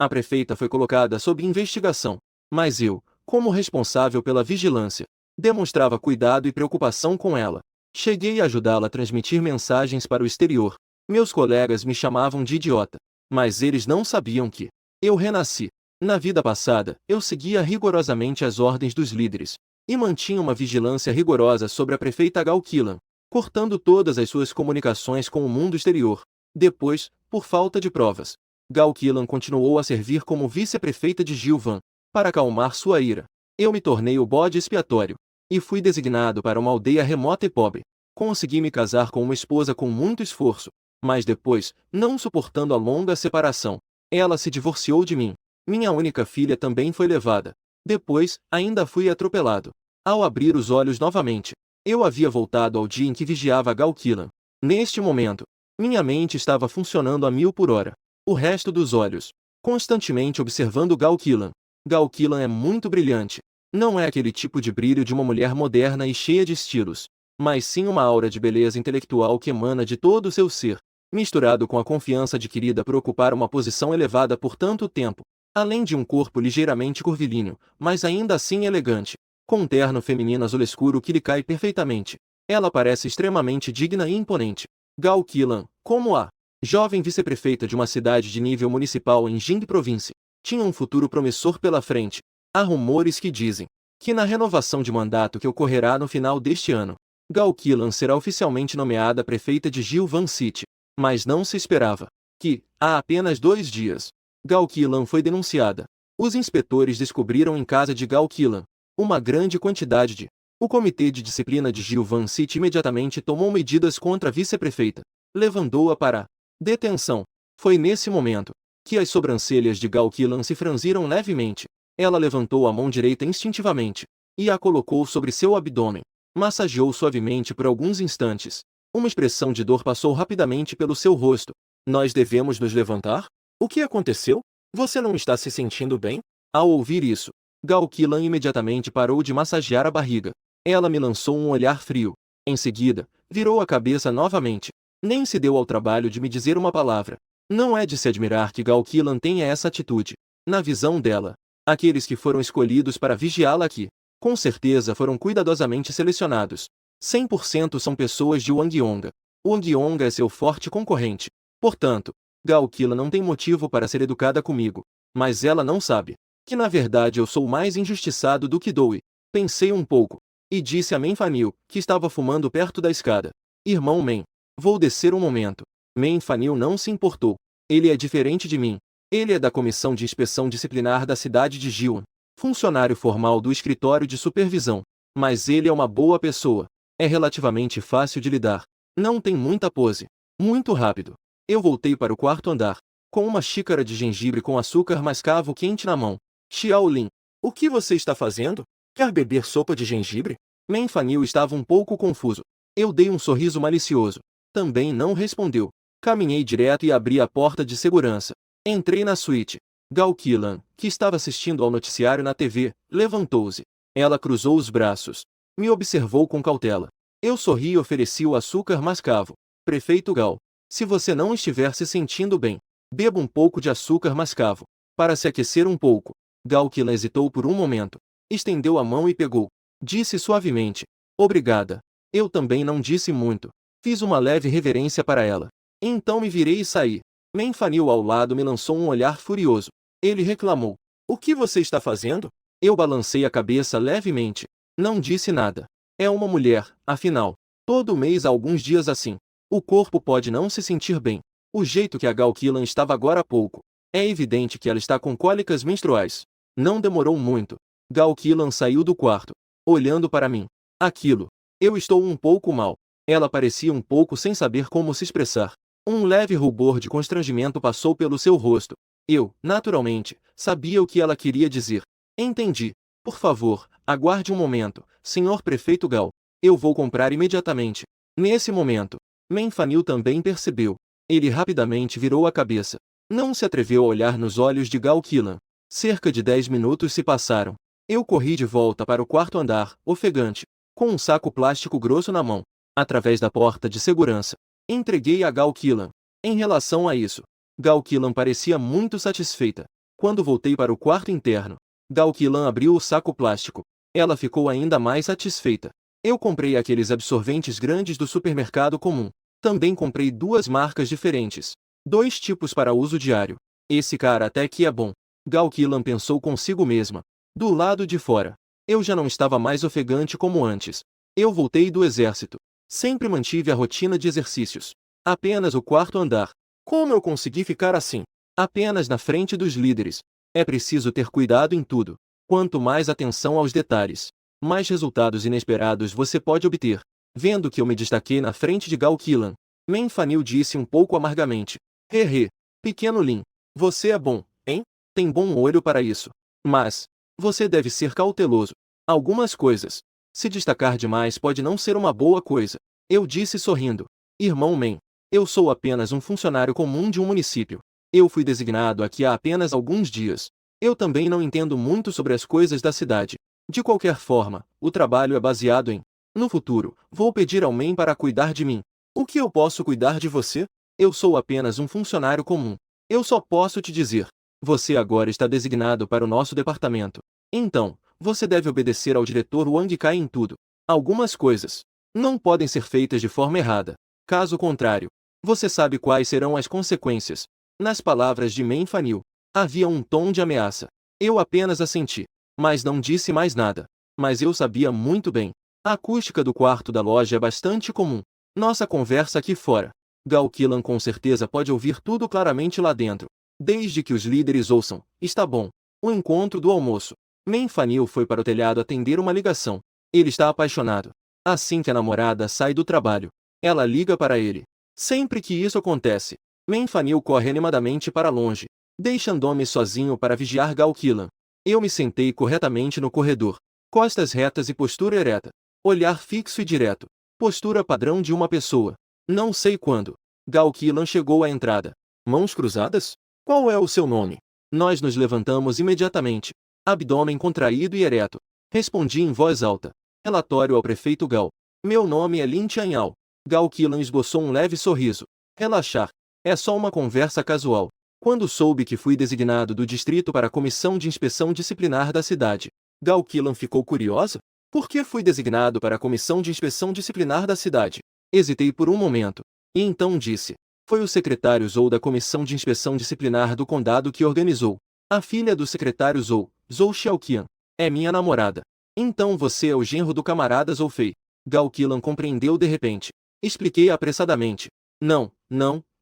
A prefeita foi colocada sob investigação, mas eu, como responsável pela vigilância, demonstrava cuidado e preocupação com ela. Cheguei a ajudá-la a transmitir mensagens para o exterior. Meus colegas me chamavam de idiota, mas eles não sabiam que eu renasci. Na vida passada, eu seguia rigorosamente as ordens dos líderes e mantinha uma vigilância rigorosa sobre a prefeita Gal Killan, cortando todas as suas comunicações com o mundo exterior. Depois, por falta de provas, Gal Killan continuou a servir como vice-prefeita de Gilvan. Para acalmar sua ira, eu me tornei o bode expiatório e fui designado para uma aldeia remota e pobre. Consegui me casar com uma esposa com muito esforço, mas depois, não suportando a longa separação, ela se divorciou de mim. Minha única filha também foi levada. Depois, ainda fui atropelado. Ao abrir os olhos novamente, eu havia voltado ao dia em que vigiava Gal Killan. Neste momento, minha mente estava funcionando a 1000 por hora. O resto dos olhos, constantemente observando Gal Killan. Gal Killan é muito brilhante. Não é aquele tipo de brilho de uma mulher moderna e cheia de estilos, mas sim uma aura de beleza intelectual que emana de todo o seu ser, misturado com a confiança adquirida por ocupar uma posição elevada por tanto tempo, além de um corpo ligeiramente curvilíneo, mas ainda assim elegante, com um terno feminino azul escuro que lhe cai perfeitamente. Ela parece extremamente digna e imponente. Gal Killan, como a jovem vice-prefeita de uma cidade de nível municipal em Jing Província, tinha um futuro promissor pela frente. Há rumores que dizem que na renovação de mandato que ocorrerá no final deste ano, Gal Killan será oficialmente nomeada prefeita de Gilvan City, mas não se esperava que, há apenas 2 dias, Gal Killan foi denunciada. Os inspetores descobriram em casa de Gal Killan uma grande quantidade de... O comitê de disciplina de Gilvan City imediatamente tomou medidas contra a vice-prefeita, levando-a para detenção. Foi nesse momento que as sobrancelhas de Gal Killan se franziram levemente. Ela levantou a mão direita instintivamente e a colocou sobre seu abdômen. Massageou suavemente por alguns instantes. Uma expressão de dor passou rapidamente pelo seu rosto. Nós devemos nos levantar? O que aconteceu? Você não está se sentindo bem? Ao ouvir isso, Gal Killan imediatamente parou de massagear a barriga. Ela me lançou um olhar frio. Em seguida, virou a cabeça novamente. Nem se deu ao trabalho de me dizer uma palavra. Não é de se admirar que Gal Killan tenha essa atitude. Na visão dela, aqueles que foram escolhidos para vigiá-la aqui, com certeza foram cuidadosamente selecionados. 100% são pessoas de Wangyonga. Wangyonga é seu forte concorrente. Portanto, Gal Killan não tem motivo para ser educada comigo. Mas ela não sabe que na verdade eu sou mais injustiçado do que Doi. Pensei um pouco e disse a Menfanil, que estava fumando perto da escada: Irmão Men, vou descer um momento. Menfanil não se importou. Ele é diferente de mim. Ele é da Comissão de Inspeção Disciplinar da cidade de Jiwan, funcionário formal do escritório de supervisão. Mas ele é uma boa pessoa. É relativamente fácil de lidar. Não tem muita pose. Muito rápido. Eu voltei para o quarto andar, com uma xícara de gengibre com açúcar mascavo quente na mão. Xiaolin, o que você está fazendo? Quer beber sopa de gengibre? Menfanil estava um pouco confuso. Eu dei um sorriso malicioso. Também não respondeu. Caminhei direto e abri a porta de segurança. Entrei na suíte. Gal Killan, que estava assistindo ao noticiário na TV, levantou-se. Ela cruzou os braços. Me observou com cautela. Eu sorri e ofereci o açúcar mascavo. Prefeito Gal, se você não estiver se sentindo bem, beba um pouco de açúcar mascavo, para se aquecer um pouco. Gal Killan hesitou por um momento. Estendeu a mão e pegou. Disse suavemente: Obrigada. Eu também não disse muito. Fiz uma leve reverência para ela. Então me virei e saí. Menfanil ao lado me lançou um olhar furioso. Ele reclamou: O que você está fazendo? Eu balancei a cabeça levemente. Não disse nada. É uma mulher, afinal. Todo mês há alguns dias assim. O corpo pode não se sentir bem. O jeito que a Gal Killan estava agora há pouco. É evidente que ela está com cólicas menstruais. Não demorou muito. Gal Killan saiu do quarto, olhando para mim. Aquilo. Eu estou um pouco mal. Ela parecia um pouco sem saber como se expressar. Um leve rubor de constrangimento passou pelo seu rosto. Eu, naturalmente, sabia o que ela queria dizer. Entendi. Por favor, aguarde um momento, senhor prefeito Gal. Eu vou comprar imediatamente. Nesse momento, Menfanil também percebeu. Ele rapidamente virou a cabeça. Não se atreveu a olhar nos olhos de Gal Killan. Cerca de 10 minutos se passaram. Eu corri de volta para o quarto andar, ofegante, com um saco plástico grosso na mão. Através da porta de segurança, entreguei a Gal Killan. Em relação a isso, Gal Killan parecia muito satisfeita. Quando voltei para o quarto interno, Gao Qilan abriu o saco plástico. Ela ficou ainda mais satisfeita. Eu comprei aqueles absorventes grandes do supermercado comum. Também comprei 2 marcas diferentes. 2 tipos para uso diário. Esse cara até que é bom. Gao Qilan pensou consigo mesma. Do lado de fora, eu já não estava mais ofegante como antes. Eu voltei do exército. Sempre mantive a rotina de exercícios. Apenas o quarto andar. Como eu consegui ficar assim? Apenas na frente dos líderes. É preciso ter cuidado em tudo. Quanto mais atenção aos detalhes, mais resultados inesperados você pode obter. Vendo que eu me destaquei na frente de Gao Qilan, Men Fanil disse um pouco amargamente. Hehe, pequeno Lin, você é bom, hein? Tem bom olho para isso. Mas, você deve ser cauteloso. Algumas coisas. Se destacar demais pode não ser uma boa coisa. Eu disse sorrindo. Irmão Men, eu sou apenas um funcionário comum de um município. Eu fui designado aqui há apenas alguns dias. Eu também não entendo muito sobre as coisas da cidade. De qualquer forma, o trabalho é baseado em... No futuro, vou pedir ao Men para cuidar de mim. O que eu posso cuidar de você? Eu sou apenas um funcionário comum. Eu só posso te dizer. Você agora está designado para o nosso departamento. Então, você deve obedecer ao diretor Wang Kai em tudo. Algumas coisas não podem ser feitas de forma errada. Caso contrário, você sabe quais serão as consequências. Nas palavras de Men Fanil, havia um tom de ameaça. Eu apenas assenti, mas não disse mais nada. Mas eu sabia muito bem. A acústica do quarto da loja é bastante comum. Nossa conversa aqui fora. Gao Qilan com certeza pode ouvir tudo claramente lá dentro. Desde que os líderes ouçam, está bom. O encontro do almoço. Men Fanil foi para o telhado atender uma ligação. Ele está apaixonado. Assim que a namorada sai do trabalho, ela liga para ele. Sempre que isso acontece, Men Fanil corre animadamente para longe, deixando-me sozinho para vigiar Gao Qilan. Eu me sentei corretamente no corredor. Costas retas e postura ereta. Olhar fixo e direto. Postura padrão de uma pessoa. Não sei quando. Gao Qilan chegou à entrada. Mãos cruzadas? Qual é o seu nome? Nós nos levantamos imediatamente. Abdômen contraído e ereto. Respondi em voz alta. Relatório ao prefeito Gao. Meu nome é Lin Tianyao. Gao Qilan esboçou um leve sorriso. Relaxar. É só uma conversa casual. Quando soube que fui designado do distrito para a comissão de inspeção disciplinar da cidade, Gao Qilan ficou curiosa. Por que fui designado para a comissão de inspeção disciplinar da cidade? Hesitei por um momento. E então disse. Foi o secretário Zhou da comissão de inspeção disciplinar do condado que organizou. A filha do secretário Zhou, Zhou Xiaoqian, é minha namorada. Então você é o genro do camarada Zhou Fei. Gao Qilan compreendeu de repente. Expliquei apressadamente. Não,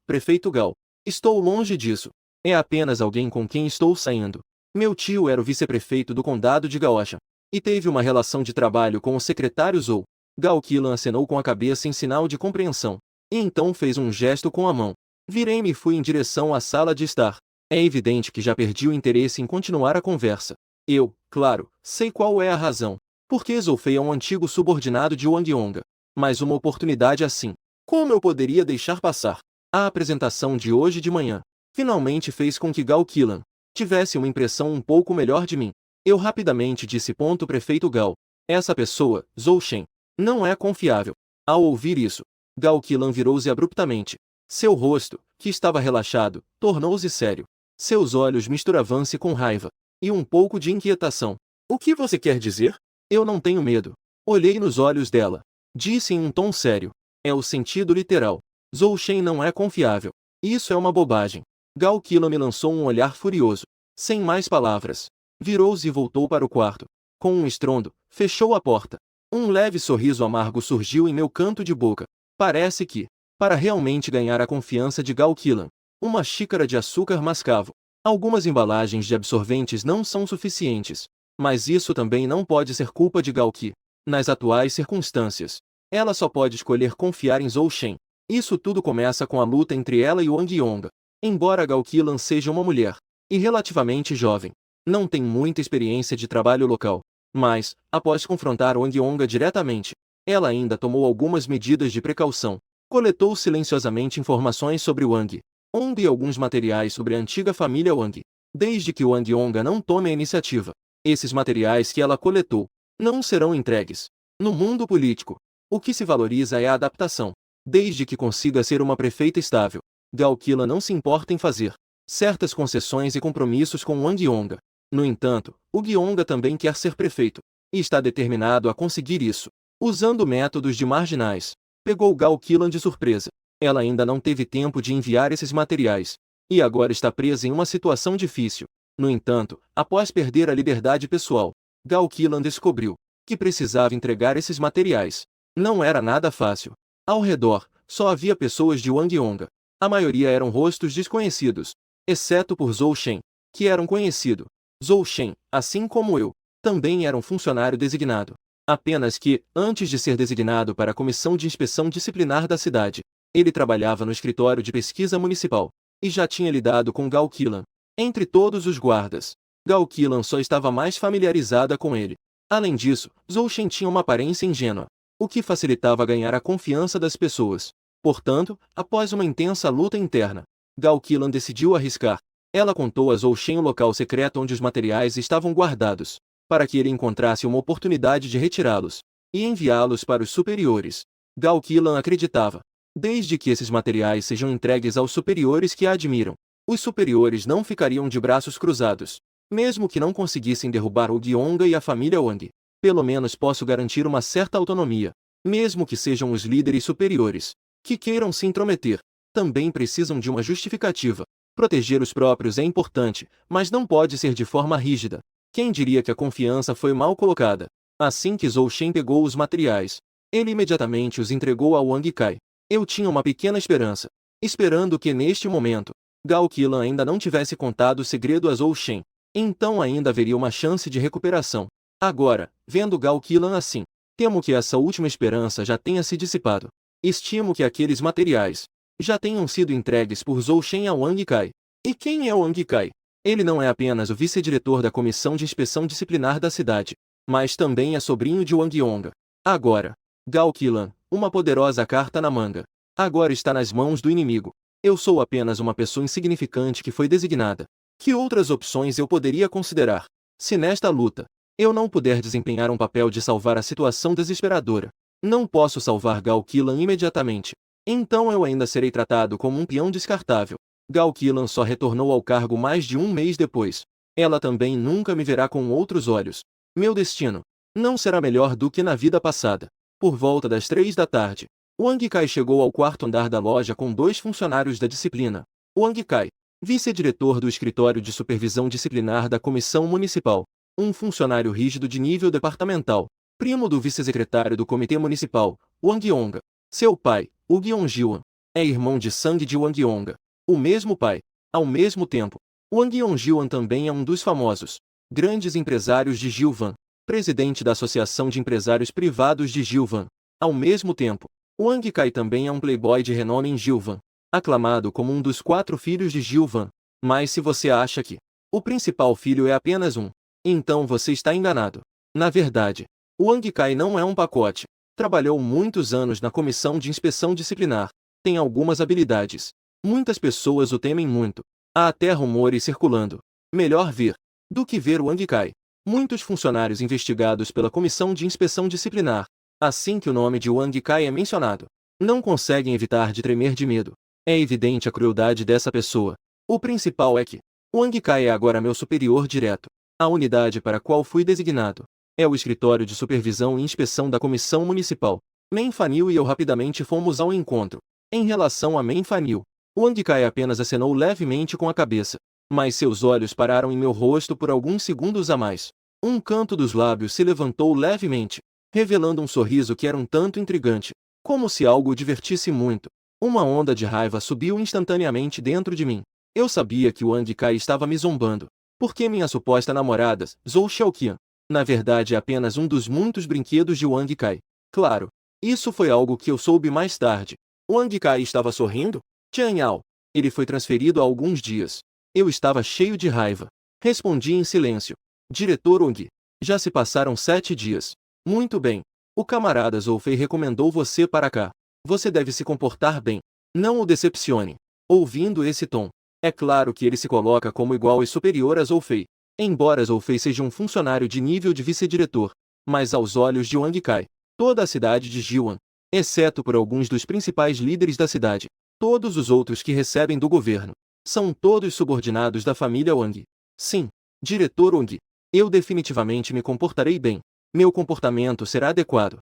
prefeito Gao. Estou longe disso. É apenas alguém com quem estou saindo. Meu tio era o vice-prefeito do condado de Gaosha. E teve uma relação de trabalho com o secretário Zhou. Gao Qilan acenou com a cabeça em sinal de compreensão. E então fez um gesto com a mão. Virei-me e fui em direção à sala de estar. É evidente que já perdi o interesse em continuar a conversa. Eu, claro, sei qual é a razão. Porque Zhou Fei é um antigo subordinado de Wang Yonga. Mas uma oportunidade assim, como eu poderia deixar passar? A apresentação de hoje de manhã finalmente fez com que Gao Qilan tivesse uma impressão um pouco melhor de mim. Eu rapidamente disse: prefeito Gao. Essa pessoa, Zhou Shen, não é confiável. Ao ouvir isso, Gao Qilan virou-se abruptamente. Seu rosto, que estava relaxado, tornou-se sério. Seus olhos misturavam-se com raiva e um pouco de inquietação. O que você quer dizer? Eu não tenho medo. Olhei nos olhos dela. Disse em um tom sério. É o sentido literal. Zhou Shen não é confiável. Isso é uma bobagem. Gao Qilan me lançou um olhar furioso. Sem mais palavras, virou-se e voltou para o quarto. Com um estrondo, fechou a porta. Um leve sorriso amargo surgiu em meu canto de boca. Parece que, para realmente ganhar a confiança de Gao Qilan, uma xícara de açúcar mascavo. Algumas embalagens de absorventes não são suficientes. Mas isso também não pode ser culpa de Gao Qi. Nas atuais circunstâncias, ela só pode escolher confiar em Zhou Shen. Isso tudo começa com a luta entre ela e Wang Yonga. Embora Gao Qilan seja uma mulher, e relativamente jovem, não tem muita experiência de trabalho local. Mas, após confrontar Wang Yonga diretamente, ela ainda tomou algumas medidas de precaução. Coletou silenciosamente informações sobre Wang Yonga e alguns materiais sobre a antiga família Wang. Desde que Wang Yonga não tome a iniciativa, esses materiais que ela coletou não serão entregues. No mundo político, o que se valoriza é a adaptação. Desde que consiga ser uma prefeita estável, Gao Qilan não se importa em fazer certas concessões e compromissos com Wang Yonga. No entanto, o Yonga também quer ser prefeito, e está determinado a conseguir isso. Usando métodos de marginais, pegou Gao Qilan de surpresa. Ela ainda não teve tempo de enviar esses materiais, e agora está presa em uma situação difícil. No entanto, após perder a liberdade pessoal, Gao Qilan descobriu que precisava entregar esses materiais. Não era nada fácil. Ao redor, só havia pessoas de Wang Yonga. A maioria eram rostos desconhecidos, exceto por Zhou Shen, que era um conhecido. Zhou Shen, assim como eu, também era um funcionário designado. Apenas que, antes de ser designado para a Comissão de Inspeção Disciplinar da cidade, ele trabalhava no escritório de pesquisa municipal, e já tinha lidado com Gao Qilan. Entre todos os guardas, Gao Qilan só estava mais familiarizada com ele. Além disso, Zhou Shen tinha uma aparência ingênua, o que facilitava ganhar a confiança das pessoas. Portanto, após uma intensa luta interna, Gao Qilan decidiu arriscar. Ela contou a Zhou Shen o local secreto onde os materiais estavam guardados, para que ele encontrasse uma oportunidade de retirá-los e enviá-los para os superiores. Gao Qilan acreditava. Desde que esses materiais sejam entregues aos superiores que a admiram, os superiores não ficariam de braços cruzados. Mesmo que não conseguissem derrubar o Yonga e a família Wang, pelo menos posso garantir uma certa autonomia. Mesmo que sejam os líderes superiores que queiram se intrometer, também precisam de uma justificativa. Proteger os próprios é importante, mas não pode ser de forma rígida. Quem diria que a confiança foi mal colocada? Assim que Zhou Shen pegou os materiais, ele imediatamente os entregou a Wang Kai. Eu tinha uma pequena esperança, esperando que neste momento, Gao Qilan ainda não tivesse contado o segredo a Zhou Shen. Então ainda haveria uma chance de recuperação. Agora, vendo Gao Qilan assim, temo que essa última esperança já tenha se dissipado. Estimo que aqueles materiais já tenham sido entregues por Zhou Shen a Wang Kai. E quem é Wang Kai? Ele não é apenas o vice-diretor da Comissão de Inspeção Disciplinar da cidade, mas também é sobrinho de Wang Yonga. Agora, Gao Qilan, uma poderosa carta na manga, agora está nas mãos do inimigo. Eu sou apenas uma pessoa insignificante que foi designada. Que outras opções eu poderia considerar? Se nesta luta, eu não puder desempenhar um papel de salvar a situação desesperadora, não posso salvar Gao Qilan imediatamente. Então eu ainda serei tratado como um peão descartável. Gao Qilan só retornou ao cargo mais de um mês depois. Ela também nunca me verá com outros olhos. Meu destino não será melhor do que na vida passada. Por volta das 3 da tarde, Wang Kai chegou ao quarto andar da loja com 2 funcionários da disciplina. Wang Kai, vice-diretor do escritório de supervisão disciplinar da comissão municipal, um funcionário rígido de nível departamental, primo do vice-secretário do comitê municipal, Wang Yonga. Seu pai, o Yongjiwan, é irmão de sangue de Wang Yonga. O mesmo pai. Ao mesmo tempo, Wang Yongjiwan também é um dos famosos grandes empresários de Jilvan, presidente da Associação de Empresários Privados de Jilvan. Ao mesmo tempo, Wang Kai também é um playboy de renome em Jilvan, aclamado como um dos 4 filhos de Jilvan. Mas se você acha que o principal filho é apenas um, então você está enganado. Na verdade, Wang Kai não é um pacote. Trabalhou muitos anos na comissão de inspeção disciplinar. Tem algumas habilidades. Muitas pessoas o temem muito. Há até rumores circulando. Melhor ver do que ver Wang Kai. Muitos funcionários investigados pela comissão de inspeção disciplinar, assim que o nome de Wang Kai é mencionado, não conseguem evitar de tremer de medo. É evidente a crueldade dessa pessoa. O principal é que Wang Kai é agora meu superior direto. A unidade para a qual fui designado é o escritório de supervisão e inspeção da comissão municipal. Menfanil e eu rapidamente fomos ao encontro. Em relação a Menfanil, Wang Kai apenas acenou levemente com a cabeça, mas seus olhos pararam em meu rosto por alguns segundos a mais. Um canto dos lábios se levantou levemente, revelando um sorriso que era um tanto intrigante, como se algo o divertisse muito. Uma onda de raiva subiu instantaneamente dentro de mim. Eu sabia que Wang Kai estava me zombando, porque minha suposta namorada, Zhou Xiaoqian, na verdade é apenas um dos muitos brinquedos de Wang Kai. Claro, isso foi algo que eu soube mais tarde. Wang Kai estava sorrindo? Tian Yao. Ele foi transferido há alguns dias. Eu estava cheio de raiva. Respondi em silêncio. Diretor Wang. Já se passaram 7 dias. Muito bem. O camarada Zhou Fei recomendou você para cá. Você deve se comportar bem. Não o decepcione. Ouvindo esse tom, é claro que ele se coloca como igual e superior a Zhou Fei. Embora Zhou Fei seja um funcionário de nível de vice-diretor, mas aos olhos de Wang Kai, toda a cidade de Jiwan, exceto por alguns dos principais líderes da cidade, todos os outros que recebem do governo, São todos subordinados da família Wang. Sim, diretor Wang. Eu definitivamente me comportarei bem. Meu comportamento será adequado.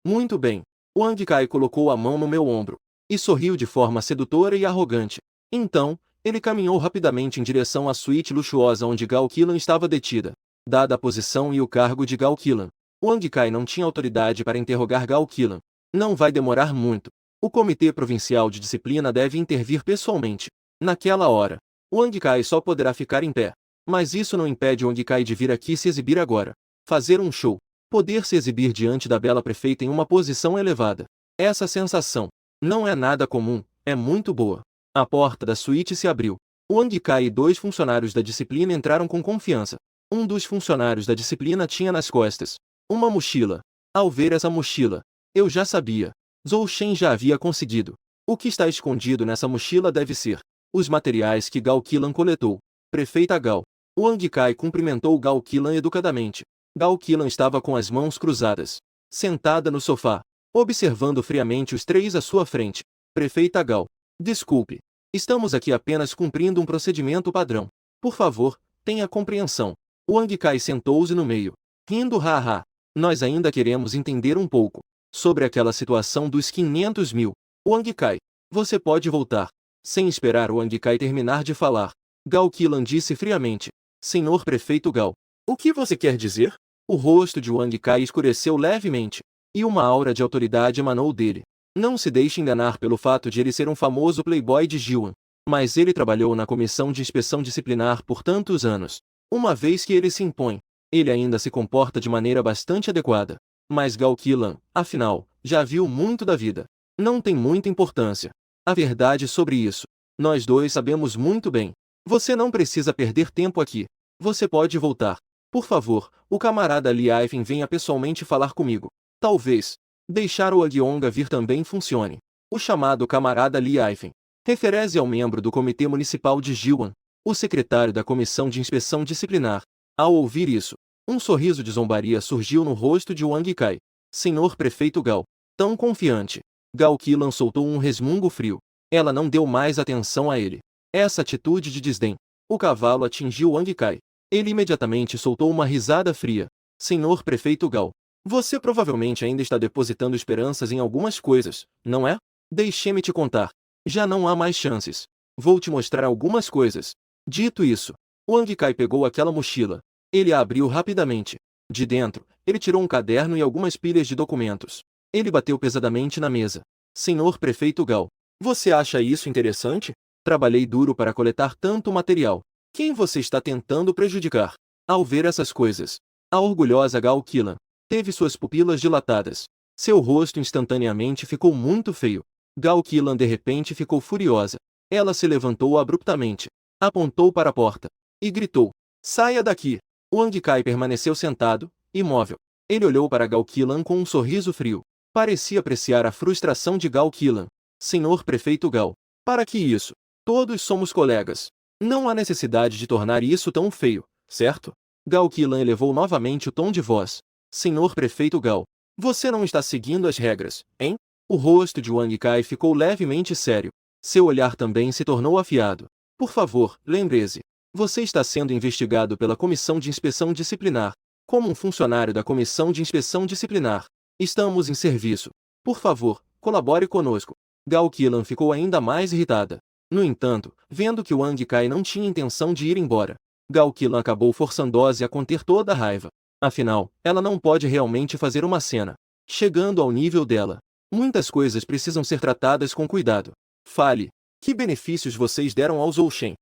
Muito bem. Wang Kai colocou a mão no meu ombro e sorriu de forma sedutora e arrogante. Então, ele caminhou rapidamente em direção à suíte luxuosa onde Gao Qilan estava detida. Dada a posição e o cargo de Gao Qilan, Wang Kai não tinha autoridade para interrogar Gao Qilan. Não vai demorar muito. O Comitê Provincial de Disciplina deve intervir pessoalmente. Naquela hora, Wang Kai só poderá ficar em pé. Mas isso não impede Wang Kai de vir aqui se exibir agora. Fazer um show. Poder se exibir diante da bela prefeita em uma posição elevada. Essa sensação não é nada comum, é muito boa. A porta da suíte se abriu. Wang Kai e 2 funcionários da disciplina entraram com confiança. Um dos funcionários da disciplina tinha nas costas uma mochila. Ao ver essa mochila, eu já sabia. Zhou Shen já havia conseguido. O que está escondido nessa mochila deve ser os materiais que Gao Qilan coletou. Prefeita Gao. Wang Kai cumprimentou Gao Qilan educadamente. Gao Qilan estava com as mãos cruzadas, sentada no sofá, observando friamente os 3 à sua frente. Prefeita Gao. Desculpe. Estamos aqui apenas cumprindo um procedimento padrão. Por favor, tenha compreensão. Wang Kai sentou-se no meio, rindo haha. Nós ainda queremos entender um pouco sobre aquela situação dos 500 mil. Wang Kai, você pode voltar. Sem esperar Wang Kai terminar de falar, Gao Qilan disse friamente. Senhor Prefeito Gao, o que você quer dizer? O rosto de Wang Kai escureceu levemente, e uma aura de autoridade emanou dele. Não se deixe enganar pelo fato de ele ser um famoso playboy de Jiwan, mas ele trabalhou na comissão de inspeção disciplinar por tantos anos. Uma vez que ele se impõe, ele ainda se comporta de maneira bastante adequada. Mas Gao Qilan, afinal, já viu muito da vida. Não tem muita importância. A verdade sobre isso, nós 2 sabemos muito bem. Você não precisa perder tempo aqui. Você pode voltar. Por favor, o camarada Li Aifen venha pessoalmente falar comigo. Talvez deixar o Aguionga vir também funcione. O chamado camarada Li Aifen refere-se ao membro do Comitê Municipal de Jiwan, o secretário da Comissão de Inspeção Disciplinar. Ao ouvir isso, um sorriso de zombaria surgiu no rosto de Wang Kai. Senhor Prefeito Gao, tão confiante. Gao Qilan soltou um resmungo frio. Ela não deu mais atenção a ele. Essa atitude de desdém. O cavalo atingiu Wang Kai. Ele imediatamente soltou uma risada fria. Senhor Prefeito Gao, você provavelmente ainda está depositando esperanças em algumas coisas, não é? Deixe-me te contar. Já não há mais chances. Vou te mostrar algumas coisas. Dito isso, Wang Kai pegou aquela mochila. Ele a abriu rapidamente. De dentro, ele tirou um caderno e algumas pilhas de documentos. Ele bateu pesadamente na mesa. Senhor Prefeito Gao, você acha isso interessante? Trabalhei duro para coletar tanto material. Quem você está tentando prejudicar? Ao ver essas coisas, a orgulhosa Gao Qilan teve suas pupilas dilatadas. Seu rosto instantaneamente ficou muito feio. Gao Qilan de repente ficou furiosa. Ela se levantou abruptamente, apontou para a porta e gritou: saia daqui! Wang Kai permaneceu sentado, imóvel. Ele olhou para Gao Qilan com um sorriso frio. Parecia apreciar a frustração de Gao Qilan. Senhor Prefeito Gao, para que isso? Todos somos colegas. Não há necessidade de tornar isso tão feio, certo? Gao Qilan elevou novamente o tom de voz. Senhor Prefeito Gao, você não está seguindo as regras, hein? O rosto de Wang Kai ficou levemente sério. Seu olhar também se tornou afiado. Por favor, lembre-se. Você está sendo investigado pela Comissão de Inspeção Disciplinar. Como um funcionário da Comissão de Inspeção Disciplinar, estamos em serviço. Por favor, colabore conosco. Gao Qilan ficou ainda mais irritada. No entanto, vendo que Wang Kai não tinha intenção de ir embora, Gao Qilan acabou forçando-se a conter toda a raiva. Afinal, ela não pode realmente fazer uma cena. Chegando ao nível dela, muitas coisas precisam ser tratadas com cuidado. Fale. Que benefícios vocês deram ao Zhou Shen?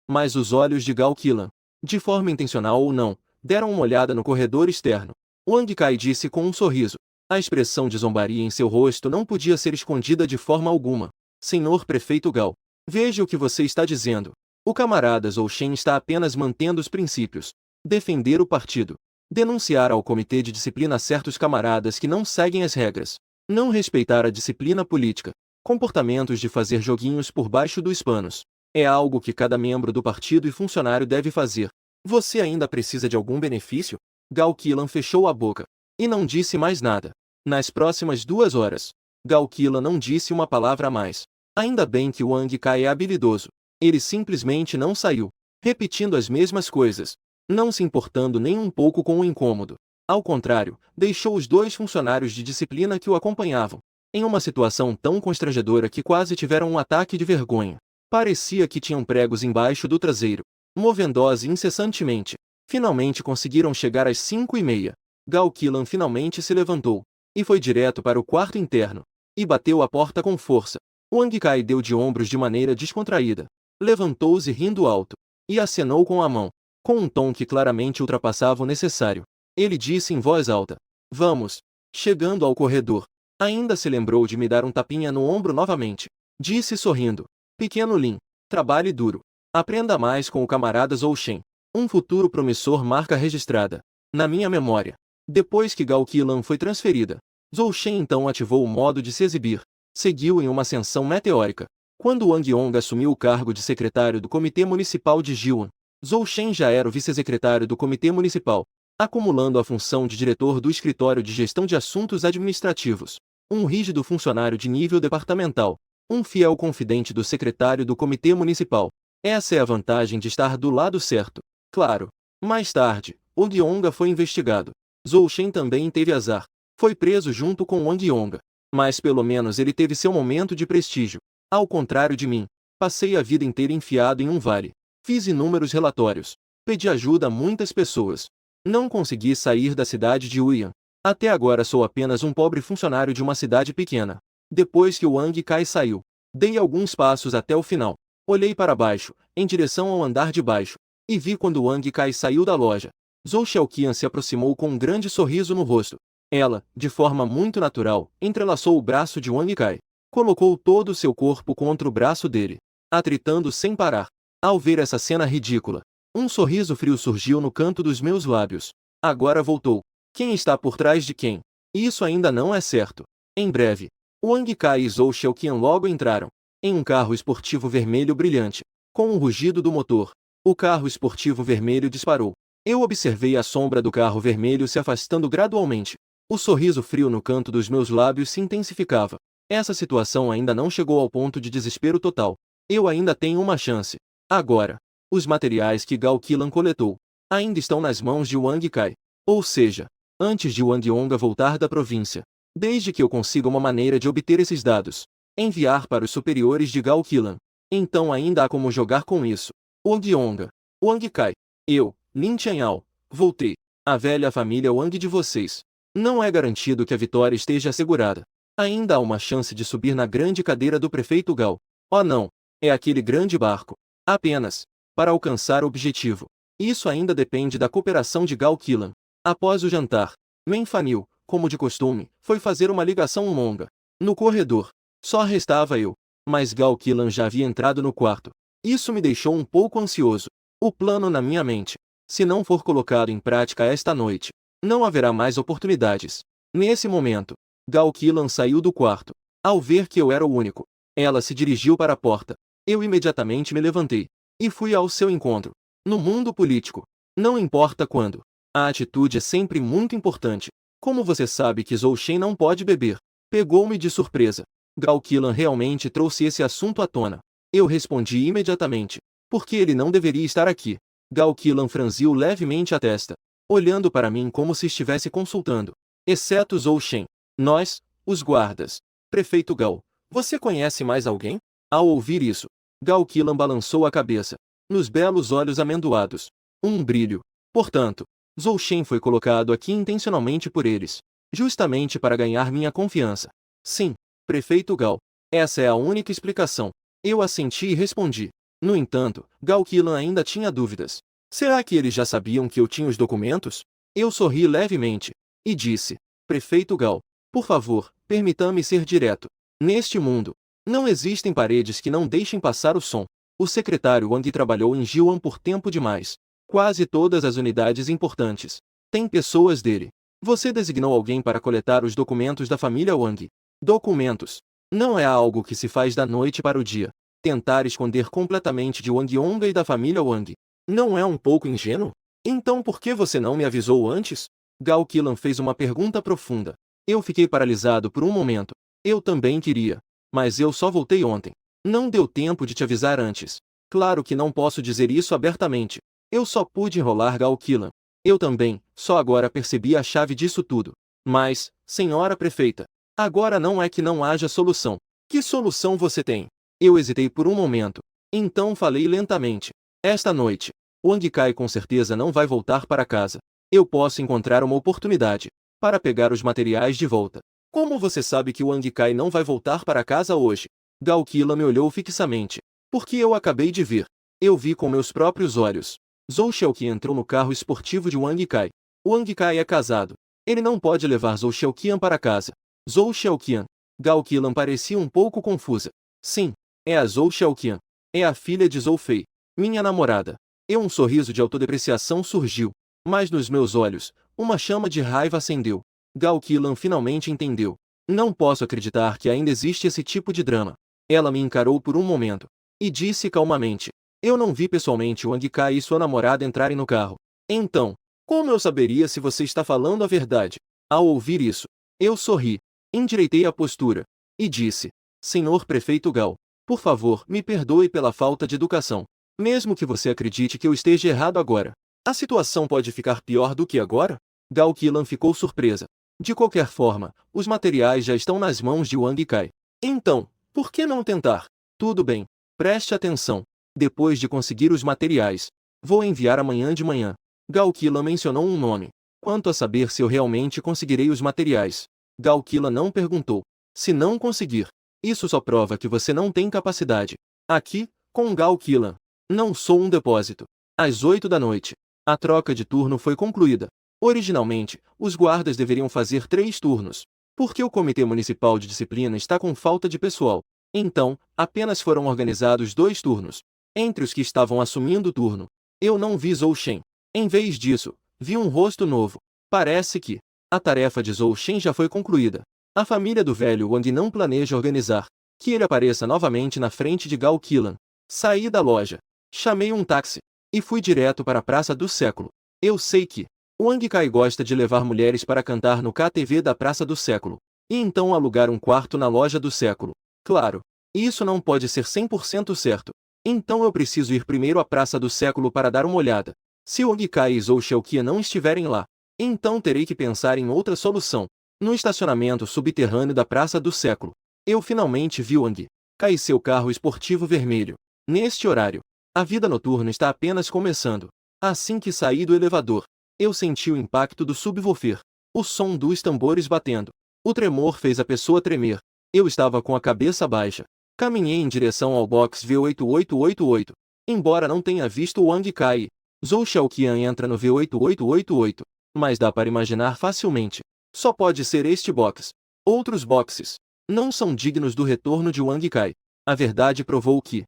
Mas os olhos de Gao Qilan, de forma intencional ou não, deram uma olhada no corredor externo. Wang Kai disse com um sorriso. A expressão de zombaria em seu rosto não podia ser escondida de forma alguma. Senhor Prefeito Gao, veja o que você está dizendo. O camarada Zhou Shen está apenas mantendo os princípios. Defender o partido. Denunciar ao comitê de disciplina certos camaradas que não seguem as regras. Não respeitar a disciplina política. Comportamentos de fazer joguinhos por baixo dos panos. É algo que cada membro do partido e funcionário deve fazer. Você ainda precisa de algum benefício? Gao Qilan fechou a boca e não disse mais nada. Nas próximas 2 horas, Gao Qilan não disse uma palavra a mais. Ainda bem que o Wang Kai é habilidoso. Ele simplesmente não saiu, repetindo as mesmas coisas, não se importando nem um pouco com o incômodo. Ao contrário, deixou os 2 funcionários de disciplina que o acompanhavam em uma situação tão constrangedora que quase tiveram um ataque de vergonha. Parecia que tinham pregos embaixo do traseiro, movendo-os incessantemente. Finalmente conseguiram chegar às 5:30. Gao Qilan finalmente se levantou e foi direto para o quarto interno e bateu a porta com força. Wang Kai deu de ombros de maneira descontraída, levantou-se rindo alto e acenou com a mão, com um tom que claramente ultrapassava o necessário. Ele disse em voz alta: "Vamos." Chegando ao corredor, ainda se lembrou de me dar um tapinha no ombro novamente. Disse sorrindo: "Pequeno Lin, trabalhe duro. Aprenda mais com o camarada Zhou Shen." Um futuro promissor, marca registrada na minha memória. Depois que Gao Qilan foi transferida, Zhou Shen então ativou o modo de se exibir. Seguiu em uma ascensão meteórica. Quando Wang Yong assumiu o cargo de secretário do Comitê Municipal de Jiuan, Zhou Shen já era o vice-secretário do Comitê Municipal, acumulando a função de diretor do Escritório de Gestão de Assuntos Administrativos. Um rígido funcionário de nível departamental. Um fiel confidente do secretário do Comitê Municipal. Essa é a vantagem de estar do lado certo. Claro. Mais tarde, Wang Yong foi investigado. Zhou Shen também teve azar. Foi preso junto com Wang Yong. Mas pelo menos ele teve seu momento de prestígio. Ao contrário de mim, passei a vida inteira enfiado em um vale. Fiz inúmeros relatórios. Pedi ajuda a muitas pessoas. Não consegui sair da cidade de Wuhan. Até agora sou apenas um pobre funcionário de uma cidade pequena. Depois que o Wang Kai saiu, dei alguns passos até o final. Olhei para baixo, em direção ao andar de baixo, e vi quando o Wang Kai saiu da loja. Zhou Xiaoqian se aproximou com um grande sorriso no rosto. Ela, de forma muito natural, entrelaçou o braço de Wang Kai. Colocou todo o seu corpo contra o braço dele, atritando sem parar. Ao ver essa cena ridícula, um sorriso frio surgiu no canto dos meus lábios. Agora voltou. Quem está por trás de quem? Isso ainda não é certo. Em breve, Wang Kai e Zhou Xiaoqian logo entraram em um carro esportivo vermelho brilhante. Com um rugido do motor, o carro esportivo vermelho disparou. Eu observei a sombra do carro vermelho se afastando gradualmente. O sorriso frio no canto dos meus lábios se intensificava. Essa situação ainda não chegou ao ponto de desespero total. Eu ainda tenho uma chance. Agora, os materiais que Gao Qilan coletou ainda estão nas mãos de Wang Kai. Ou seja, antes de Wang Yong voltar da província. Desde que eu consiga uma maneira de obter esses dados, enviar para os superiores de Gao Qilan. Então ainda há como jogar com isso. Wang Yong, Wang Kai, eu, Lin Qianyao, voltei. A velha família Wang de vocês. Não é garantido que a vitória esteja assegurada. Ainda há uma chance de subir na grande cadeira do prefeito Gao. Oh não, é aquele grande barco. Apenas, para alcançar o objetivo. Isso ainda depende da cooperação de Gao Qilan. Após o jantar, Men Fanil, como de costume, foi fazer uma ligação longa. No corredor, só restava eu. Mas Gao Qilan já havia entrado no quarto. Isso me deixou um pouco ansioso. O plano na minha mente. Se não for colocado em prática esta noite, não haverá mais oportunidades. Nesse momento, Gao Qilan saiu do quarto. Ao ver que eu era o único, ela se dirigiu para a porta. Eu imediatamente me levantei e fui ao seu encontro. No mundo político, não importa quando, a atitude é sempre muito importante. Como você sabe que Zhou Shen não pode beber? Pegou-me de surpresa. Gao Qilan realmente trouxe esse assunto à tona. Eu respondi imediatamente. Porque ele não deveria estar aqui. Gao Qilan franziu levemente a testa, olhando para mim como se estivesse consultando. Exceto Zhou Shen. Nós, os guardas. Prefeito Gao, você conhece mais alguém? Ao ouvir isso, Gao Qilan balançou a cabeça. Nos belos olhos amendoados, um brilho. Portanto, Zhou Shen foi colocado aqui intencionalmente por eles, justamente para ganhar minha confiança. Sim, prefeito Gao. Essa é a única explicação. Eu assenti e respondi. No entanto, Gao Qilan ainda tinha dúvidas. Será que eles já sabiam que eu tinha os documentos? Eu sorri levemente e disse: Prefeito Gao, por favor, permita-me ser direto. Neste mundo, não existem paredes que não deixem passar o som. O secretário Wang trabalhou em Jiuan por tempo demais. Quase todas as unidades importantes têm pessoas dele. Você designou alguém para coletar os documentos da família Wang. Documentos. Não é algo que se faz da noite para o dia. Tentar esconder completamente de Wang Yong e da família Wang. Não é um pouco ingênuo? Então por que você não me avisou antes? Gao Qilan fez uma pergunta profunda. Eu fiquei paralisado por um momento. Eu também queria. Mas eu só voltei ontem. Não deu tempo de te avisar antes. Claro que não posso dizer isso abertamente. Eu só pude enrolar Gal Killan. Eu também, só agora percebi a chave disso tudo. Mas, senhora prefeita, agora não é que não haja solução. Que solução você tem? Eu hesitei por um momento. Então falei lentamente. Esta noite, Wang Kai com certeza não vai voltar para casa. Eu posso encontrar uma oportunidade para pegar os materiais de volta. Como você sabe que Wang Kai não vai voltar para casa hoje? Gao Killan me olhou fixamente. Porque eu acabei de ver. Eu vi com meus próprios olhos. Zhou Xiaoqian entrou no carro esportivo de Wang Kai. Wang Kai é casado. Ele não pode levar Zhou Xiaoqian para casa. Zhou Xiaoqian. Gao Killan parecia um pouco confusa. Sim, é a Zhou Xiaoqian. É a filha de Zhou Fei, minha namorada. Um sorriso de autodepreciação surgiu, mas nos meus olhos, uma chama de raiva acendeu. Gao Killan finalmente entendeu. Não posso acreditar que ainda existe esse tipo de drama. Ela me encarou por um momento e disse calmamente: eu não vi pessoalmente Wang Kai e sua namorada entrarem no carro. Então, como eu saberia se você está falando a verdade? Ao ouvir isso, eu sorri, endireitei a postura e disse: Senhor Prefeito Gao, por favor, me perdoe pela falta de educação. Mesmo que você acredite que eu esteja errado agora, a situação pode ficar pior do que agora? Gao Killan ficou surpresa. De qualquer forma, os materiais já estão nas mãos de Wang Kai. Então, por que não tentar? Tudo bem, preste atenção. Depois de conseguir os materiais, vou enviar amanhã de manhã. Gao Killan mencionou um nome. Quanto a saber se eu realmente conseguirei os materiais? Gao Killan não perguntou. Se não conseguir, isso só prova que você não tem capacidade. Aqui, com Gao Killan, não sou um depósito. Às 8 da noite, a troca de turno foi concluída. Originalmente, os guardas deveriam fazer 3 turnos. Porque o Comitê Municipal de Disciplina está com falta de pessoal. Então, apenas foram organizados 2 turnos. Entre os que estavam assumindo o turno, eu não vi Zhou Shen. Em vez disso, vi um rosto novo. Parece que a tarefa de Zhou Shen já foi concluída. A família do velho Wang não planeja organizar que ele apareça novamente na frente de Gao Killan. Saí da loja, chamei um táxi e fui direto para a Praça do Século. Eu sei que Wang Kai gosta de levar mulheres para cantar no KTV da Praça do Século, e então alugar um quarto na loja do século. Claro, isso não pode ser 100% certo. Então eu preciso ir primeiro à Praça do Século para dar uma olhada. Se Wang Kai e Zhou Xiaoqian não estiverem lá, então terei que pensar em outra solução. No estacionamento subterrâneo da Praça do Século, eu finalmente vi Wang Kai e seu carro esportivo vermelho. Neste horário, a vida noturna está apenas começando. Assim que saí do elevador, eu senti o impacto do subwoofer, o som dos tambores batendo. O tremor fez a pessoa tremer. Eu estava com a cabeça baixa. Caminhei em direção ao box V8888. Embora não tenha visto Wang Kai, Zhou Xiaoqian entra no V8888, mas dá para imaginar facilmente. Só pode ser este box. Outros boxes não são dignos do retorno de Wang Kai. A verdade provou que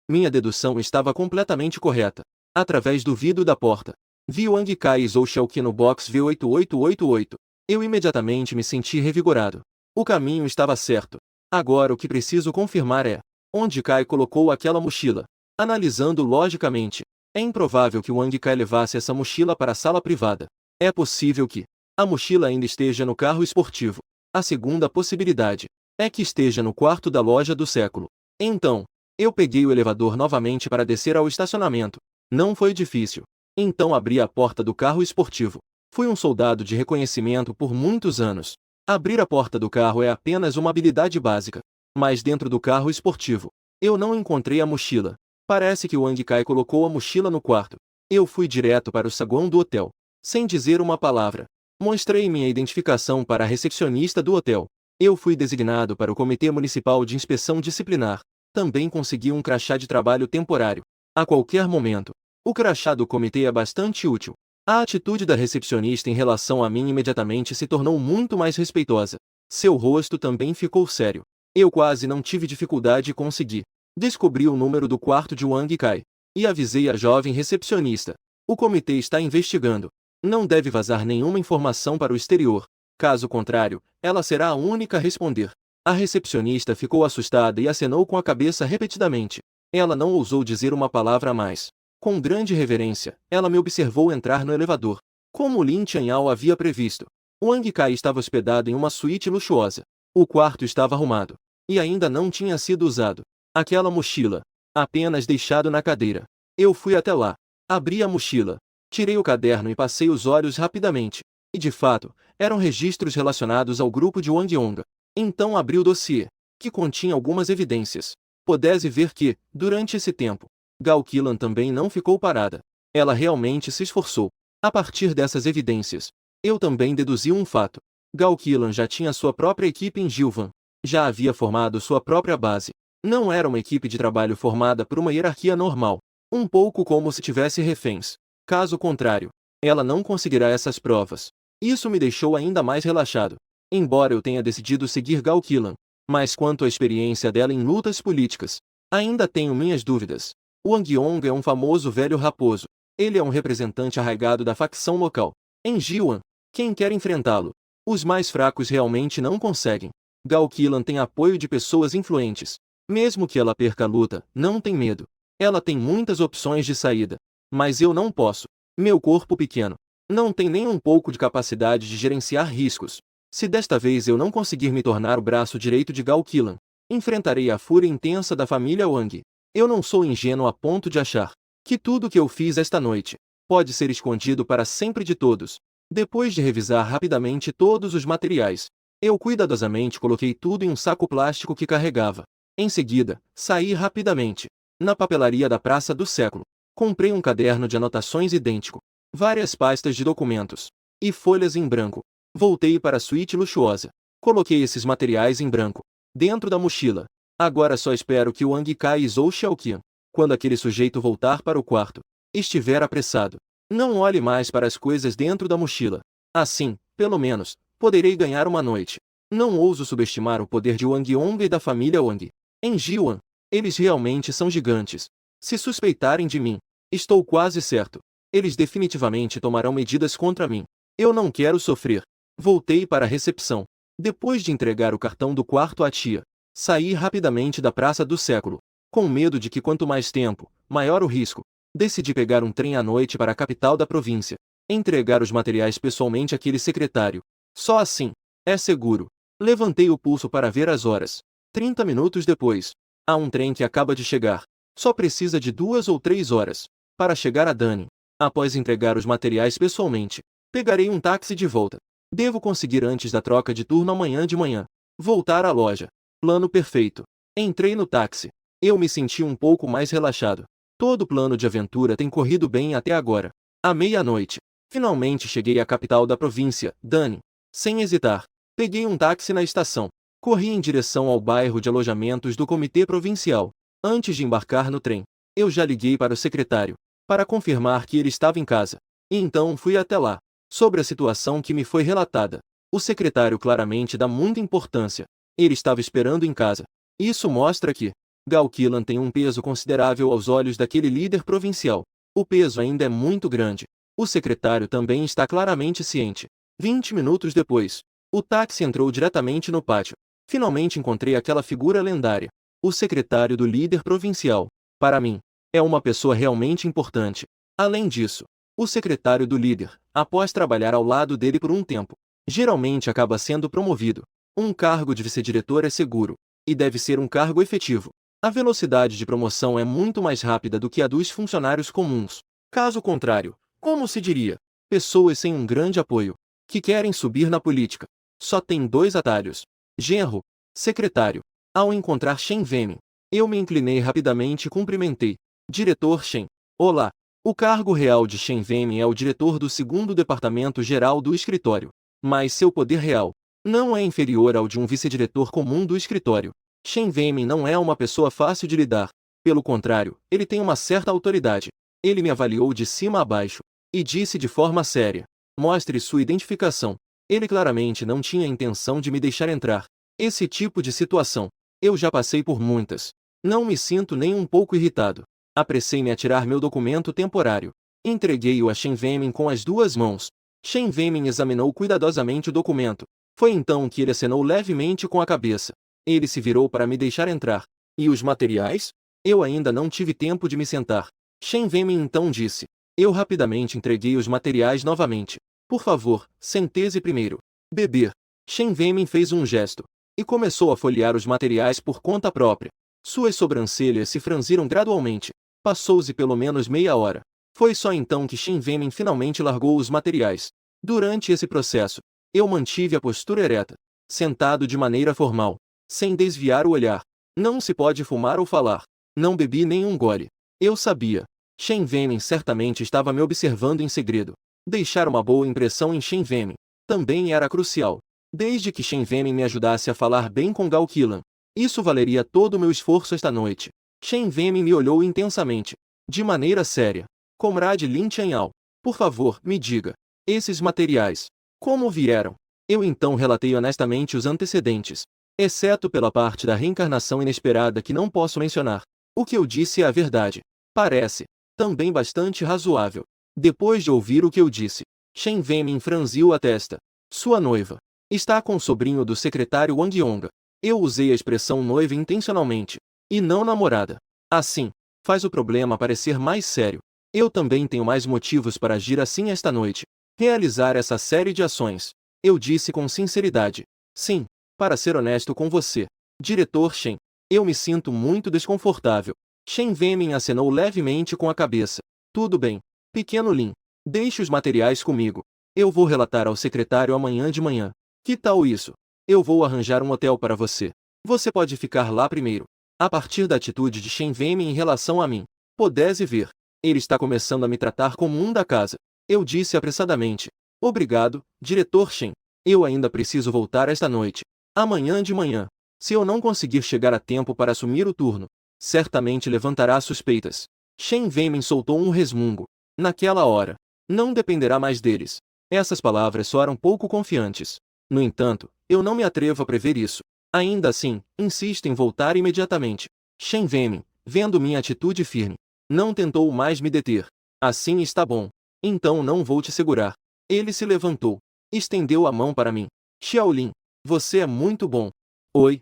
minha dedução estava completamente correta. Através do vidro da porta, vi Wang Kai e Zhou Xiaoqian no box V8888. Eu imediatamente me senti revigorado. O caminho estava certo. Agora o que preciso confirmar é onde Kai colocou aquela mochila. Analisando logicamente, é improvável que Wang Kai levasse essa mochila para a sala privada. É possível que a mochila ainda esteja no carro esportivo. A segunda possibilidade é que esteja no quarto da loja do século. Então, eu peguei o elevador novamente para descer ao estacionamento. Não foi difícil. Então abri a porta do carro esportivo. Fui um soldado de reconhecimento por muitos anos. Abrir a porta do carro é apenas uma habilidade básica. Mas dentro do carro esportivo, eu não encontrei a mochila. Parece que Wang Kai colocou a mochila no quarto. Eu fui direto para o saguão do hotel. Sem dizer uma palavra, mostrei minha identificação para a recepcionista do hotel. Eu fui designado para o Comitê Municipal de Inspeção Disciplinar. Também consegui um crachá de trabalho temporário. A qualquer momento, o crachá do comitê é bastante útil. A atitude da recepcionista em relação a mim imediatamente se tornou muito mais respeitosa. Seu rosto também ficou sério. Eu quase não tive dificuldade e consegui descobrir o número do quarto de Wang Kai. E avisei a jovem recepcionista. O comitê está investigando. Não deve vazar nenhuma informação para o exterior. Caso contrário, ela será a única a responder. A recepcionista ficou assustada e acenou com a cabeça repetidamente. Ela não ousou dizer uma palavra a mais. Com grande reverência, ela me observou entrar no elevador. Como Lin Chanhao havia previsto, Wang Kai estava hospedado em uma suíte luxuosa. O quarto estava arrumado e ainda não tinha sido usado. Aquela mochila. Apenas deixado na cadeira. Eu fui até lá. Abri a mochila. Tirei o caderno e passei os olhos rapidamente. E de fato, eram registros relacionados ao grupo de Wang Yong. Então abri o dossiê, que continha algumas evidências. Pudesse ver que, durante esse tempo, Gao Qilan também não ficou parada. Ela realmente se esforçou. A partir dessas evidências, eu também deduzi um fato. Gao Qilan já tinha sua própria equipe em Jilvan. Já havia formado sua própria base. Não era uma equipe de trabalho formada por uma hierarquia normal. Um pouco como se tivesse reféns. Caso contrário, ela não conseguirá essas provas. Isso me deixou ainda mais relaxado. Embora eu tenha decidido seguir Gao Qilan, mas quanto à experiência dela em lutas políticas, ainda tenho minhas dúvidas. Wang Yong é um famoso velho raposo. Ele é um representante arraigado da facção local. Em Jiwan, quem quer enfrentá-lo? Os mais fracos realmente não conseguem. Gao Qilan tem apoio de pessoas influentes. Mesmo que ela perca a luta, não tem medo. Ela tem muitas opções de saída. Mas eu não posso. Meu corpo pequeno não tem nem um pouco de capacidade de gerenciar riscos. Se desta vez eu não conseguir me tornar o braço direito de Gao Qilan, enfrentarei a fúria intensa da família Wang. Eu não sou ingênuo a ponto de achar que tudo que eu fiz esta noite pode ser escondido para sempre de todos. Depois de revisar rapidamente todos os materiais, eu cuidadosamente coloquei tudo em um saco plástico que carregava. Em seguida, saí rapidamente. Na papelaria da Praça do Século, comprei um caderno de anotações idêntico, várias pastas de documentos e folhas em branco. Voltei para a suíte luxuosa. Coloquei esses materiais em branco dentro da mochila. Agora só espero que o Wang Kai e Zhou Xiaoqian, quando aquele sujeito voltar para o quarto, estiver apressado. Não olhe mais para as coisas dentro da mochila. Assim, pelo menos, poderei ganhar uma noite. Não ouso subestimar o poder de Wang Yong e da família Wang. Em Jiwan, eles realmente são gigantes. Se suspeitarem de mim, estou quase certo. Eles definitivamente tomarão medidas contra mim. Eu não quero sofrer. Voltei para a recepção. Depois de entregar o cartão do quarto à tia, saí rapidamente da Praça do Século, com medo de que quanto mais tempo, maior o risco. Decidi pegar um trem à noite para a capital da província, entregar os materiais pessoalmente àquele secretário. Só assim, é seguro. Levantei o pulso para ver as horas. 30 minutos depois. Há um trem que acaba de chegar. Só precisa de 2 ou 3 horas para chegar a Dani. Após entregar os materiais pessoalmente, pegarei um táxi de volta. Devo conseguir antes da troca de turno amanhã de manhã. Voltar à loja. Plano perfeito. Entrei no táxi. Eu me senti um pouco mais relaxado. Todo plano de aventura tem corrido bem até agora. À meia-noite, finalmente cheguei à capital da província, Dani. Sem hesitar, peguei um táxi na estação. Corri em direção ao bairro de alojamentos do comitê provincial. Antes de embarcar no trem, eu já liguei para o secretário, para confirmar que ele estava em casa. E então fui até lá. Sobre a situação que me foi relatada, o secretário claramente dá muita importância. Ele estava esperando em casa. Isso mostra que Gao Qilan tem um peso considerável aos olhos daquele líder provincial. O peso ainda é muito grande. O secretário também está claramente ciente. 20 minutos depois, o táxi entrou diretamente no pátio. Finalmente encontrei aquela figura lendária. O secretário do líder provincial. Para mim, é uma pessoa realmente importante. Além disso, o secretário do líder, após trabalhar ao lado dele por um tempo, geralmente acaba sendo promovido. Um cargo de vice-diretor é seguro, e deve ser um cargo efetivo. A velocidade de promoção é muito mais rápida do que a dos funcionários comuns. Caso contrário, como se diria, pessoas sem um grande apoio, que querem subir na política, só tem 2 atalhos. Genro, secretário. Ao encontrar Shen Venmin, eu me inclinei rapidamente e cumprimentei. Diretor Shen. Olá. O cargo real de Shen Venmin é o diretor do 2º departamento geral do escritório, mas seu poder real não é inferior ao de um vice-diretor comum do escritório. Shen Venmin não é uma pessoa fácil de lidar. Pelo contrário, ele tem uma certa autoridade. Ele me avaliou de cima a baixo e disse de forma séria: mostre sua identificação. Ele claramente não tinha intenção de me deixar entrar. Esse tipo de situação, eu já passei por muitas. Não me sinto nem um pouco irritado. Apressei-me a tirar meu documento temporário. Entreguei-o a Shen Venmin com as 2 mãos. Shen Venmin examinou cuidadosamente o documento. Foi então que ele acenou levemente com a cabeça. Ele se virou para me deixar entrar. E os materiais? Eu ainda não tive tempo de me sentar. Shen Venmin então disse. Eu rapidamente entreguei os materiais novamente. Por favor, sente-se primeiro. Beber. Shen Venmin fez um gesto e começou a folhear os materiais por conta própria. Suas sobrancelhas se franziram gradualmente. Passou-se pelo menos meia hora. Foi só então que Shen Venmin finalmente largou os materiais. Durante esse processo, eu mantive a postura ereta, sentado de maneira formal, sem desviar o olhar. Não se pode fumar ou falar. Não bebi nenhum gole. Eu sabia. Shen Venmin certamente estava me observando em segredo. Deixar uma boa impressão em Shen Venmin também era crucial. Desde que Shen Venmin me ajudasse a falar bem com Gao Qilan, isso valeria todo o meu esforço esta noite. Shen Venmin me olhou intensamente, de maneira séria. Comrade Lin Chanhao, por favor, me diga. Esses materiais, como vieram? Eu então relatei honestamente os antecedentes, exceto pela parte da reencarnação inesperada que não posso mencionar. O que eu disse é a verdade. Parece também bastante razoável. Depois de ouvir o que eu disse, Shen Venmin franziu a testa. Sua noiva está com o sobrinho do secretário Wang Yonga. Eu usei a expressão noiva intencionalmente, e não namorada. Assim, faz o problema parecer mais sério. Eu também tenho mais motivos para agir assim esta noite. Realizar essa série de ações. Eu disse com sinceridade. Sim, para ser honesto com você, diretor Shen, eu me sinto muito desconfortável. Shen Venmin acenou levemente com a cabeça. Tudo bem, pequeno Lin. Deixe os materiais comigo. Eu vou relatar ao secretário amanhã de manhã. Que tal isso? Eu vou arranjar um hotel para você. Você pode ficar lá primeiro. A partir da atitude de Shen Venmin em relação a mim, pudesse ver. Ele está começando a me tratar como um da casa. Eu disse apressadamente. Obrigado, diretor Shen. Eu ainda preciso voltar esta noite. Amanhã de manhã. Se eu não conseguir chegar a tempo para assumir o turno, certamente levantará suspeitas. Shen Venmin soltou um resmungo. Naquela hora, não dependerá mais deles. Essas palavras soaram pouco confiantes. No entanto, eu não me atrevo a prever isso. Ainda assim, insisto em voltar imediatamente. Shen Venmin, vendo minha atitude firme, não tentou mais me deter. Assim está bom. Então não vou te segurar. Ele se levantou. Estendeu a mão para mim. Xiaolin, você é muito bom. Oi.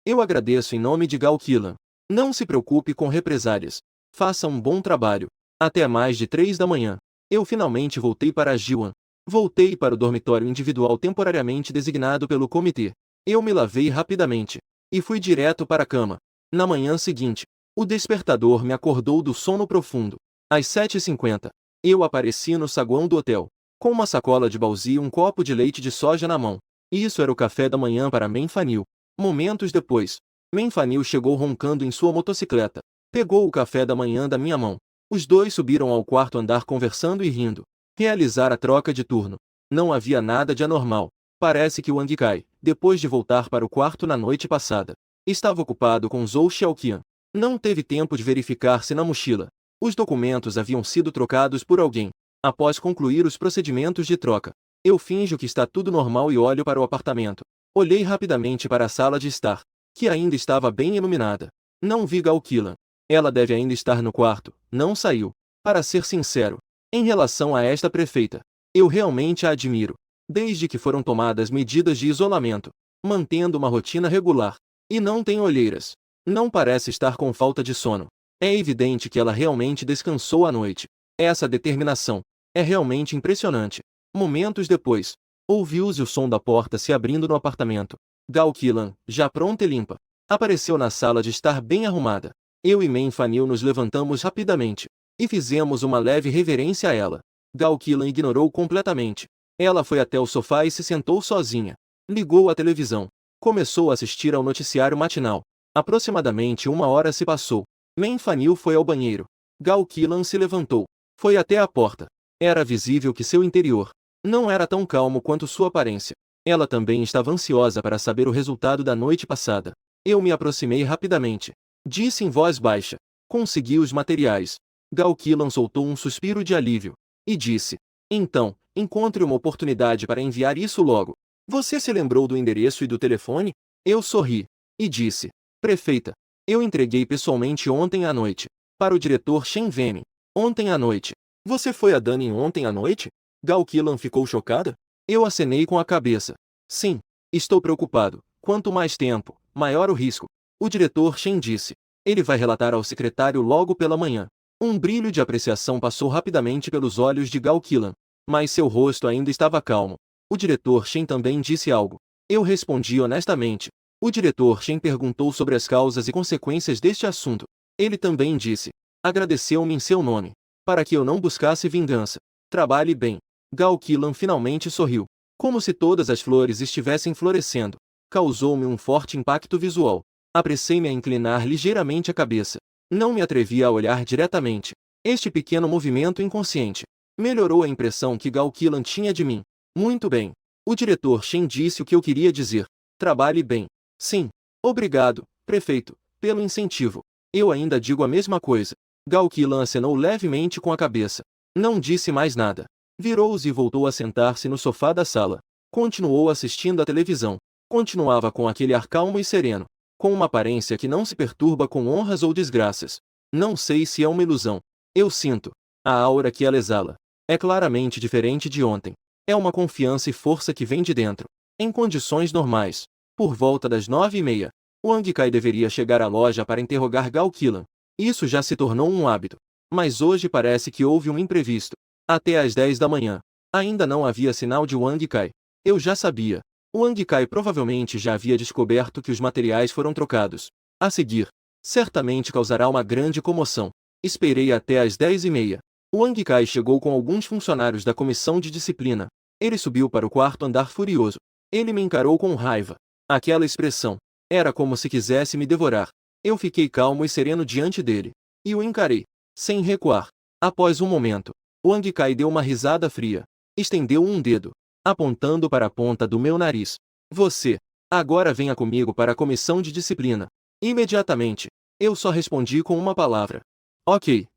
Eu agradeço em nome de Gao Qilan. Não se preocupe com represálias. Faça um bom trabalho. Até mais de 3 da manhã. Eu finalmente voltei para Jiwan. Voltei para o dormitório individual temporariamente designado pelo comitê. Eu me lavei rapidamente e fui direto para a cama. Na manhã seguinte, o despertador me acordou do sono profundo. Às 7h50, eu apareci no saguão do hotel, com uma sacola de baúzi e um copo de leite de soja na mão. Isso era o café da manhã para Menfanil. Momentos depois, Menfanil chegou roncando em sua motocicleta. Pegou o café da manhã da minha mão. Os dois subiram ao quarto andar conversando e rindo. Realizar a troca de turno. Não havia nada de anormal. Parece que Wang Kai, depois de voltar para o quarto na noite passada, estava ocupado com Zhou Xiaoqian. Não teve tempo de verificar se na mochila os documentos haviam sido trocados por alguém. Após concluir os procedimentos de troca, eu finjo que está tudo normal e olho para o apartamento. Olhei rapidamente para a sala de estar, que ainda estava bem iluminada. Não vi Gao Qilan. Ela deve ainda estar no quarto, não saiu. Para ser sincero, em relação a esta prefeita, eu realmente a admiro. Desde que foram tomadas medidas de isolamento, mantendo uma rotina regular, e não tem olheiras. Não parece estar com falta de sono. É evidente que ela realmente descansou à noite. Essa determinação é realmente impressionante. Momentos depois, ouviu-se o som da porta se abrindo no apartamento. Gao Qilan, já pronta e limpa, apareceu na sala de estar bem arrumada. Eu e Menfanil nos levantamos rapidamente e fizemos uma leve reverência a ela. Gao Qilan ignorou completamente. Ela foi até o sofá e se sentou sozinha. Ligou a televisão. Começou a assistir ao noticiário matinal. Aproximadamente 1 hora se passou. Menfanil foi ao banheiro. Gao Qilan se levantou. Foi até a porta. Era visível que seu interior não era tão calmo quanto sua aparência. Ela também estava ansiosa para saber o resultado da noite passada. Eu me aproximei rapidamente. Disse em voz baixa. Consegui os materiais. Gao Qilan soltou um suspiro de alívio. E disse. Então, encontre uma oportunidade para enviar isso logo. Você se lembrou do endereço e do telefone? Eu sorri. E disse. Prefeita, eu entreguei pessoalmente ontem à noite. Para o diretor Shen Venmin. Ontem à noite. Você foi a Dani ontem à noite? Gao Qilan ficou chocada? Eu acenei com a cabeça. Sim, estou preocupado. Quanto mais tempo, maior o risco. O diretor Shen disse. Ele vai relatar ao secretário logo pela manhã. Um brilho de apreciação passou rapidamente pelos olhos de Gao Qilan, mas seu rosto ainda estava calmo. O diretor Shen também disse algo. Eu respondi honestamente. O diretor Shen perguntou sobre as causas e consequências deste assunto. Ele também disse. Agradeceu-me em seu nome. Para que eu não buscasse vingança. Trabalhe bem. Gao Qilan finalmente sorriu. Como se todas as flores estivessem florescendo. Causou-me um forte impacto visual. Apressei-me a inclinar ligeiramente a cabeça. Não me atrevi a olhar diretamente. Este pequeno movimento inconsciente melhorou a impressão que Gao Qilan tinha de mim. Muito bem. O diretor Shen disse o que eu queria dizer. Trabalhe bem. Sim. Obrigado, prefeito, pelo incentivo. Eu ainda digo a mesma coisa. Gao Qilan acenou levemente com a cabeça. Não disse mais nada. Virou-se e voltou a sentar-se no sofá da sala. Continuou assistindo à televisão. Continuava com aquele ar calmo e sereno, com uma aparência que não se perturba com honras ou desgraças. Não sei se é uma ilusão. Eu sinto. A aura que ela exala é claramente diferente de ontem. É uma confiança e força que vem de dentro. Em condições normais, por volta das 9h30, Wang Kai deveria chegar à loja para interrogar Gao Qilan. Isso já se tornou um hábito. Mas hoje parece que houve um imprevisto. Até às 10 da manhã, ainda não havia sinal de Wang Kai. Eu já sabia. Wang Kai provavelmente já havia descoberto que os materiais foram trocados. A seguir, certamente causará uma grande comoção. Esperei até às 10h30. Wang Kai chegou com alguns funcionários da comissão de disciplina. Ele subiu para o quarto andar furioso. Ele me encarou com raiva. Aquela expressão era como se quisesse me devorar. Eu fiquei calmo e sereno diante dele. E o encarei, sem recuar. Após um momento, Wang Kai deu uma risada fria. Estendeu um dedo, apontando para a ponta do meu nariz. Você, agora venha comigo para a comissão de disciplina. Imediatamente, eu só respondi com uma palavra. Ok.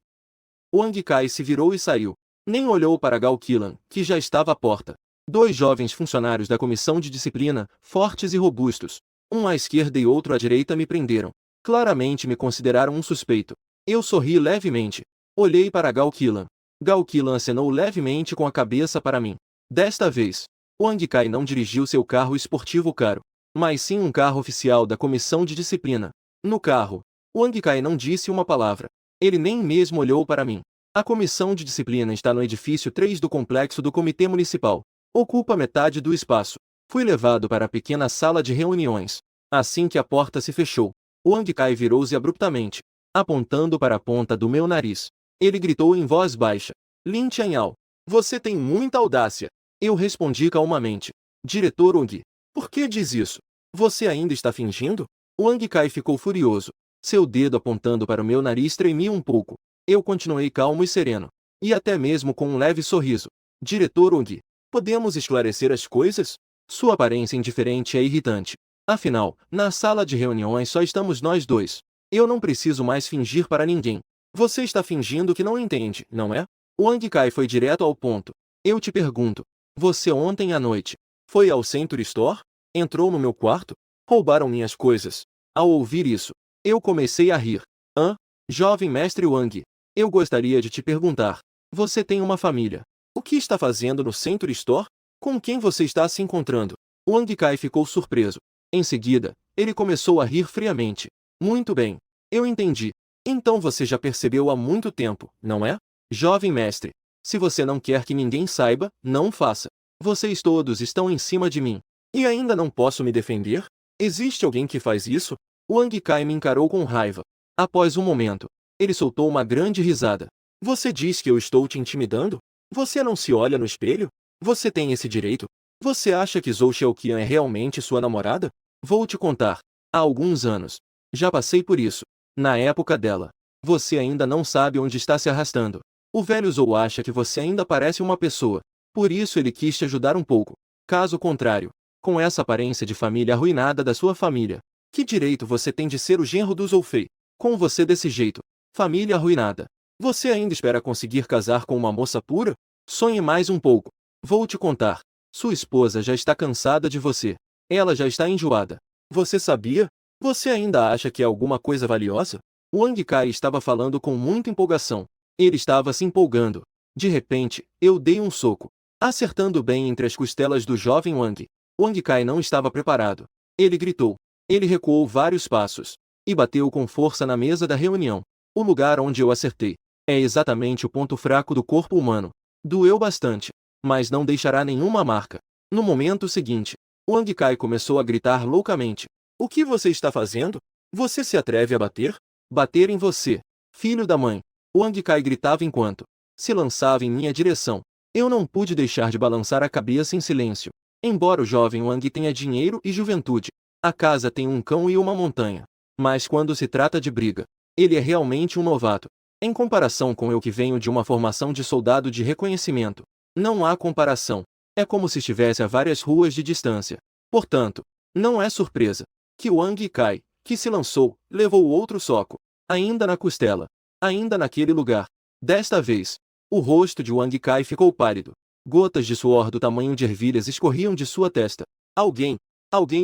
Wang Kai se virou e saiu. Nem olhou para Gao Qilan, que já estava à porta. Dois jovens funcionários da comissão de disciplina, fortes e robustos, um à esquerda e outro à direita, me prenderam. Claramente me consideraram um suspeito. Eu sorri levemente. Olhei para Gao Qilan. Gao Qilan acenou levemente com a cabeça para mim. Desta vez, Wang Kai não dirigiu seu carro esportivo caro, mas sim um carro oficial da comissão de disciplina. No carro, Wang Kai não disse uma palavra. Ele nem mesmo olhou para mim. A comissão de disciplina está no edifício 3 do complexo do Comitê Municipal. Ocupa metade do espaço. Fui levado para a pequena sala de reuniões. Assim que a porta se fechou, Wang Kai virou-se abruptamente, apontando para a ponta do meu nariz. Ele gritou em voz baixa. Lin Changyao, você tem muita audácia. Eu respondi calmamente. Diretor Wang, por que diz isso? Você ainda está fingindo? Wang Kai ficou furioso. Seu dedo apontando para o meu nariz tremia um pouco. Eu continuei calmo e sereno. E até mesmo com um leve sorriso. Diretor Wang, podemos esclarecer as coisas? Sua aparência indiferente é irritante. Afinal, na sala de reuniões só estamos nós dois. Eu não preciso mais fingir para ninguém. Você está fingindo que não entende, não é? Wang Kai foi direto ao ponto. Eu te pergunto. Você ontem à noite foi ao Century Store? Entrou no meu quarto? Roubaram minhas coisas. Ao ouvir isso, eu comecei a rir. Jovem mestre Wang, eu gostaria de te perguntar. Você tem uma família. O que está fazendo no Century Store? Com quem você está se encontrando? Wang Kai ficou surpreso. Em seguida, ele começou a rir friamente. Muito bem. Eu entendi. Então você já percebeu há muito tempo, não é? Jovem mestre, se você não quer que ninguém saiba, não faça. Vocês todos estão em cima de mim. E ainda não posso me defender? Existe alguém que faz isso? Wang Kai me encarou com raiva. Após um momento, ele soltou uma grande risada. Você diz que eu estou te intimidando? Você não se olha no espelho? Você tem esse direito? Você acha que Zhou Xiaoqian é realmente sua namorada? Vou te contar. Há alguns anos. Já passei por isso. Na época dela. Você ainda não sabe onde está se arrastando. O velho Zhou acha que você ainda parece uma pessoa. Por isso ele quis te ajudar um pouco. Caso contrário, com essa aparência de família arruinada da sua família, que direito você tem de ser o genro do Zhou Fei? Com você desse jeito, família arruinada. Você ainda espera conseguir casar com uma moça pura? Sonhe mais um pouco. Vou te contar. Sua esposa já está cansada de você. Ela já está enjoada. Você sabia? Você ainda acha que é alguma coisa valiosa? Wang Kai estava falando com muita empolgação. Ele estava se empolgando. De repente, eu dei um soco, acertando bem entre as costelas do jovem Wang. Wang Kai não estava preparado. Ele gritou. Ele recuou vários passos e bateu com força na mesa da reunião. O lugar onde eu acertei é exatamente o ponto fraco do corpo humano. Doeu bastante, mas não deixará nenhuma marca. No momento seguinte, Wang Kai começou a gritar loucamente. O que você está fazendo? Você se atreve a bater? Bater em você, filho da mãe! Wang Kai gritava enquanto se lançava em minha direção. Eu não pude deixar de balançar a cabeça em silêncio. Embora o jovem Wang tenha dinheiro e juventude, a casa tem um cão e uma montanha. Mas quando se trata de briga, ele é realmente um novato. Em comparação com eu que venho de uma formação de soldado de reconhecimento, não há comparação. É como se estivesse a várias ruas de distância. Portanto, não é surpresa que Wang Kai, que se lançou, levou outro soco, ainda na costela, ainda naquele lugar. Desta vez, o rosto de Wang Kai ficou pálido. Gotas de suor do tamanho de ervilhas escorriam de sua testa. Alguém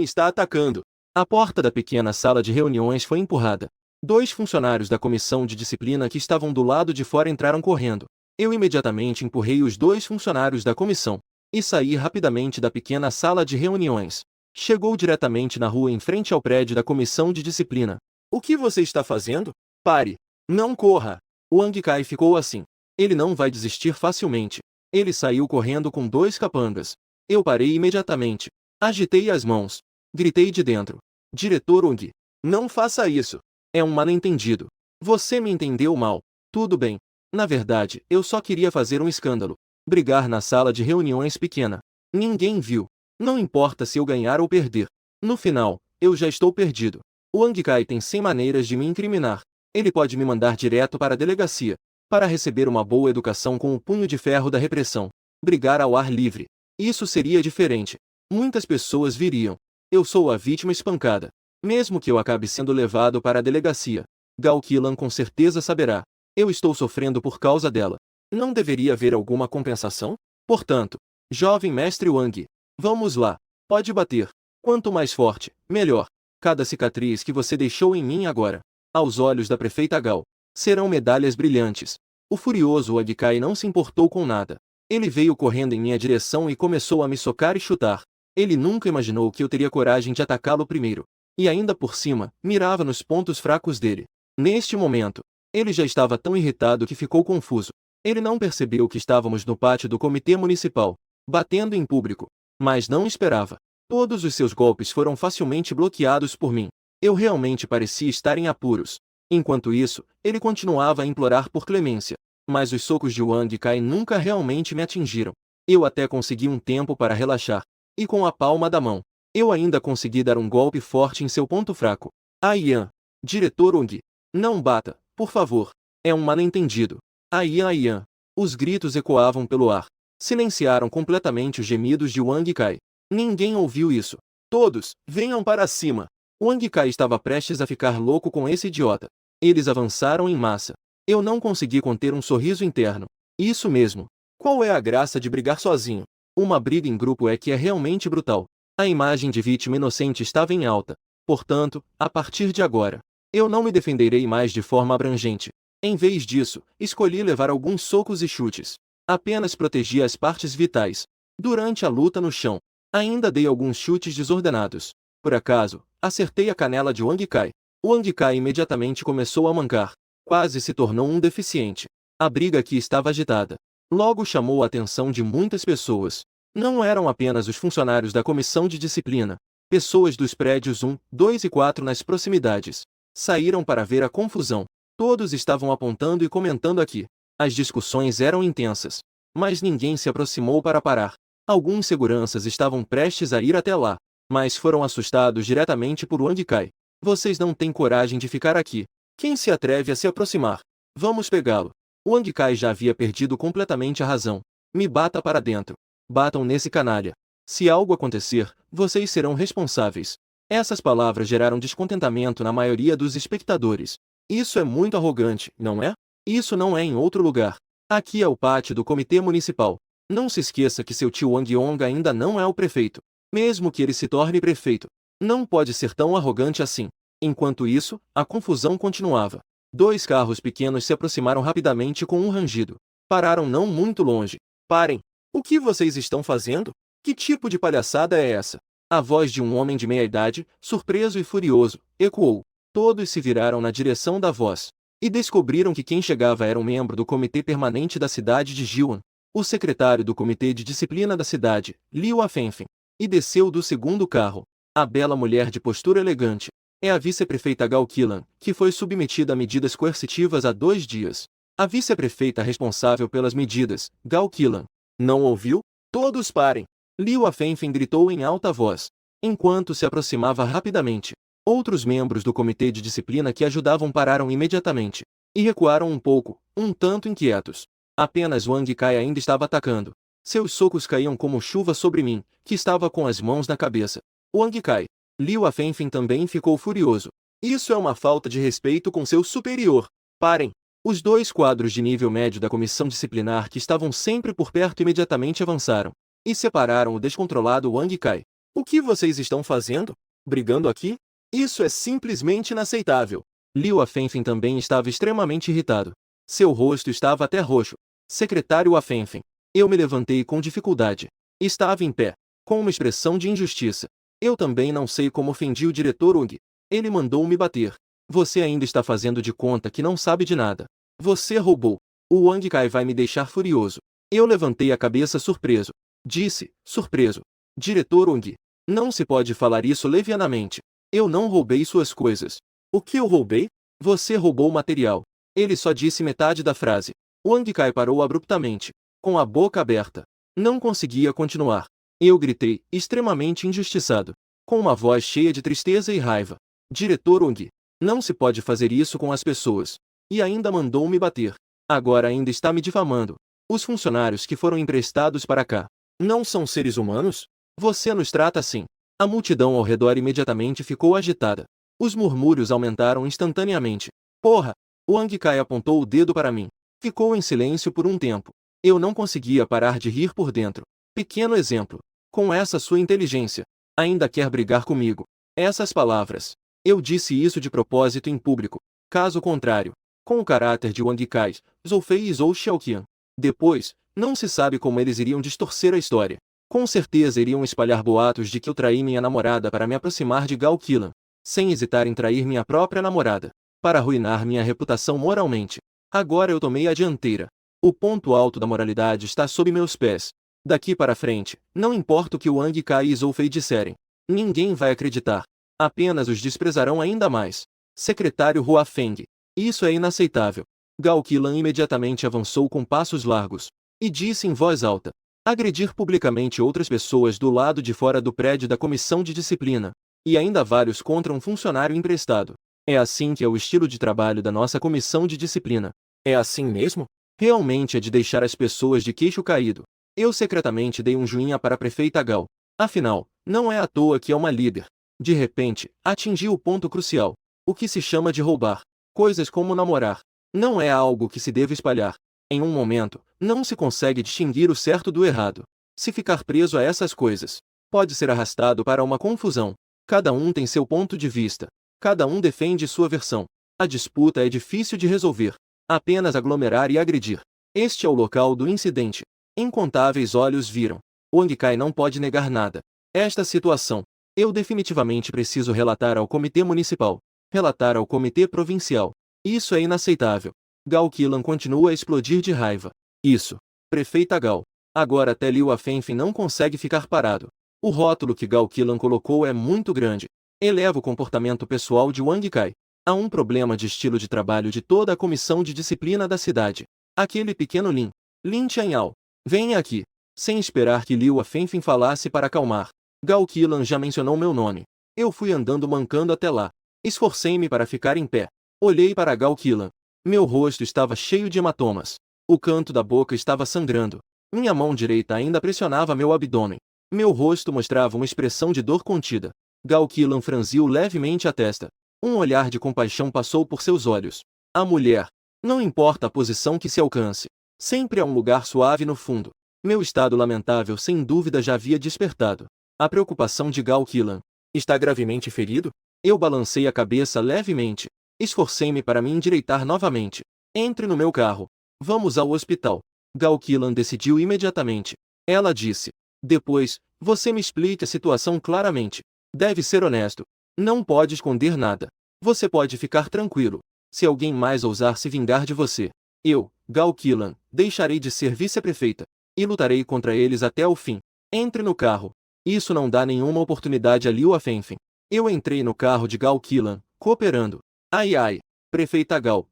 está atacando. A porta da pequena sala de reuniões foi empurrada. 2 funcionários da comissão de disciplina que estavam do lado de fora entraram correndo. Eu imediatamente empurrei os 2 funcionários da comissão e saí rapidamente da pequena sala de reuniões. Chegou diretamente na rua em frente ao prédio da comissão de disciplina. O que você está fazendo? Pare! Não corra! Wang Kai ficou assim. Ele não vai desistir facilmente. Ele saiu correndo com 2 capangas. Eu parei imediatamente. Agitei as mãos. Gritei de dentro. Diretor Wang, não faça isso. É um mal-entendido. Você me entendeu mal. Tudo bem. Na verdade, eu só queria fazer um escândalo. Brigar na sala de reuniões pequena. Ninguém viu. Não importa se eu ganhar ou perder. No final, eu já estou perdido. Wang Kai tem 100 maneiras de me incriminar. Ele pode me mandar direto para a delegacia, para receber uma boa educação com o punho de ferro da repressão. Brigar ao ar livre. Isso seria diferente. Muitas pessoas viriam. Eu sou a vítima espancada. Mesmo que eu acabe sendo levado para a delegacia, Gao Qilan com certeza saberá. Eu estou sofrendo por causa dela. Não deveria haver alguma compensação? Portanto, jovem mestre Wang, vamos lá. Pode bater. Quanto mais forte, melhor. Cada cicatriz que você deixou em mim agora, aos olhos da prefeita Gao, serão medalhas brilhantes. O furioso Wang Kai não se importou com nada. Ele veio correndo em minha direção e começou a me socar e chutar. Ele nunca imaginou que eu teria coragem de atacá-lo primeiro. E ainda por cima, mirava nos pontos fracos dele. Neste momento, ele já estava tão irritado que ficou confuso. Ele não percebeu que estávamos no pátio do comitê municipal, batendo em público. Mas não esperava. Todos os seus golpes foram facilmente bloqueados por mim. Eu realmente parecia estar em apuros. Enquanto isso, ele continuava a implorar por clemência. Mas os socos de Wang Kai nunca realmente me atingiram. Eu até consegui um tempo para relaxar. E com a palma da mão, eu ainda consegui dar um golpe forte em seu ponto fraco. Aiyan! Diretor Wang! Não bata, por favor. É um mal-entendido. Aiyan, Aiyan! Os gritos ecoavam pelo ar. Silenciaram completamente os gemidos de Wang Kai. Ninguém ouviu isso. Todos, venham para cima! Wang Kai estava prestes a ficar louco com esse idiota. Eles avançaram em massa. Eu não consegui conter um sorriso interno. Isso mesmo. Qual é a graça de brigar sozinho? Uma briga em grupo é que é realmente brutal. A imagem de vítima inocente estava em alta. Portanto, a partir de agora, eu não me defenderei mais de forma abrangente. Em vez disso, escolhi levar alguns socos e chutes. Apenas protegi as partes vitais. Durante a luta no chão, ainda dei alguns chutes desordenados. Por acaso, acertei a canela de Wang Kai. Wang Kai imediatamente começou a mancar. Quase se tornou um deficiente. A briga aqui estava agitada. Logo chamou a atenção de muitas pessoas. Não eram apenas os funcionários da comissão de disciplina. Pessoas dos prédios 1, 2 e 4 nas proximidades saíram para ver a confusão. Todos estavam apontando e comentando aqui. As discussões eram intensas. Mas ninguém se aproximou para parar. Alguns seguranças estavam prestes a ir até lá, mas foram assustados diretamente por Wang Kai. Vocês não têm coragem de ficar aqui. Quem se atreve a se aproximar? Vamos pegá-lo. Wang Kai já havia perdido completamente a razão. Me bata para dentro. Batam nesse canalha. Se algo acontecer, vocês serão responsáveis. Essas palavras geraram descontentamento na maioria dos espectadores. Isso é muito arrogante, não é? Isso não é em outro lugar. Aqui é o pátio do comitê municipal. Não se esqueça que seu tio Wang Yong ainda não é o prefeito. Mesmo que ele se torne prefeito, não pode ser tão arrogante assim. Enquanto isso, a confusão continuava. 2 carros pequenos se aproximaram rapidamente com um rangido. Pararam não muito longe. Parem! O que vocês estão fazendo? Que tipo de palhaçada é essa? A voz de um homem de meia-idade, surpreso e furioso, ecoou. Todos se viraram na direção da voz. E descobriram que quem chegava era um membro do comitê permanente da cidade de Jiwan, o secretário do comitê de disciplina da cidade, Liu Afenfen. E desceu do segundo carro. A bela mulher de postura elegante. É a vice-prefeita Gal Killan, que foi submetida a medidas coercitivas há 2 dias. A vice-prefeita responsável pelas medidas, Gal Killan. Não ouviu? Todos parem! Liu Afenfen gritou em alta voz, enquanto se aproximava rapidamente. Outros membros do comitê de disciplina que ajudavam pararam imediatamente e recuaram um pouco, um tanto inquietos. Apenas Wang Kai ainda estava atacando. Seus socos caíam como chuva sobre mim, que estava com as mãos na cabeça. Wang Kai. Liu Afenfen também ficou furioso. Isso é uma falta de respeito com seu superior. Parem! Os 2 quadros de nível médio da comissão disciplinar que estavam sempre por perto imediatamente avançaram e separaram o descontrolado Wang Kai. O que vocês estão fazendo? Brigando aqui? Isso é simplesmente inaceitável. Liu Afenfen também estava extremamente irritado. Seu rosto estava até roxo. Secretário Afenfen. Eu me levantei com dificuldade. Estava em pé, com uma expressão de injustiça. Eu também não sei como ofendi o diretor Ung. Ele mandou-me bater. Você ainda está fazendo de conta que não sabe de nada. Você roubou. O Wang Kai vai me deixar furioso. Eu levantei a cabeça surpreso. Disse, surpreso. Diretor Ung. Não se pode falar isso levianamente. Eu não roubei suas coisas. O que eu roubei? Você roubou o material. Ele só disse metade da frase. Wang Kai parou abruptamente, com a boca aberta. Não conseguia continuar. Eu gritei, extremamente injustiçado, com uma voz cheia de tristeza e raiva. Diretor Ung. Não se pode fazer isso com as pessoas. E ainda mandou-me bater. Agora ainda está me difamando. Os funcionários que foram emprestados para cá não são seres humanos? Você nos trata assim. A multidão ao redor imediatamente ficou agitada. Os murmúrios aumentaram instantaneamente. Porra! Wang Kai apontou o dedo para mim. Ficou em silêncio por um tempo. Eu não conseguia parar de rir por dentro. Pequeno exemplo. Com essa sua inteligência, ainda quer brigar comigo. Essas palavras. Eu disse isso de propósito em público. Caso contrário, com o caráter de Wang Kai, Zhou Fei e Zhou Xiaoqian. Depois, não se sabe como eles iriam distorcer a história. Com certeza iriam espalhar boatos de que eu traí minha namorada para me aproximar de Gal Killan, sem hesitar em trair minha própria namorada, para arruinar minha reputação moralmente. Agora eu tomei a dianteira. O ponto alto da moralidade está sob meus pés. Daqui para frente, não importa o que Wang Kai e Zhou Fei disserem. Ninguém vai acreditar. Apenas os desprezarão ainda mais. Secretário Hua Feng. Isso é inaceitável. Gal Killan imediatamente avançou com passos largos e disse em voz alta: agredir publicamente outras pessoas do lado de fora do prédio da comissão de disciplina, e ainda vários contra um funcionário emprestado. É assim que é o estilo de trabalho da nossa comissão de disciplina. É assim mesmo? Realmente é de deixar as pessoas de queixo caído. Eu secretamente dei um joinha para a prefeita Gal. Afinal, não é à toa que é uma líder. De repente, atingiu o ponto crucial. O que se chama de roubar. Coisas como namorar. Não é algo que se deve espalhar. Em um momento, não se consegue distinguir o certo do errado. Se ficar preso a essas coisas, pode ser arrastado para uma confusão. Cada um tem seu ponto de vista. Cada um defende sua versão. A disputa é difícil de resolver. Apenas aglomerar e agredir. Este é o local do incidente. Incontáveis olhos viram. Wang Kai não pode negar nada. Esta situação, eu definitivamente preciso relatar ao comitê municipal. Relatar ao comitê provincial. Isso é inaceitável. Gal Killan continua a explodir de raiva. Isso. Prefeita Gal. Agora até Liu Afenfen não consegue ficar parado. O rótulo que Gal Killan colocou é muito grande. Eleva o comportamento pessoal de Wang Kai. Há um problema de estilo de trabalho de toda a comissão de disciplina da cidade. Aquele pequeno Lin Changyao. Venha aqui. Sem esperar que Liu Afenfen falasse para acalmar. Gal Killan já mencionou meu nome. Eu fui andando mancando até lá. Esforcei-me para ficar em pé. Olhei para Gal Killan. Meu rosto estava cheio de hematomas. O canto da boca estava sangrando. Minha mão direita ainda pressionava meu abdômen. Meu rosto mostrava uma expressão de dor contida. Gal Killan franziu levemente a testa. Um olhar de compaixão passou por seus olhos. A mulher. Não importa a posição que se alcance. Sempre há um lugar suave no fundo. Meu estado lamentável sem dúvida já havia despertado a preocupação de Gal Killan. Está gravemente ferido? Eu balancei a cabeça levemente. Esforcei-me para me endireitar novamente. Entre no meu carro. Vamos ao hospital. Gal Killan decidiu imediatamente. Ela disse. Depois, você me explique a situação claramente. Deve ser honesto. Não pode esconder nada. Você pode ficar tranquilo. Se alguém mais ousar se vingar de você, eu, Gal Killan, deixarei de ser vice-prefeita. E lutarei contra eles até o fim. Entre no carro. Isso não dá nenhuma oportunidade a Liu Afenfen. Eu entrei no carro de Gao Qilan, cooperando. Ai ai, prefeita Gao.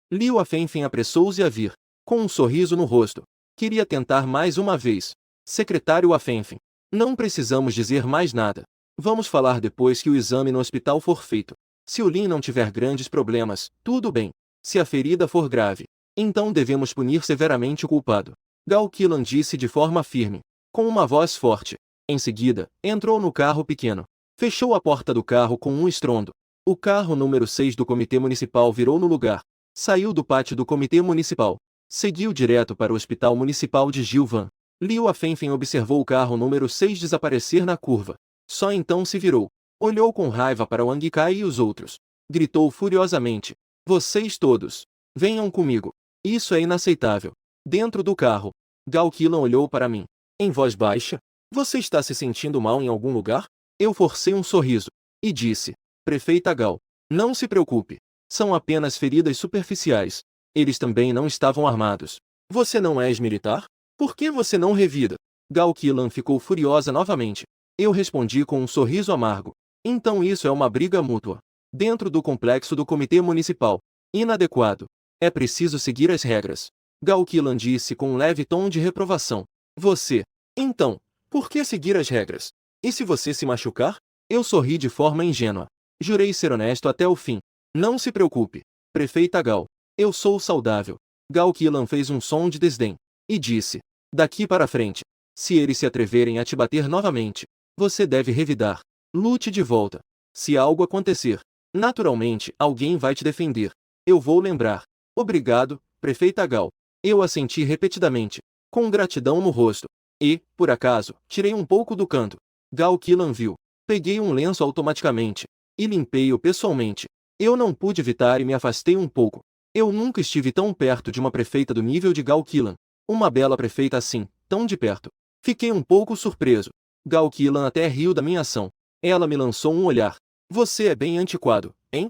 Liu Afenfen apressou-se a vir, com um sorriso no rosto. Queria tentar mais uma vez. Secretário Afenfen. Não precisamos dizer mais nada. Vamos falar depois que o exame no hospital for feito. Se o Lin não tiver grandes problemas, tudo bem. Se a ferida for grave, então devemos punir severamente o culpado. Gao Qilan disse de forma firme, com uma voz forte. Em seguida, entrou no carro pequeno. Fechou a porta do carro com um estrondo. O carro número 6 do comitê municipal virou no lugar. Saiu do pátio do comitê municipal. Seguiu direto para o hospital municipal de Gilvan. Liu Afenfen observou o carro número 6 desaparecer na curva. Só então se virou. Olhou com raiva para Wang Kai e os outros. Gritou furiosamente. Vocês todos. Venham comigo. Isso é inaceitável. Dentro do carro. Gao Qilan olhou para mim. Em voz baixa. Você está se sentindo mal em algum lugar? Eu forcei um sorriso. E disse. Prefeita Gao. Não se preocupe. São apenas feridas superficiais. Eles também não estavam armados. Você não és militar? Por que você não revida? Gao Qilan ficou furiosa novamente. Eu respondi com um sorriso amargo. Então isso é uma briga mútua. Dentro do complexo do comitê municipal. Inadequado. É preciso seguir as regras. Gao Qilan disse com um leve tom de reprovação. Você. Então, por que seguir as regras? E se você se machucar? Eu sorri de forma ingênua. Jurei ser honesto até o fim. Não se preocupe. Prefeita Gao. Eu sou saudável. Gao Qilan fez um som de desdém. E disse. Daqui para frente. Se eles se atreverem a te bater novamente, você deve revidar. Lute de volta. Se algo acontecer, naturalmente alguém vai te defender. Eu vou lembrar. Obrigado, prefeita Gao. Eu assenti repetidamente, com gratidão no rosto. E, por acaso, tirei um pouco do canto. Gao Qilan viu. Peguei um lenço automaticamente. E limpei-o pessoalmente. Eu não pude evitar e me afastei um pouco. Eu nunca estive tão perto de uma prefeita do nível de Gao Qilan. Uma bela prefeita assim, tão de perto. Fiquei um pouco surpreso. Gao Qilan até riu da minha ação. Ela me lançou um olhar. Você é bem antiquado, hein?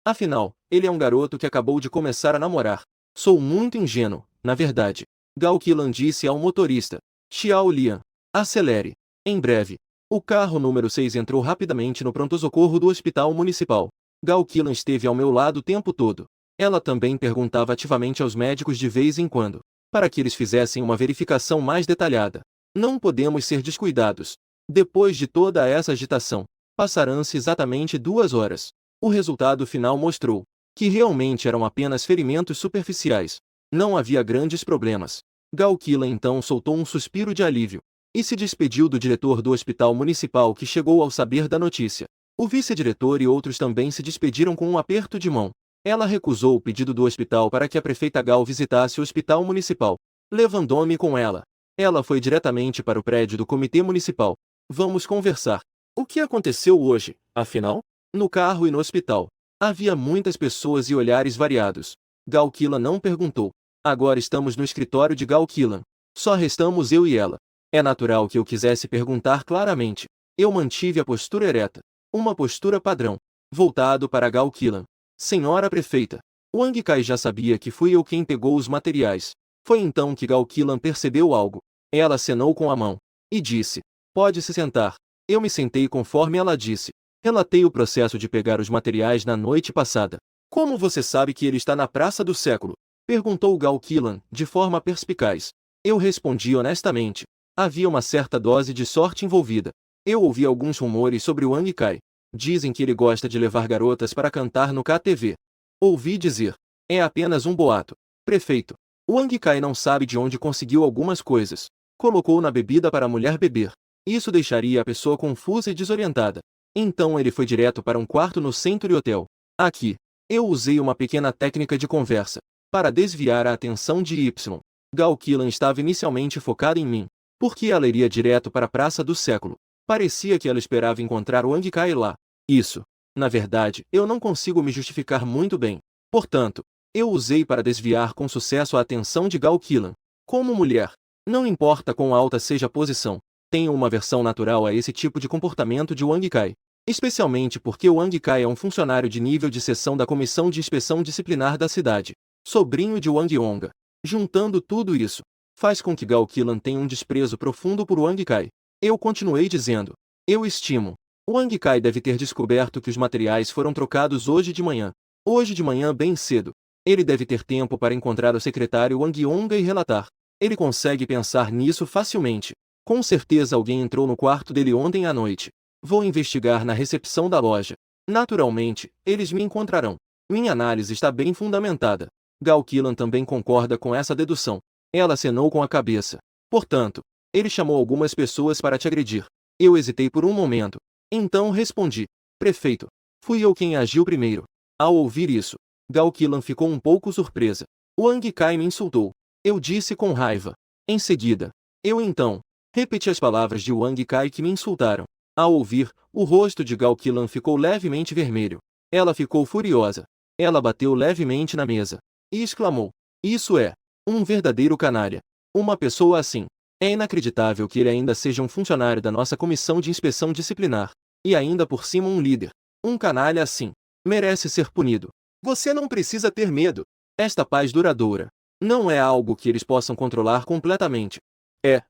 Afinal, ele é um garoto que acabou de começar a namorar. Sou muito ingênuo, na verdade. Gao Qilan disse ao motorista. Xiao Lian. Acelere. Em breve. O carro número 6 entrou rapidamente no pronto-socorro do hospital municipal. Gao Qilan esteve ao meu lado o tempo todo. Ela também perguntava ativamente aos médicos de vez em quando, para que eles fizessem uma verificação mais detalhada. Não podemos ser descuidados. Depois de toda essa agitação, passarão-se exatamente 2 horas. O resultado final mostrou que realmente eram apenas ferimentos superficiais. Não havia grandes problemas. Gao Qilan então soltou um suspiro de alívio e se despediu do diretor do hospital municipal, que chegou ao saber da notícia. O vice-diretor e outros também se despediram com um aperto de mão. Ela recusou o pedido do hospital para que a prefeita Gao visitasse o hospital municipal. Levando-me com ela. Ela foi diretamente para o prédio do comitê municipal. Vamos conversar. O que aconteceu hoje, afinal? No carro e no hospital. Havia muitas pessoas e olhares variados. Gao Qilan não perguntou. Agora estamos no escritório de Gao Qilan. Só restamos eu e ela. É natural que eu quisesse perguntar claramente. Eu mantive a postura ereta. Uma postura padrão. Voltado para Gao Qilan. Senhora prefeita. Wang Kai já sabia que fui eu quem pegou os materiais. Foi então que Gao Qilan percebeu algo. Ela acenou com a mão. E disse. Pode se sentar. Eu me sentei conforme ela disse. Relatei o processo de pegar os materiais na noite passada. Como você sabe que ele está na Praça do Século? Perguntou Gao Qilan, de forma perspicaz. Eu respondi honestamente. Havia uma certa dose de sorte envolvida. Eu ouvi alguns rumores sobre o Wang Kai. Dizem que ele gosta de levar garotas para cantar no KTV. Ouvi dizer. É apenas um boato. Prefeito. Wang Kai não sabe de onde conseguiu algumas coisas. Colocou na bebida para a mulher beber. Isso deixaria a pessoa confusa e desorientada. Então ele foi direto para um quarto no Century Hotel. Aqui. Eu usei uma pequena técnica de conversa para desviar a atenção de Y. Gao Qilan estava inicialmente focada em mim, porque ela iria direto para a Praça do Século. Parecia que ela esperava encontrar Wang Kai lá. Isso. Na verdade, eu não consigo me justificar muito bem. Portanto, eu usei para desviar com sucesso a atenção de Gao Qilan. Como mulher, não importa quão alta seja a posição, tenho uma aversão natural a esse tipo de comportamento de Wang Kai. Especialmente porque Wang Kai é um funcionário de nível de seção da Comissão de Inspeção Disciplinar da cidade, sobrinho de Wang Yonga. Juntando tudo isso, faz com que Gao Qilan tenha um desprezo profundo por Wang Kai. Eu continuei dizendo. Eu estimo. Wang Kai deve ter descoberto que os materiais foram trocados hoje de manhã. Hoje de manhã bem cedo. Ele deve ter tempo para encontrar o secretário Wang Yonga e relatar. Ele consegue pensar nisso facilmente. Com certeza alguém entrou no quarto dele ontem à noite. Vou investigar na recepção da loja. Naturalmente, eles me encontrarão. Minha análise está bem fundamentada. Gao Qilan também concorda com essa dedução. Ela acenou com a cabeça. Portanto, ele chamou algumas pessoas para te agredir. Eu hesitei por um momento. Então respondi. Prefeito, fui eu quem agiu primeiro. Ao ouvir isso, Gao Qilan ficou um pouco surpresa. Wang Kai me insultou. Eu disse com raiva. Em seguida, eu então repeti as palavras de Wang Kai que me insultaram. Ao ouvir, o rosto de Gao Qilan ficou levemente vermelho. Ela ficou furiosa. Ela bateu levemente na mesa e exclamou: Isso é um verdadeiro canalha. Uma pessoa assim. É inacreditável que ele ainda seja um funcionário da nossa comissão de inspeção disciplinar. E ainda por cima um líder. Um canalha assim. Merece ser punido. Você não precisa ter medo. Esta paz duradoura não é algo que eles possam controlar completamente. É.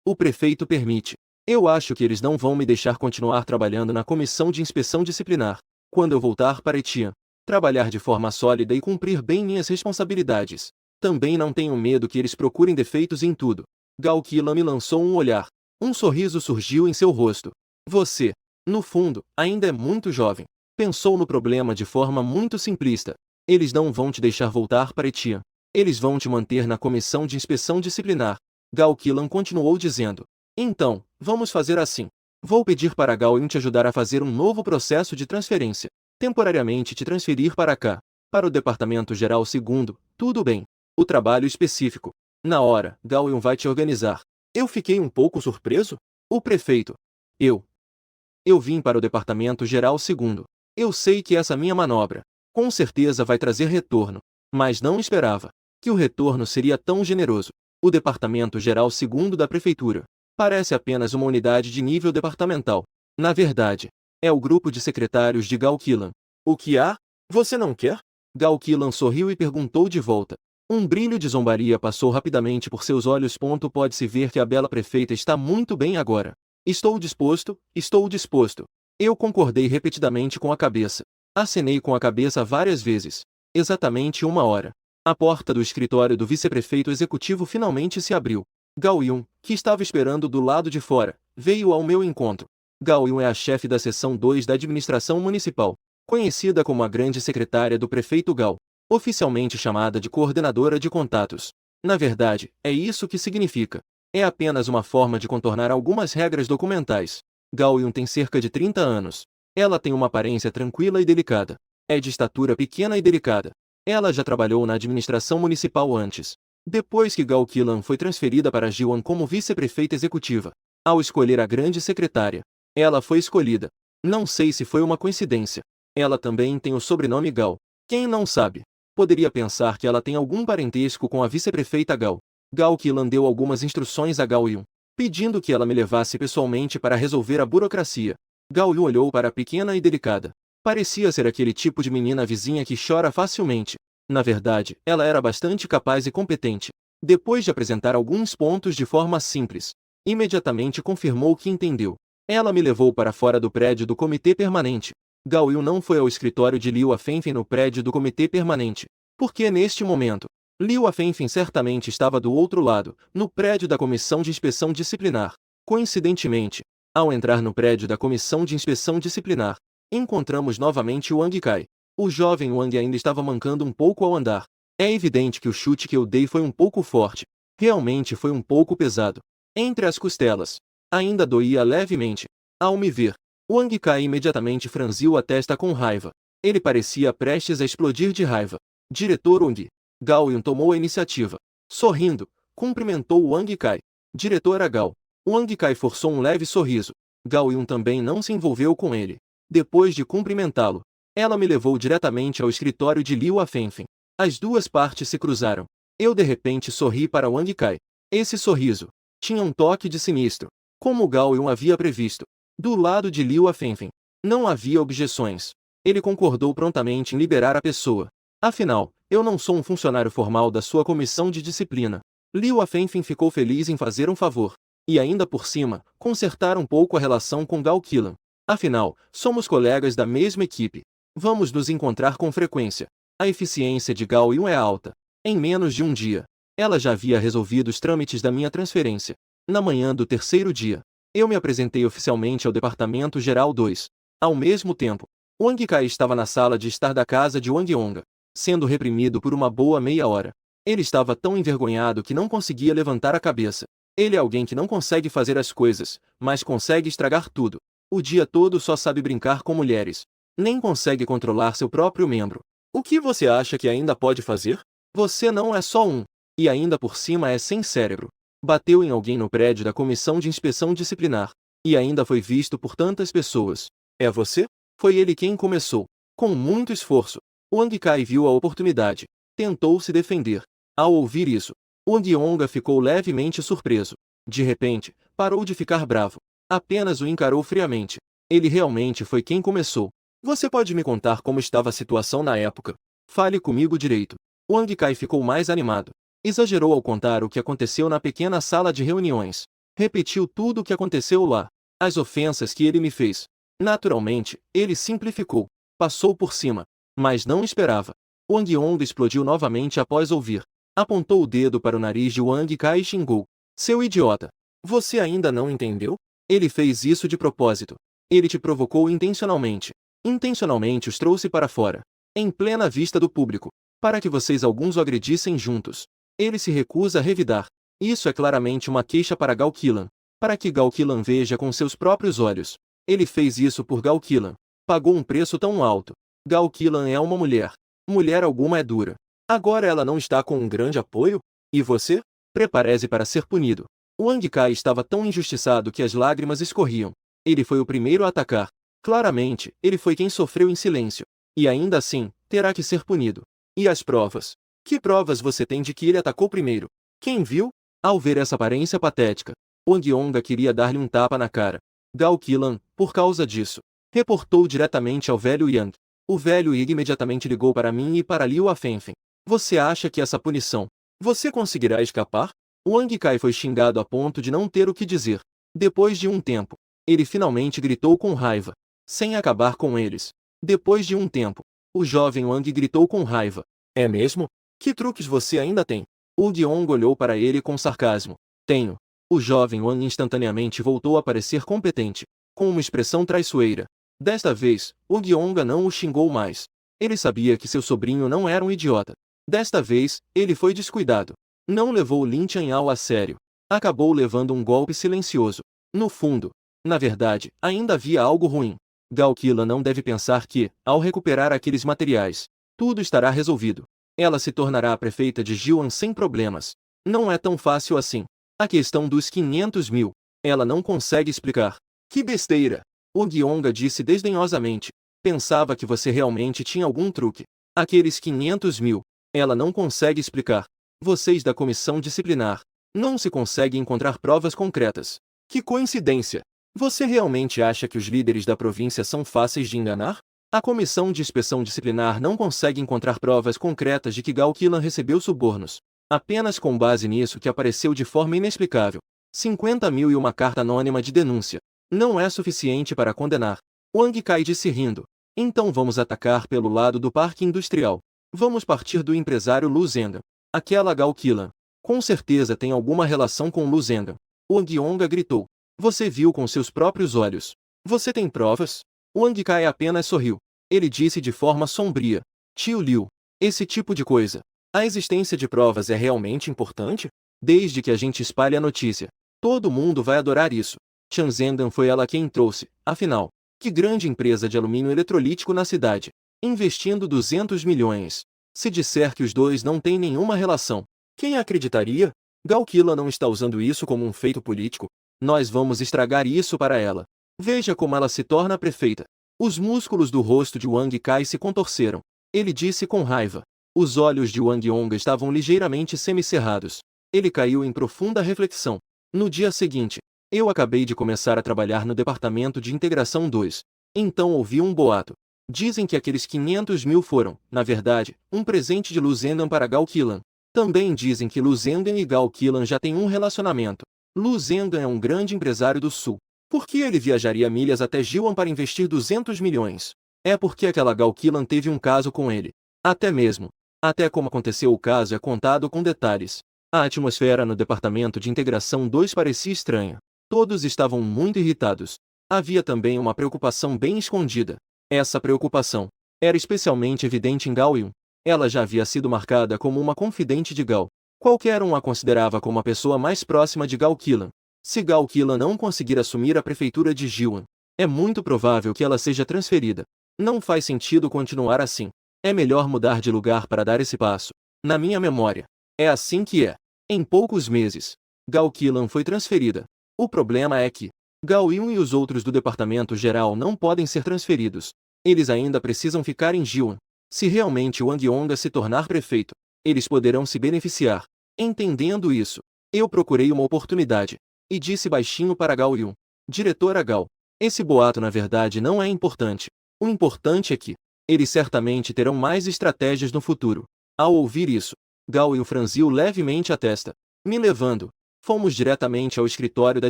O prefeito permite. Eu acho que eles não vão me deixar continuar trabalhando na comissão de inspeção disciplinar. Quando eu voltar para Etian, trabalhar de forma sólida e cumprir bem minhas responsabilidades. Também não tenho medo que eles procurem defeitos em tudo. Gao Qilan me lançou um olhar. Um sorriso surgiu em seu rosto. Você, no fundo, ainda é muito jovem. Pensou no problema de forma muito simplista. Eles não vão te deixar voltar para Etian. Eles vão te manter na comissão de inspeção disciplinar. Gao Qilan continuou dizendo. Então, vamos fazer assim. Vou pedir para Gao Yun te ajudar a fazer um novo processo de transferência. Temporariamente te transferir para cá. Para o Departamento Geral Segundo, tudo bem. O trabalho específico. Na hora, Gao Yun vai te organizar. Eu fiquei um pouco surpreso. O prefeito. Eu vim para o Departamento Geral Segundo. Eu sei que essa minha manobra, com certeza vai trazer retorno. Mas não esperava que o retorno seria tão generoso. O Departamento Geral Segundo da Prefeitura parece apenas uma unidade de nível departamental. Na verdade, é o grupo de secretários de Gao Qilan. O que há? Você não quer? Gao Qilan sorriu e perguntou de volta. Um brilho de zombaria passou rapidamente por seus olhos. Pode-se ver que a bela prefeita está muito bem agora. Estou disposto, estou disposto. Eu concordei repetidamente com a cabeça. Acenei com a cabeça várias vezes. Exatamente 1 hora. A porta do escritório do vice-prefeito executivo finalmente se abriu. Gao Yun, que estava esperando do lado de fora, veio ao meu encontro. Gao Yun é a chefe da seção 2 da administração municipal, conhecida como a grande secretária do prefeito Gao, oficialmente chamada de coordenadora de contatos. Na verdade, é isso que significa. É apenas uma forma de contornar algumas regras documentais. Gao Yun tem cerca de 30 anos. Ela tem uma aparência tranquila e delicada. É de estatura pequena e delicada. Ela já trabalhou na administração municipal antes. Depois que Gao Qilan foi transferida para Jiwan como vice-prefeita executiva, ao escolher a grande secretária, ela foi escolhida. Não sei se foi uma coincidência. Ela também tem o sobrenome Gao. Quem não sabe? Poderia pensar que ela tem algum parentesco com a vice-prefeita Gao. Gao Qilan deu algumas instruções a Gao Yun, pedindo que ela me levasse pessoalmente para resolver a burocracia. Gao Yun olhou para a pequena e delicada. Parecia ser aquele tipo de menina vizinha que chora facilmente. Na verdade, ela era bastante capaz e competente. Depois de apresentar alguns pontos de forma simples, imediatamente confirmou que entendeu. Ela me levou para fora do prédio do Comitê Permanente. Gao Yun não foi ao escritório de Liu Afenfen no prédio do Comitê Permanente, porque neste momento, Liu Afenfen certamente estava do outro lado, no prédio da Comissão de Inspeção Disciplinar. Coincidentemente, ao entrar no prédio da Comissão de Inspeção Disciplinar, encontramos novamente Wang Kai. O jovem Wang ainda estava mancando um pouco ao andar. É evidente que o chute que eu dei foi um pouco forte. Realmente foi um pouco pesado. Entre as costelas. Ainda doía levemente. Ao me ver, Wang Kai imediatamente franziu a testa com raiva. Ele parecia prestes a explodir de raiva. Diretor Wang. Gao Yun tomou a iniciativa. Sorrindo, cumprimentou Wang Kai. Diretora Gao. Wang Kai forçou um leve sorriso. Gao Yun também não se envolveu com ele. Depois de cumprimentá-lo, ela me levou diretamente ao escritório de Liu Afenfen. As duas partes se cruzaram. Eu de repente sorri para Wang Kai. Esse sorriso tinha um toque de sinistro, como Gao Yun havia previsto. Do lado de Liu Afenfen, não havia objeções. Ele concordou prontamente em liberar a pessoa. Afinal, eu não sou um funcionário formal da sua comissão de disciplina. Liu Afenfen ficou feliz em fazer um favor. E ainda por cima, consertar um pouco a relação com Gao Qilan. Afinal, somos colegas da mesma equipe. Vamos nos encontrar com frequência. A eficiência de Gao Yun é alta. Em menos de um dia, ela já havia resolvido os trâmites da minha transferência. Na manhã do terceiro dia, eu me apresentei oficialmente ao Departamento Geral 2. Ao mesmo tempo, Wang Kai estava na sala de estar da casa de Wang Yonga, sendo reprimido por uma boa meia hora. Ele estava tão envergonhado que não conseguia levantar a cabeça. Ele é alguém que não consegue fazer as coisas, mas consegue estragar tudo. O dia todo só sabe brincar com mulheres. Nem consegue controlar seu próprio membro. O que você acha que ainda pode fazer? Você não é só um. E ainda por cima é sem cérebro. Bateu em alguém no prédio da comissão de inspeção disciplinar. E ainda foi visto por tantas pessoas. É você? Foi ele quem começou. Com muito esforço, Wang Kai viu a oportunidade. Tentou se defender. Ao ouvir isso, Wang Yonga ficou levemente surpreso. De repente, parou de ficar bravo. Apenas o encarou friamente. Ele realmente foi quem começou. Você pode me contar como estava a situação na época? Fale comigo direito. Wang Kai ficou mais animado. Exagerou ao contar o que aconteceu na pequena sala de reuniões. Repetiu tudo o que aconteceu lá. As ofensas que ele me fez. Naturalmente, ele simplificou. Passou por cima. Mas não esperava. Wang Yonga explodiu novamente após ouvir. Apontou o dedo para o nariz de Wang Kai e xingou. Seu idiota! Você ainda não entendeu? Ele fez isso de propósito. Ele te provocou intencionalmente. Intencionalmente os trouxe para fora. Em plena vista do público. Para que vocês alguns o agredissem juntos. Ele se recusa a revidar. Isso é claramente uma queixa para Gao Qilan. Para que Gao Qilan veja com seus próprios olhos. Ele fez isso por Gao Qilan. Pagou um preço tão alto. Gao Qilan é uma mulher. Mulher alguma é dura. Agora ela não está com um grande apoio? E você? Prepare-se para ser punido. Wang Kai estava tão injustiçado que as lágrimas escorriam. Ele foi o primeiro a atacar. Claramente, ele foi quem sofreu em silêncio. E ainda assim, terá que ser punido. E as provas? Que provas você tem de que ele atacou primeiro? Quem viu? Ao ver essa aparência patética, Wang Yonga queria dar-lhe um tapa na cara. Gao Qilan, por causa disso, reportou diretamente ao velho Yang. O velho Yang imediatamente ligou para mim e para Liu Afenfen. Você acha que essa punição, você conseguirá escapar? Wang Kai foi xingado a ponto de não ter o que dizer. Depois de um tempo, ele finalmente gritou com raiva, sem acabar com eles. Depois de um tempo, o jovem Wang gritou com raiva. É mesmo? Que truques você ainda tem? O Yong olhou para ele com sarcasmo. Tenho. O jovem Wang instantaneamente voltou a parecer competente, com uma expressão traiçoeira. Desta vez, o Yonga não o xingou mais. Ele sabia que seu sobrinho não era um idiota. Desta vez, ele foi descuidado. Não levou Lin Chanhao a sério. Acabou levando um golpe silencioso. No fundo, na verdade, ainda havia algo ruim. Gao Qilan não deve pensar que, ao recuperar aqueles materiais, tudo estará resolvido. Ela se tornará a prefeita de Jiuan sem problemas. Não é tão fácil assim. A questão dos 500 mil. Ela não consegue explicar. Que besteira! O Yonga disse desdenhosamente. Pensava que você realmente tinha algum truque. Aqueles 500 mil. Ela não consegue explicar. Vocês da comissão disciplinar. Não se consegue encontrar provas concretas. Que coincidência! Você realmente acha que os líderes da província são fáceis de enganar? A comissão de inspeção disciplinar não consegue encontrar provas concretas de que Gao Qilan recebeu subornos. Apenas com base nisso que apareceu de forma inexplicável. 50 mil e uma carta anônima de denúncia. Não é suficiente para condenar. Wang Kai disse rindo. Então vamos atacar pelo lado do parque industrial. Vamos partir do empresário Lu Zhengan. Aquela Gao Qilan. Com certeza tem alguma relação com Lu Zhengan. Wang Yonga gritou. Você viu com seus próprios olhos. Você tem provas? Wang Kai apenas sorriu. Ele disse de forma sombria. Tio Liu. Esse tipo de coisa. A existência de provas é realmente importante? Desde que a gente espalhe a notícia. Todo mundo vai adorar isso. Chan Zhengan foi ela quem trouxe, afinal. Que grande empresa de alumínio eletrolítico na cidade. Investindo 200 milhões. Se disser que os dois não têm nenhuma relação, quem acreditaria? Gao Qilan não está usando isso como um feito político. Nós vamos estragar isso para ela. Veja como ela se torna prefeita. Os músculos do rosto de Wang Kai se contorceram. Ele disse com raiva. Os olhos de Wang Yonga estavam ligeiramente semicerrados. Ele caiu em profunda reflexão. No dia seguinte, eu acabei de começar a trabalhar no departamento de integração 2. Então ouvi um boato. Dizem que aqueles 500 mil foram, na verdade, um presente de Lu Zhengan para Gao Qilan. Também dizem que Lu Zhengan e Gao Qilan já têm um relacionamento. Lu Zenghan é um grande empresário do Sul. Por que ele viajaria milhas até Jiwan para investir 200 milhões? É porque aquela Gao Qilan teve um caso com ele. Até como aconteceu o caso é contado com detalhes. A atmosfera no departamento de integração 2 parecia estranha. Todos estavam muito irritados. Havia também uma preocupação bem escondida. Essa preocupação era especialmente evidente em Gao Yun. Ela já havia sido marcada como uma confidente de Gao. Qualquer um a considerava como a pessoa mais próxima de Gao Qilan. Se Gao Qilan não conseguir assumir a prefeitura de Jiwan, é muito provável que ela seja transferida. Não faz sentido continuar assim. É melhor mudar de lugar para dar esse passo. Na minha memória, é assim que é. Em poucos meses, Gao Qilan foi transferida. O problema é que Gao Yun e os outros do departamento geral não podem ser transferidos. Eles ainda precisam ficar em Jiwan. Se realmente Wang Yonga se tornar prefeito, eles poderão se beneficiar. Entendendo isso, eu procurei uma oportunidade e disse baixinho para Gao Yun: Diretora Gao, esse boato na verdade não é importante. O importante é que eles certamente terão mais estratégias no futuro. Ao ouvir isso, Gao Yun franziu levemente a testa. Me levando, fomos diretamente ao escritório da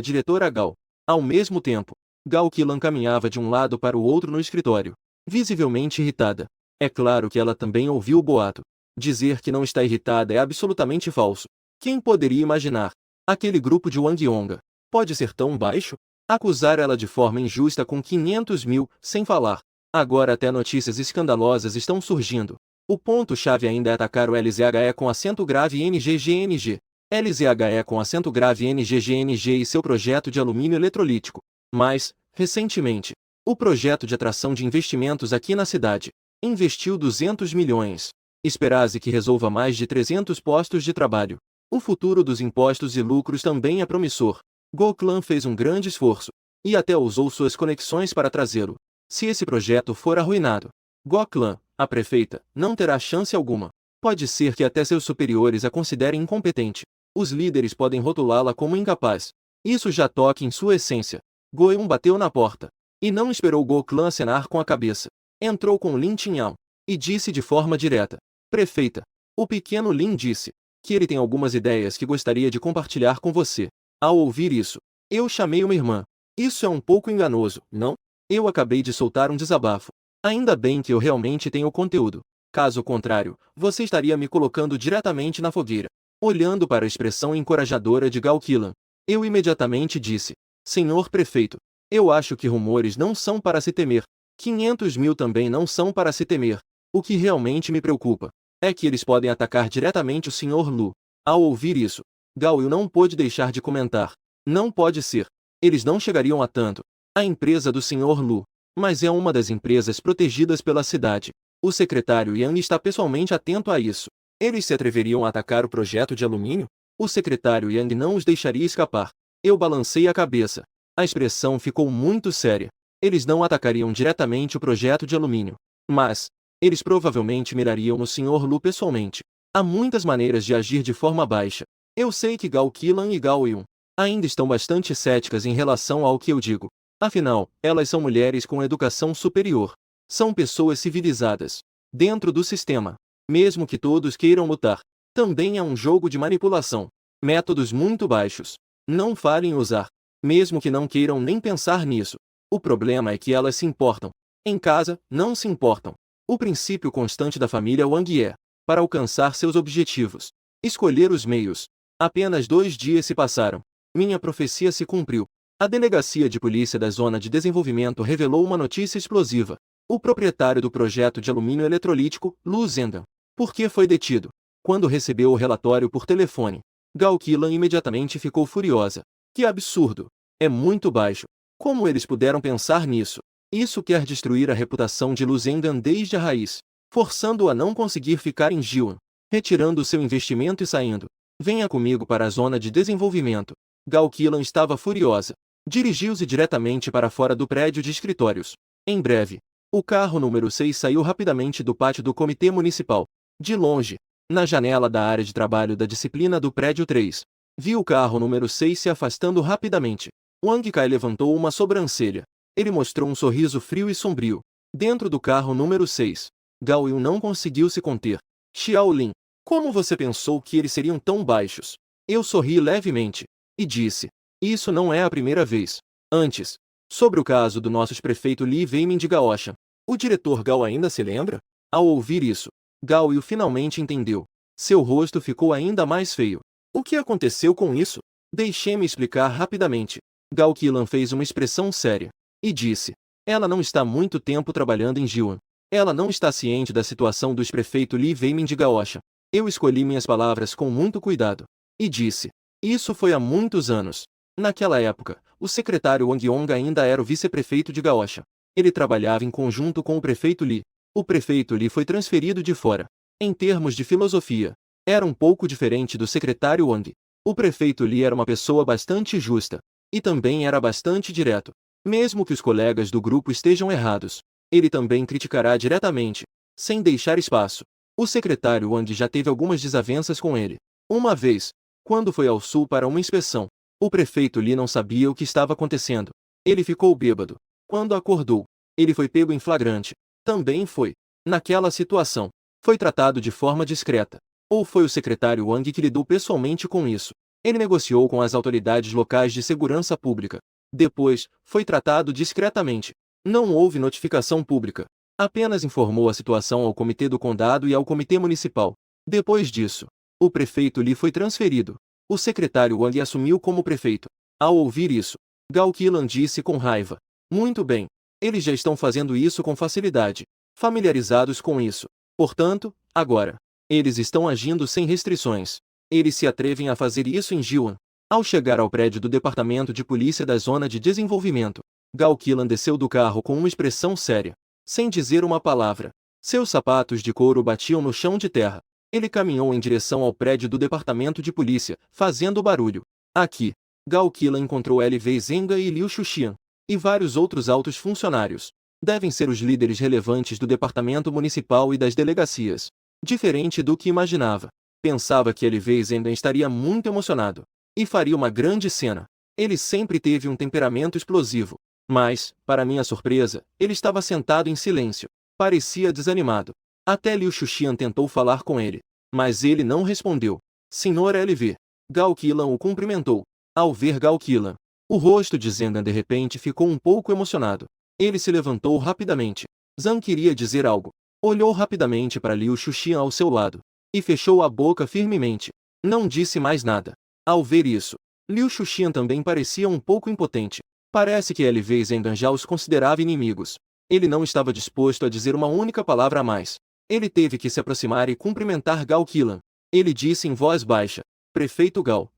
diretora Gao. Ao mesmo tempo, Gao Qilan caminhava de um lado para o outro no escritório, visivelmente irritada. É claro que ela também ouviu o boato. Dizer que não está irritada é absolutamente falso. Quem poderia imaginar? Aquele grupo de Wang Yonga pode ser tão baixo? Acusar ela de forma injusta com 500 mil, sem falar. Agora até notícias escandalosas estão surgindo. O ponto-chave ainda é atacar o LZHE com acento grave NGGNG. LZHE com acento grave NGGNG e seu projeto de alumínio eletrolítico. Mas, recentemente, o projeto de atração de investimentos aqui na cidade investiu 200 milhões. Esperase que resolva mais de 300 postos de trabalho. O futuro dos impostos e lucros também é promissor. Gao Clan fez um grande esforço e até usou suas conexões para trazê-lo. Se esse projeto for arruinado, Gao Clan, a prefeita, não terá chance alguma. Pode ser que até seus superiores a considerem incompetente. Os líderes podem rotulá-la como incapaz. Isso já toca em sua essência. Go Eun bateu na porta e não esperou Gao Clan acenar com a cabeça. Entrou com Lin Tinhao e disse de forma direta: Prefeita, o pequeno Lin disse que ele tem algumas ideias que gostaria de compartilhar com você. Ao ouvir isso, eu chamei uma irmã. Isso é um pouco enganoso, não? Eu acabei de soltar um desabafo. Ainda bem que eu realmente tenho conteúdo. Caso contrário, você estaria me colocando diretamente na fogueira. Olhando para a expressão encorajadora de Gao Qilan, eu imediatamente disse: Senhor prefeito, eu acho que rumores não são para se temer. 500 mil também não são para se temer. O que realmente me preocupa é que eles podem atacar diretamente o Sr. Lu. Ao ouvir isso, Gao Yu não pôde deixar de comentar. Não pode ser. Eles não chegariam a tanto. A empresa do Sr. Lu, mas é uma das empresas protegidas pela cidade. O secretário Yang está pessoalmente atento a isso. Eles se atreveriam a atacar o projeto de alumínio? O secretário Yang não os deixaria escapar. Eu balancei a cabeça. A expressão ficou muito séria. Eles não atacariam diretamente o projeto de alumínio. Mas eles provavelmente mirariam no Sr. Lu pessoalmente. Há muitas maneiras de agir de forma baixa. Eu sei que Gao Qilan e Gao Yun ainda estão bastante céticas em relação ao que eu digo. Afinal, elas são mulheres com educação superior. São pessoas civilizadas. Dentro do sistema, mesmo que todos queiram lutar, também é um jogo de manipulação. Métodos muito baixos. Não falem em usar. Mesmo que não queiram nem pensar nisso. O problema é que elas se importam. Em casa, não se importam. O princípio constante da família Wang é, para alcançar seus objetivos, escolher os meios. Apenas 2 dias se passaram. Minha profecia se cumpriu. A delegacia de polícia da Zona de Desenvolvimento revelou uma notícia explosiva. O proprietário do projeto de alumínio eletrolítico, Lu Zenghan, por que foi detido? Quando recebeu o relatório por telefone, Gao Qilan imediatamente ficou furiosa. Que absurdo! É muito baixo. Como eles puderam pensar nisso? Isso quer destruir a reputação de Lu Zenghan desde a raiz, forçando-o a não conseguir ficar em Jiwan, retirando seu investimento e saindo. Venha comigo para a zona de desenvolvimento. Gao Qilan estava furiosa. Dirigiu-se diretamente para fora do prédio de escritórios. Em breve, o carro número 6 saiu rapidamente do pátio do comitê municipal. De longe, na janela da área de trabalho da disciplina do prédio 3, viu o carro número 6 se afastando rapidamente. Wang Kai levantou uma sobrancelha. Ele mostrou um sorriso frio e sombrio. Dentro do carro número 6, Gao Yun não conseguiu se conter. Xiaolin, como você pensou que eles seriam tão baixos? Eu sorri levemente e disse: Isso não é a primeira vez. Antes, sobre o caso do nosso prefeito Lee Wei-min de Gaosha, o diretor Gao ainda se lembra? Ao ouvir isso, Gao Yu finalmente entendeu. Seu rosto ficou ainda mais feio. O que aconteceu com isso? Deixe-me explicar rapidamente. Gao Qilan fez uma expressão séria e disse: ela não está muito tempo trabalhando em Jiwan. Ela não está ciente da situação do ex-prefeito Lee Wei-min de Gaosha. Eu escolhi minhas palavras com muito cuidado. E disse: isso foi há muitos anos. Naquela época, o secretário Wang Yong ainda era o vice-prefeito de Gaosha. Ele trabalhava em conjunto com o prefeito Li. O prefeito Li foi transferido de fora. Em termos de filosofia, era um pouco diferente do secretário Wang. O prefeito Li era uma pessoa bastante justa. E também era bastante direto. Mesmo que os colegas do grupo estejam errados, ele também criticará diretamente, sem deixar espaço. O secretário Wang já teve algumas desavenças com ele. Uma vez, quando foi ao sul para uma inspeção, o prefeito Li não sabia o que estava acontecendo. Ele ficou bêbado. Quando acordou, ele foi pego em flagrante. Também foi, naquela situação, foi tratado de forma discreta. Ou foi o secretário Wang que lidou pessoalmente com isso. Ele negociou com as autoridades locais de segurança pública. Depois, foi tratado discretamente. Não houve notificação pública. Apenas informou a situação ao comitê do condado e ao comitê municipal. Depois disso, o prefeito Li foi transferido. O secretário Wang assumiu como prefeito. Ao ouvir isso, Gao Qilan disse com raiva: muito bem. Eles já estão fazendo isso com facilidade. Familiarizados com isso. Portanto, agora, eles estão agindo sem restrições. Eles se atrevem a fazer isso em Jiwan. Ao chegar ao prédio do Departamento de Polícia da Zona de Desenvolvimento, Gao Qilan desceu do carro com uma expressão séria, sem dizer uma palavra. Seus sapatos de couro batiam no chão de terra. Ele caminhou em direção ao prédio do Departamento de Polícia, fazendo barulho. Aqui, Gao Qilan encontrou L.V. Zhenga e Liu Shuxian, e vários outros altos funcionários. Devem ser os líderes relevantes do Departamento Municipal e das delegacias. Diferente do que imaginava. Pensava que L.V. Zhenga estaria muito emocionado e faria uma grande cena. Ele sempre teve um temperamento explosivo. Mas, para minha surpresa, ele estava sentado em silêncio. Parecia desanimado. Até Liu Shuxian tentou falar com ele, mas ele não respondeu. Senhor L.V. Gao Qilan o cumprimentou. Ao ver Gao Qilan, o rosto de Zhengan de repente ficou um pouco emocionado. Ele se levantou rapidamente. Zhang queria dizer algo. Olhou rapidamente para Liu Shuxian ao seu lado e fechou a boca firmemente. Não disse mais nada. Ao ver isso, Liu Shuxian também parecia um pouco impotente. Parece que L.V. Zhengan já os considerava inimigos. Ele não estava disposto a dizer uma única palavra a mais. Ele teve que se aproximar e cumprimentar Gao Qilan. Ele disse em voz baixa: Prefeito Gao.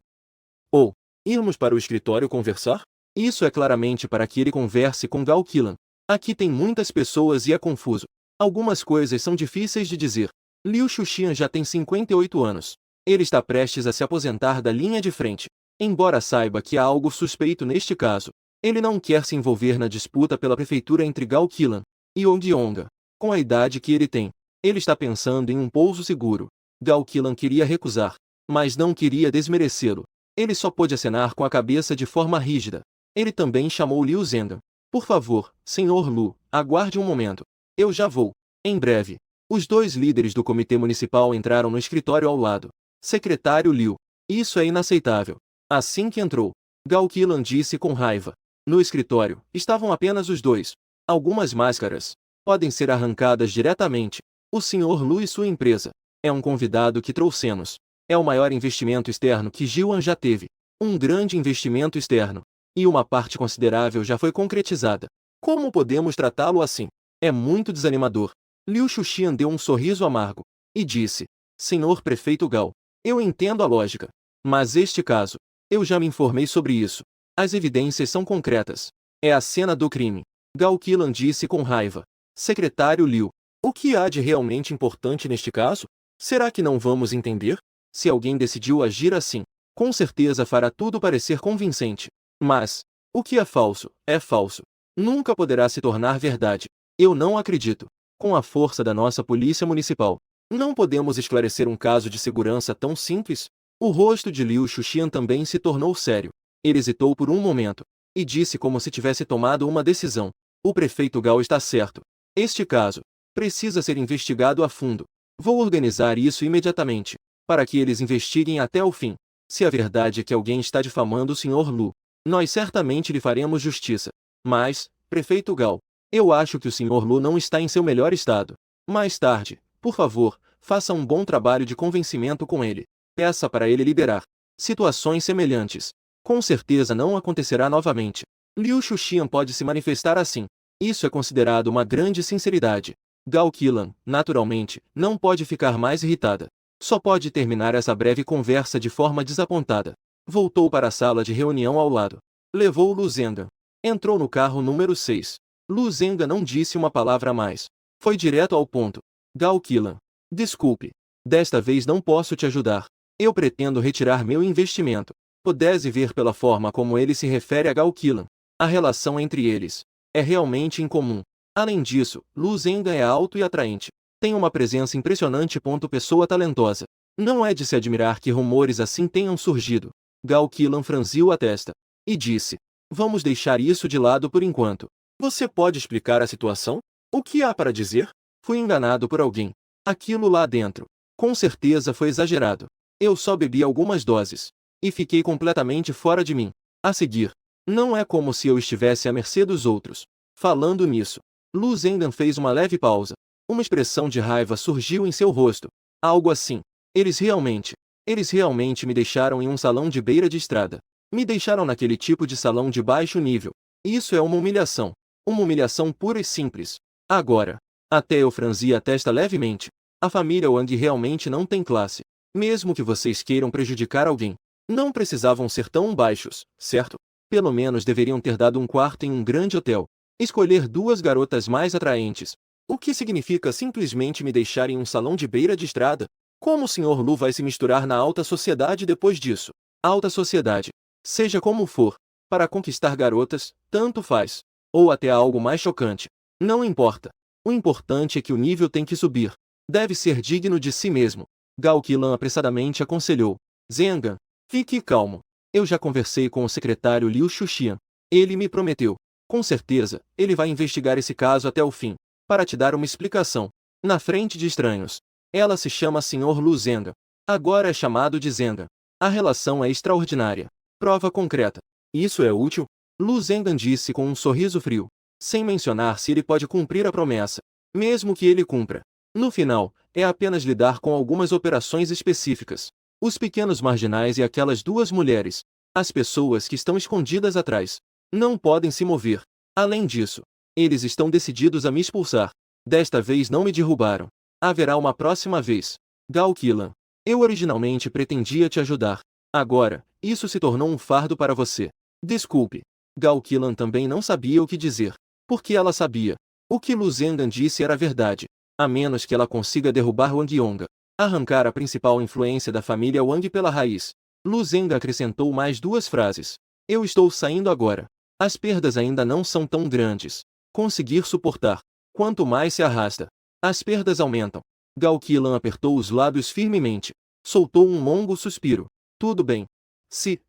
Ou, irmos para o escritório conversar? Isso é claramente para que ele converse com Gao Qilan. Aqui tem muitas pessoas e é confuso. Algumas coisas são difíceis de dizer. Liu Shuxian já tem 58 anos. Ele está prestes a se aposentar da linha de frente. Embora saiba que há algo suspeito neste caso, ele não quer se envolver na disputa pela prefeitura entre Gao Qilan e Wang Yonga. Com a idade que ele tem, ele está pensando em um pouso seguro. Gao Qilan queria recusar, mas não queria desmerecê-lo. Ele só pôde acenar com a cabeça de forma rígida. Ele também chamou Liu Zhengan. Por favor, Sr. Lu, aguarde um momento. Eu já vou. Em breve. Os dois líderes do comitê municipal entraram no escritório ao lado. Secretário Liu. Isso é inaceitável. Assim que entrou, Gao Qilan disse com raiva. No escritório, estavam apenas os dois. Algumas máscaras podem ser arrancadas diretamente. O Sr. Lu e sua empresa. É um convidado que trouxemos. É o maior investimento externo que Jiwan já teve. Um grande investimento externo. E uma parte considerável já foi concretizada. Como podemos tratá-lo assim? É muito desanimador. Liu Shuxian deu um sorriso amargo e disse: Senhor Prefeito Gao, eu entendo a lógica. Mas este caso, eu já me informei sobre isso. As evidências são concretas. É a cena do crime. Gao Qilan disse com raiva. Secretário Liu, o que há de realmente importante neste caso? Será que não vamos entender? Se alguém decidiu agir assim, com certeza fará tudo parecer convincente. Mas, o que é falso, é falso. Nunca poderá se tornar verdade. Eu não acredito. Com a força da nossa polícia municipal, não podemos esclarecer um caso de segurança tão simples? O rosto de Liu Shuxian também se tornou sério. Ele hesitou por um momento e disse como se tivesse tomado uma decisão. O prefeito Gao está certo. Este caso precisa ser investigado a fundo. Vou organizar isso imediatamente, para que eles investiguem até o fim. Se a verdade é que alguém está difamando o Sr. Lu, Nós certamente lhe faremos justiça. Mas, prefeito Gao, eu acho que o Sr. Lu não está em seu melhor estado. Mais tarde, por favor, faça um bom trabalho de convencimento com ele. Peça para ele liberar. Situações semelhantes com certeza não acontecerá novamente. Liu Shuxian pode se manifestar assim. Isso é considerado uma grande sinceridade. Gao Qilan, naturalmente, não pode ficar mais irritada. Só pode terminar essa breve conversa de forma desapontada. Voltou para a sala de reunião ao lado. Levou Lu Zenghan. Entrou no carro número 6. Lu Zenghan não disse uma palavra a mais. Foi direto ao ponto. Gao Qilan. Desculpe. Desta vez não posso te ajudar. Eu pretendo retirar meu investimento. Pudesse ver pela forma como ele se refere a Gao Qilan. A relação entre eles é realmente incomum. Além disso, Lu Zenghan é alto e atraente. Tem uma presença impressionante. Pessoa talentosa. Não é de se admirar que rumores assim tenham surgido. Gao Qilan franziu a testa e disse: vamos deixar isso de lado por enquanto. Você pode explicar a situação? O que há para dizer? Fui enganado por alguém. Aquilo lá dentro, com certeza foi exagerado. Eu só bebi algumas doses e fiquei completamente fora de mim. A seguir, não é como se eu estivesse à mercê dos outros. Falando nisso, Lu Zenghan fez uma leve pausa. Uma expressão de raiva surgiu em seu rosto. Algo assim. Eles realmente me deixaram em um salão de beira de estrada. Me deixaram naquele tipo de salão de baixo nível. Isso é uma humilhação. Uma humilhação pura e simples. Agora, até eu franzi a testa levemente. A família Wang realmente não tem classe. Mesmo que vocês queiram prejudicar alguém, não precisavam ser tão baixos, certo? Pelo menos deveriam ter dado um quarto em um grande hotel. Escolher duas garotas mais atraentes. O que significa simplesmente me deixar em um salão de beira de estrada? Como o Sr. Lu vai se misturar na alta sociedade depois disso? Alta sociedade. Seja como for, para conquistar garotas, tanto faz. Ou até algo mais chocante. Não importa. O importante é que o nível tem que subir. Deve ser digno de si mesmo. Gao Qilan apressadamente aconselhou. Zenghan, fique calmo. Eu já conversei com o secretário Liu Shuxian. Ele me prometeu. Com certeza, ele vai investigar esse caso até o fim, para te dar uma explicação. Na frente de estranhos. Ela se chama Sr. Lu Zenghan. Agora é chamado de Zenghan. A relação é extraordinária. Prova concreta. Isso é útil? Lu Zenghan disse com um sorriso frio. Sem mencionar se ele pode cumprir a promessa. Mesmo que ele cumpra. No final, é apenas lidar com algumas operações específicas. Os pequenos marginais e aquelas duas mulheres. As pessoas que estão escondidas atrás. Não podem se mover. Além disso, eles estão decididos a me expulsar. Desta vez não me derrubaram. Haverá uma próxima vez. Gao Qilan. Eu originalmente pretendia te ajudar. Agora, isso se tornou um fardo para você. Desculpe. Gao Qilan também não sabia o que dizer. Porque ela sabia. O que Lu Zenghan disse era verdade. A menos que ela consiga derrubar Wang Yongga, arrancar a principal influência da família Wang pela raiz. Lu Zenghan acrescentou mais duas frases. Eu estou saindo agora. As perdas ainda não são tão grandes. Conseguir suportar. Quanto mais se arrasta, as perdas aumentam. Gao Qilan apertou os lábios firmemente. Soltou um longo suspiro. Tudo bem. Se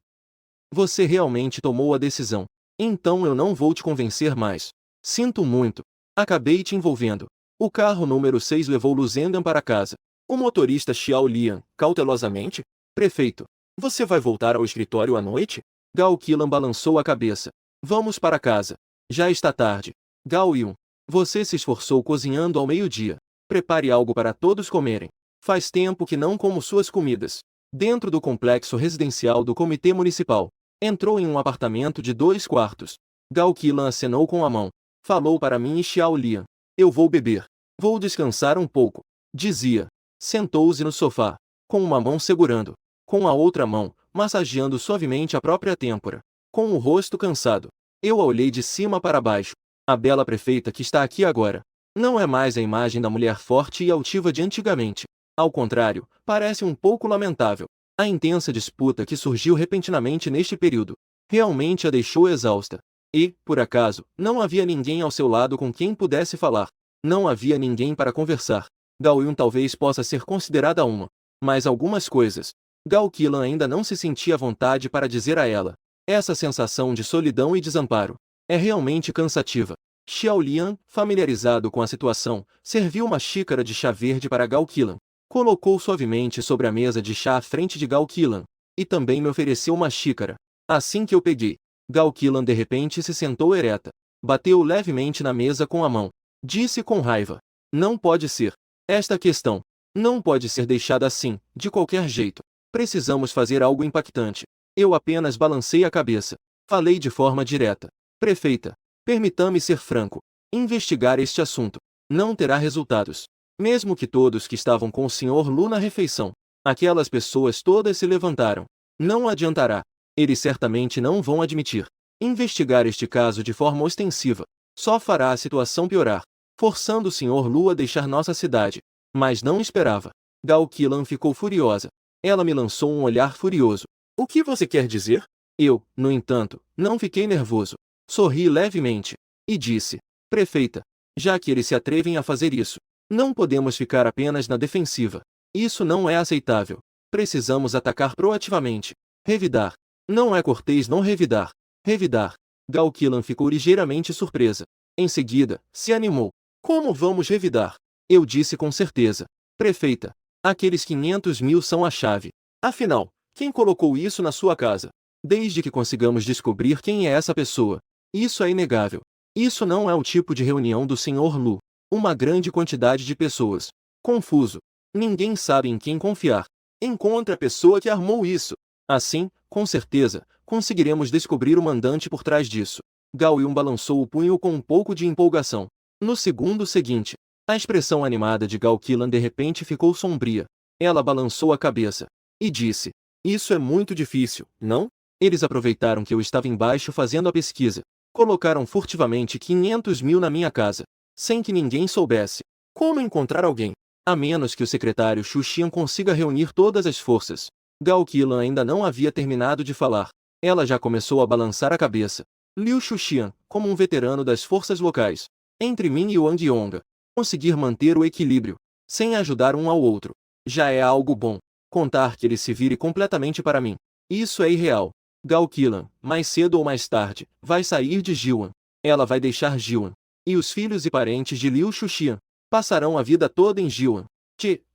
você realmente tomou a decisão, então eu não vou te convencer mais. Sinto muito. Acabei te envolvendo. O carro número 6 levou Lu Zenghan para casa. O motorista Xiao Lian, cautelosamente. Prefeito, você vai voltar ao escritório à noite? Gao Qilan balançou a cabeça. Vamos para casa. Já está tarde. Gao Yun, você se esforçou cozinhando ao meio-dia. Prepare algo para todos comerem. Faz tempo que não como suas comidas. Dentro do complexo residencial do Comitê Municipal, entrou em um apartamento de 2 quartos. Gao Qilan acenou com a mão. Falou para mim e Xiao Lian. Eu vou beber. Vou descansar um pouco. Dizia. Sentou-se no sofá, com uma mão segurando, com a outra mão, massageando suavemente a própria têmpora. Com o rosto cansado, eu a olhei de cima para baixo. A bela prefeita que está aqui agora não é mais a imagem da mulher forte e altiva de antigamente. Ao contrário, parece um pouco lamentável. A intensa disputa que surgiu repentinamente neste período realmente a deixou exausta. E, por acaso, não havia ninguém ao seu lado com quem pudesse falar. Não havia ninguém para conversar. Gao Yun talvez possa ser considerada uma, mas algumas coisas. Gao Qilan ainda não se sentia à vontade para dizer a ela. Essa sensação de solidão e desamparo é realmente cansativa. Xiao Lian, familiarizado com a situação, serviu uma xícara de chá verde para Gao Qilan. Colocou suavemente sobre a mesa de chá à frente de Gao Qilan, e também me ofereceu uma xícara. Assim que eu peguei, Gao Qilan de repente se sentou ereta. Bateu levemente na mesa com a mão. Disse com raiva. Não pode ser. Esta questão não pode ser deixada assim, de qualquer jeito. Precisamos fazer algo impactante. Eu apenas balancei a cabeça. Falei de forma direta. Prefeita, permita-me ser franco. Investigar este assunto não terá resultados. Mesmo que todos que estavam com o Sr. Lu na refeição, aquelas pessoas todas se levantaram. Não adiantará. Eles certamente não vão admitir. Investigar este caso de forma ostensiva só fará a situação piorar, forçando o Sr. Lu a deixar nossa cidade. Mas não esperava. Gao Qilan ficou furiosa. Ela me lançou um olhar furioso. O que você quer dizer? Eu, no entanto, não fiquei nervoso. Sorri levemente e disse: Prefeita, já que eles se atrevem a fazer isso, não podemos ficar apenas na defensiva. Isso não é aceitável. Precisamos atacar proativamente. Revidar. Não é cortês não revidar. Revidar. Gao Qilan ficou ligeiramente surpresa. Em seguida, se animou. Como vamos revidar? Eu disse com certeza. Prefeita, aqueles 500 mil são a chave. Afinal, quem colocou isso na sua casa? Desde que consigamos descobrir quem é essa pessoa. Isso é inegável. Isso não é o tipo de reunião do Sr. Lu. Uma grande quantidade de pessoas. Confuso. Ninguém sabe em quem confiar. Encontre a pessoa que armou isso. Assim, com certeza, conseguiremos descobrir o mandante por trás disso. Gao Yun balançou o punho com um pouco de empolgação. No segundo seguinte, a expressão animada de Gao Qilan de repente ficou sombria. Ela balançou a cabeça e disse: Isso é muito difícil, não? Eles aproveitaram que eu estava embaixo fazendo a pesquisa. Colocaram furtivamente 500 mil na minha casa, sem que ninguém soubesse. Como encontrar alguém? A menos que o secretário Xu Xian consiga reunir todas as forças. Gao Qilan ainda não havia terminado de falar. Ela já começou a balançar a cabeça. Liu Xuxian, como um veterano das forças locais, entre mim e Wang Yonga, conseguir manter o equilíbrio, sem ajudar um ao outro, já é algo bom. Contar que ele se vire completamente para mim, isso é irreal. Gao Qilan, mais cedo ou mais tarde, vai sair de Jiwan. Ela vai deixar Jiwan. E os filhos e parentes de Liu Xuxian passarão a vida toda em Jiwan.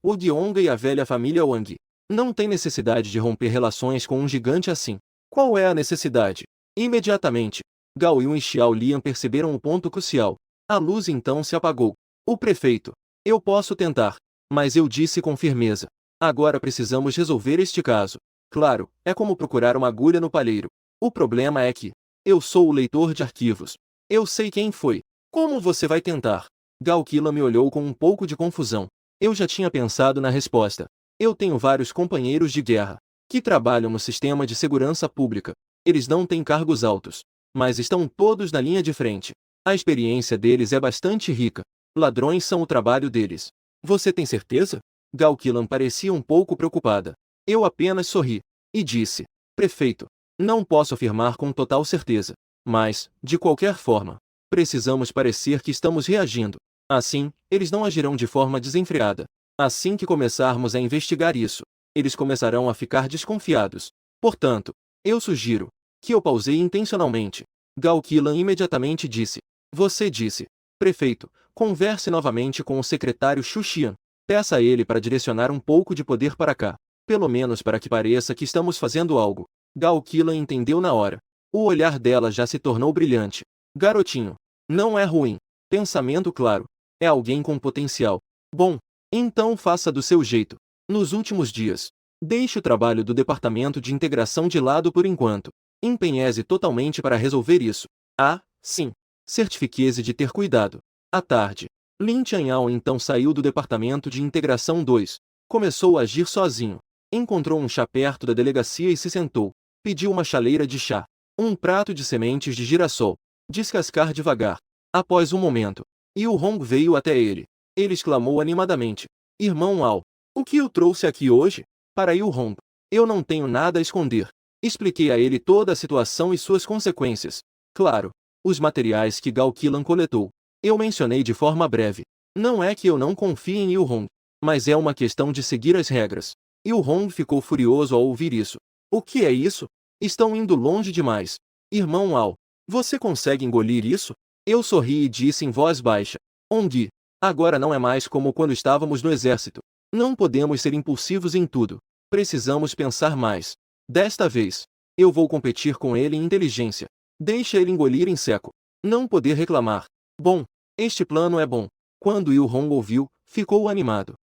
Wang Yonga e a velha família Wang. Não tem necessidade de romper relações com um gigante assim. Qual é a necessidade? Imediatamente, Gao Yun e Xiao Lian perceberam o ponto crucial. A luz então se apagou. O prefeito. Eu posso tentar. Mas eu disse com firmeza. Agora precisamos resolver este caso. Claro, é como procurar uma agulha no palheiro. O problema é que eu sou o leitor de arquivos. Eu sei quem foi. Como você vai tentar? Gao Qilan me olhou com um pouco de confusão. Eu já tinha pensado na resposta. Eu tenho vários companheiros de guerra que trabalham no sistema de segurança pública. Eles não têm cargos altos, mas estão todos na linha de frente. A experiência deles é bastante rica. Ladrões são o trabalho deles. Você tem certeza? Gao Qilan parecia um pouco preocupada. Eu apenas sorri e disse: Prefeito, não posso afirmar com total certeza, mas, de qualquer forma, precisamos parecer que estamos reagindo. Assim, eles não agirão de forma desenfreada. Assim que começarmos a investigar isso, eles começarão a ficar desconfiados. Portanto, eu sugiro que eu pausei intencionalmente. Gao Qilan imediatamente disse: Você disse, prefeito, converse novamente com o secretário Xu Xian. Peça a ele para direcionar um pouco de poder para cá. Pelo menos para que pareça que estamos fazendo algo. Gao Qilan entendeu na hora. O olhar dela já se tornou brilhante. Garotinho. Não é ruim. Pensamento claro. É alguém com potencial. Bom, então faça do seu jeito. Nos últimos dias, deixe o trabalho do Departamento de Integração de lado por enquanto. Empenhe-se totalmente para resolver isso. Ah, sim. Certifique-se de ter cuidado. À tarde, Lin Changyao então saiu do Departamento de Integração 2. Começou a agir sozinho. Encontrou um chá perto da delegacia e se sentou. Pediu uma chaleira de chá. Um prato de sementes de girassol. Descascar devagar. Após um momento, Yu Hong veio até ele. Ele exclamou animadamente: Irmão Ao, o que eu trouxe aqui hoje? Para Yu Hong. Eu não tenho nada a esconder. Expliquei a ele toda a situação e suas consequências. Claro, os materiais que Gao Qilan coletou. Eu mencionei de forma breve. Não é que eu não confie em Yu Hong, mas é uma questão de seguir as regras. Yu Hong ficou furioso ao ouvir isso. O que é isso? Estão indo longe demais. Irmão Ao, você consegue engolir isso? Eu sorri e disse em voz baixa: Hong, agora não é mais como quando estávamos no exército. Não podemos ser impulsivos em tudo. Precisamos pensar mais. Desta vez, eu vou competir com ele em inteligência. Deixa ele engolir em seco. Não poder reclamar. Bom, este plano é bom. Quando Yu Hong ouviu, ficou animado.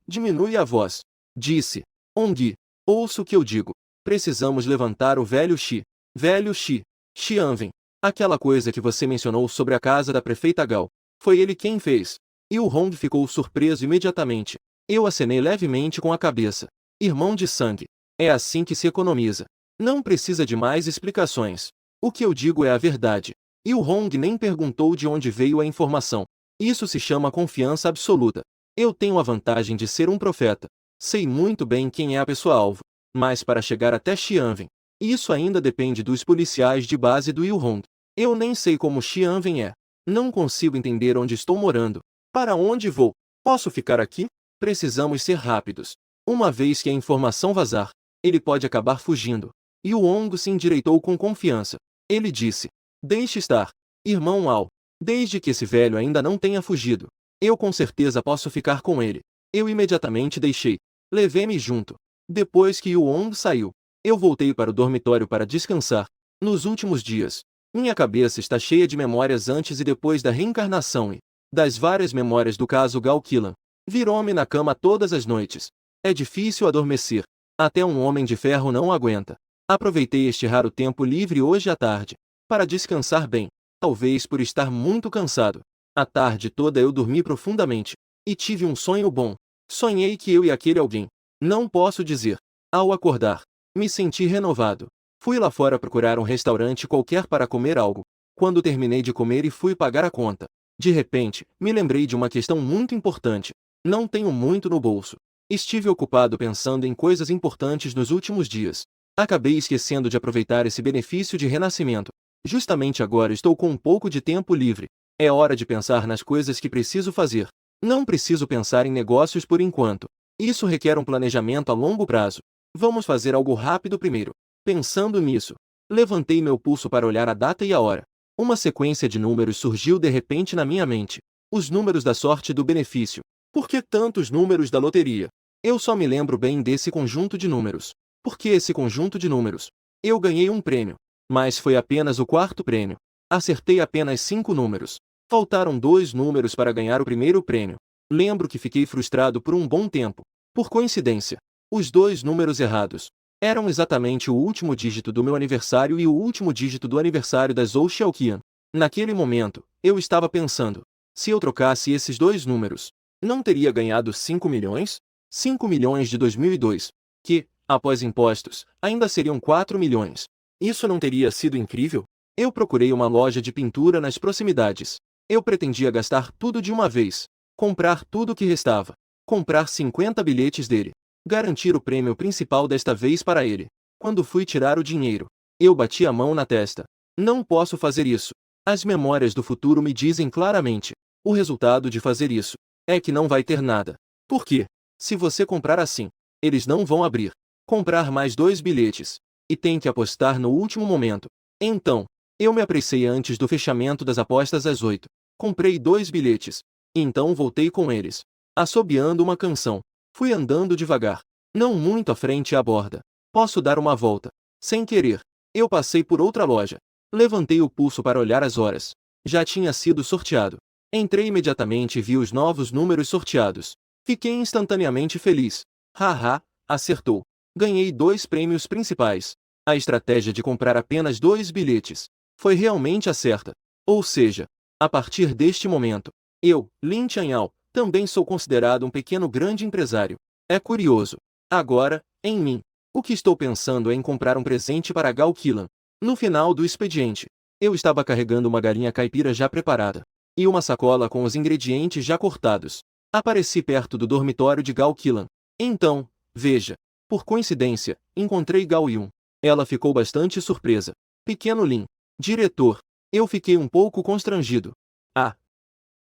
Diminui a voz. Disse. Hong, ouça o que eu digo. Precisamos levantar o velho Xi. Velho Xi. Xianwen. Aquela coisa que você mencionou sobre a casa da prefeita Gao. Foi ele quem fez. Yu Hong ficou surpreso imediatamente. Eu acenei levemente com a cabeça. Irmão de sangue. É assim que se economiza. Não precisa de mais explicações. O que eu digo é a verdade. Yu Hong nem perguntou de onde veio a informação. Isso se chama confiança absoluta. Eu tenho a vantagem de ser um profeta. Sei muito bem quem é a pessoa-alvo. Mas para chegar até Xianwen, isso ainda depende dos policiais de base do Yu Hong. Eu nem sei como Xianwen é. Não consigo entender onde estou morando. Para onde vou? Posso ficar aqui? Precisamos ser rápidos. Uma vez que a informação vazar, ele pode acabar fugindo. Yu Hong se endireitou com confiança. Ele disse. Deixe estar. Irmão Ao. Desde que esse velho ainda não tenha fugido, eu com certeza posso ficar com ele. Eu imediatamente deixei. Levei-me junto. Depois que Yu Hong saiu, eu voltei para o dormitório para descansar. Nos últimos dias, minha cabeça está cheia de memórias antes e depois da reencarnação e das várias memórias do caso Gao Qilan. Virou-me na cama todas as noites. É difícil adormecer. Até um homem de ferro não aguenta. Aproveitei este raro tempo livre hoje à tarde para descansar bem. Talvez por estar muito cansado. A tarde toda eu dormi profundamente. E tive um sonho bom. Sonhei que eu e aquele alguém. Não posso dizer. Ao acordar, me senti renovado. Fui lá fora procurar um restaurante qualquer para comer algo. Quando terminei de comer e fui pagar a conta, de repente, me lembrei de uma questão muito importante. Não tenho muito no bolso. Estive ocupado pensando em coisas importantes nos últimos dias. Acabei esquecendo de aproveitar esse benefício de renascimento. Justamente agora estou com um pouco de tempo livre. É hora de pensar nas coisas que preciso fazer. Não preciso pensar em negócios por enquanto. Isso requer um planejamento a longo prazo. Vamos fazer algo rápido primeiro. Pensando nisso, levantei meu pulso para olhar a data e a hora. Uma sequência de números surgiu de repente na minha mente. Os números da sorte do benefício. Por que tantos números da loteria? Eu só me lembro bem desse conjunto de números. Por que esse conjunto de números? Eu ganhei um prêmio. Mas foi apenas o quarto prêmio. Acertei apenas 5 números. Faltaram 2 números para ganhar o primeiro prêmio. Lembro que fiquei frustrado por um bom tempo. Por coincidência, os 2 números errados eram exatamente o último dígito do meu aniversário e o último dígito do aniversário da Zhou Xiaoqian. Naquele momento, eu estava pensando, se eu trocasse esses 2 números, não teria ganhado 5 milhões? 5 milhões de 2002, que, após impostos, ainda seriam 4 milhões. Isso não teria sido incrível? Eu procurei uma loja de pintura nas proximidades. Eu pretendia gastar tudo de uma vez. Comprar tudo o que restava. Comprar 50 bilhetes dele. Garantir o prêmio principal desta vez para ele. Quando fui tirar o dinheiro, eu bati a mão na testa. Não posso fazer isso. As memórias do futuro me dizem claramente. O resultado de fazer isso é que não vai ter nada. Por quê? Se você comprar assim, eles não vão abrir. Comprar mais 2 bilhetes. E tem que apostar no último momento. Então, eu me apressei antes do fechamento das apostas às 8. Comprei 2 bilhetes. Então voltei com eles, assobiando uma canção. Fui andando devagar, não muito à frente à borda. Posso dar uma volta. Sem querer, eu passei por outra loja. Levantei o pulso para olhar as horas. Já tinha sido sorteado. Entrei imediatamente e vi os novos números sorteados. Fiquei instantaneamente feliz. Haha, acertou. Ganhei 2 prêmios principais. A estratégia de comprar apenas 2 bilhetes foi realmente a certa. Ou seja, a partir deste momento, eu, Lin Chanhao, também sou considerado um pequeno grande empresário. É curioso. Agora, em mim, o que estou pensando é em comprar um presente para Gao Qilan. No final do expediente, eu estava carregando uma galinha caipira já preparada e uma sacola com os ingredientes já cortados. Apareci perto do dormitório de Gao Qilan. Então, veja, por coincidência, encontrei Gao Yun. Ela ficou bastante surpresa. Pequeno Lin, diretor, eu fiquei um pouco constrangido. Ah!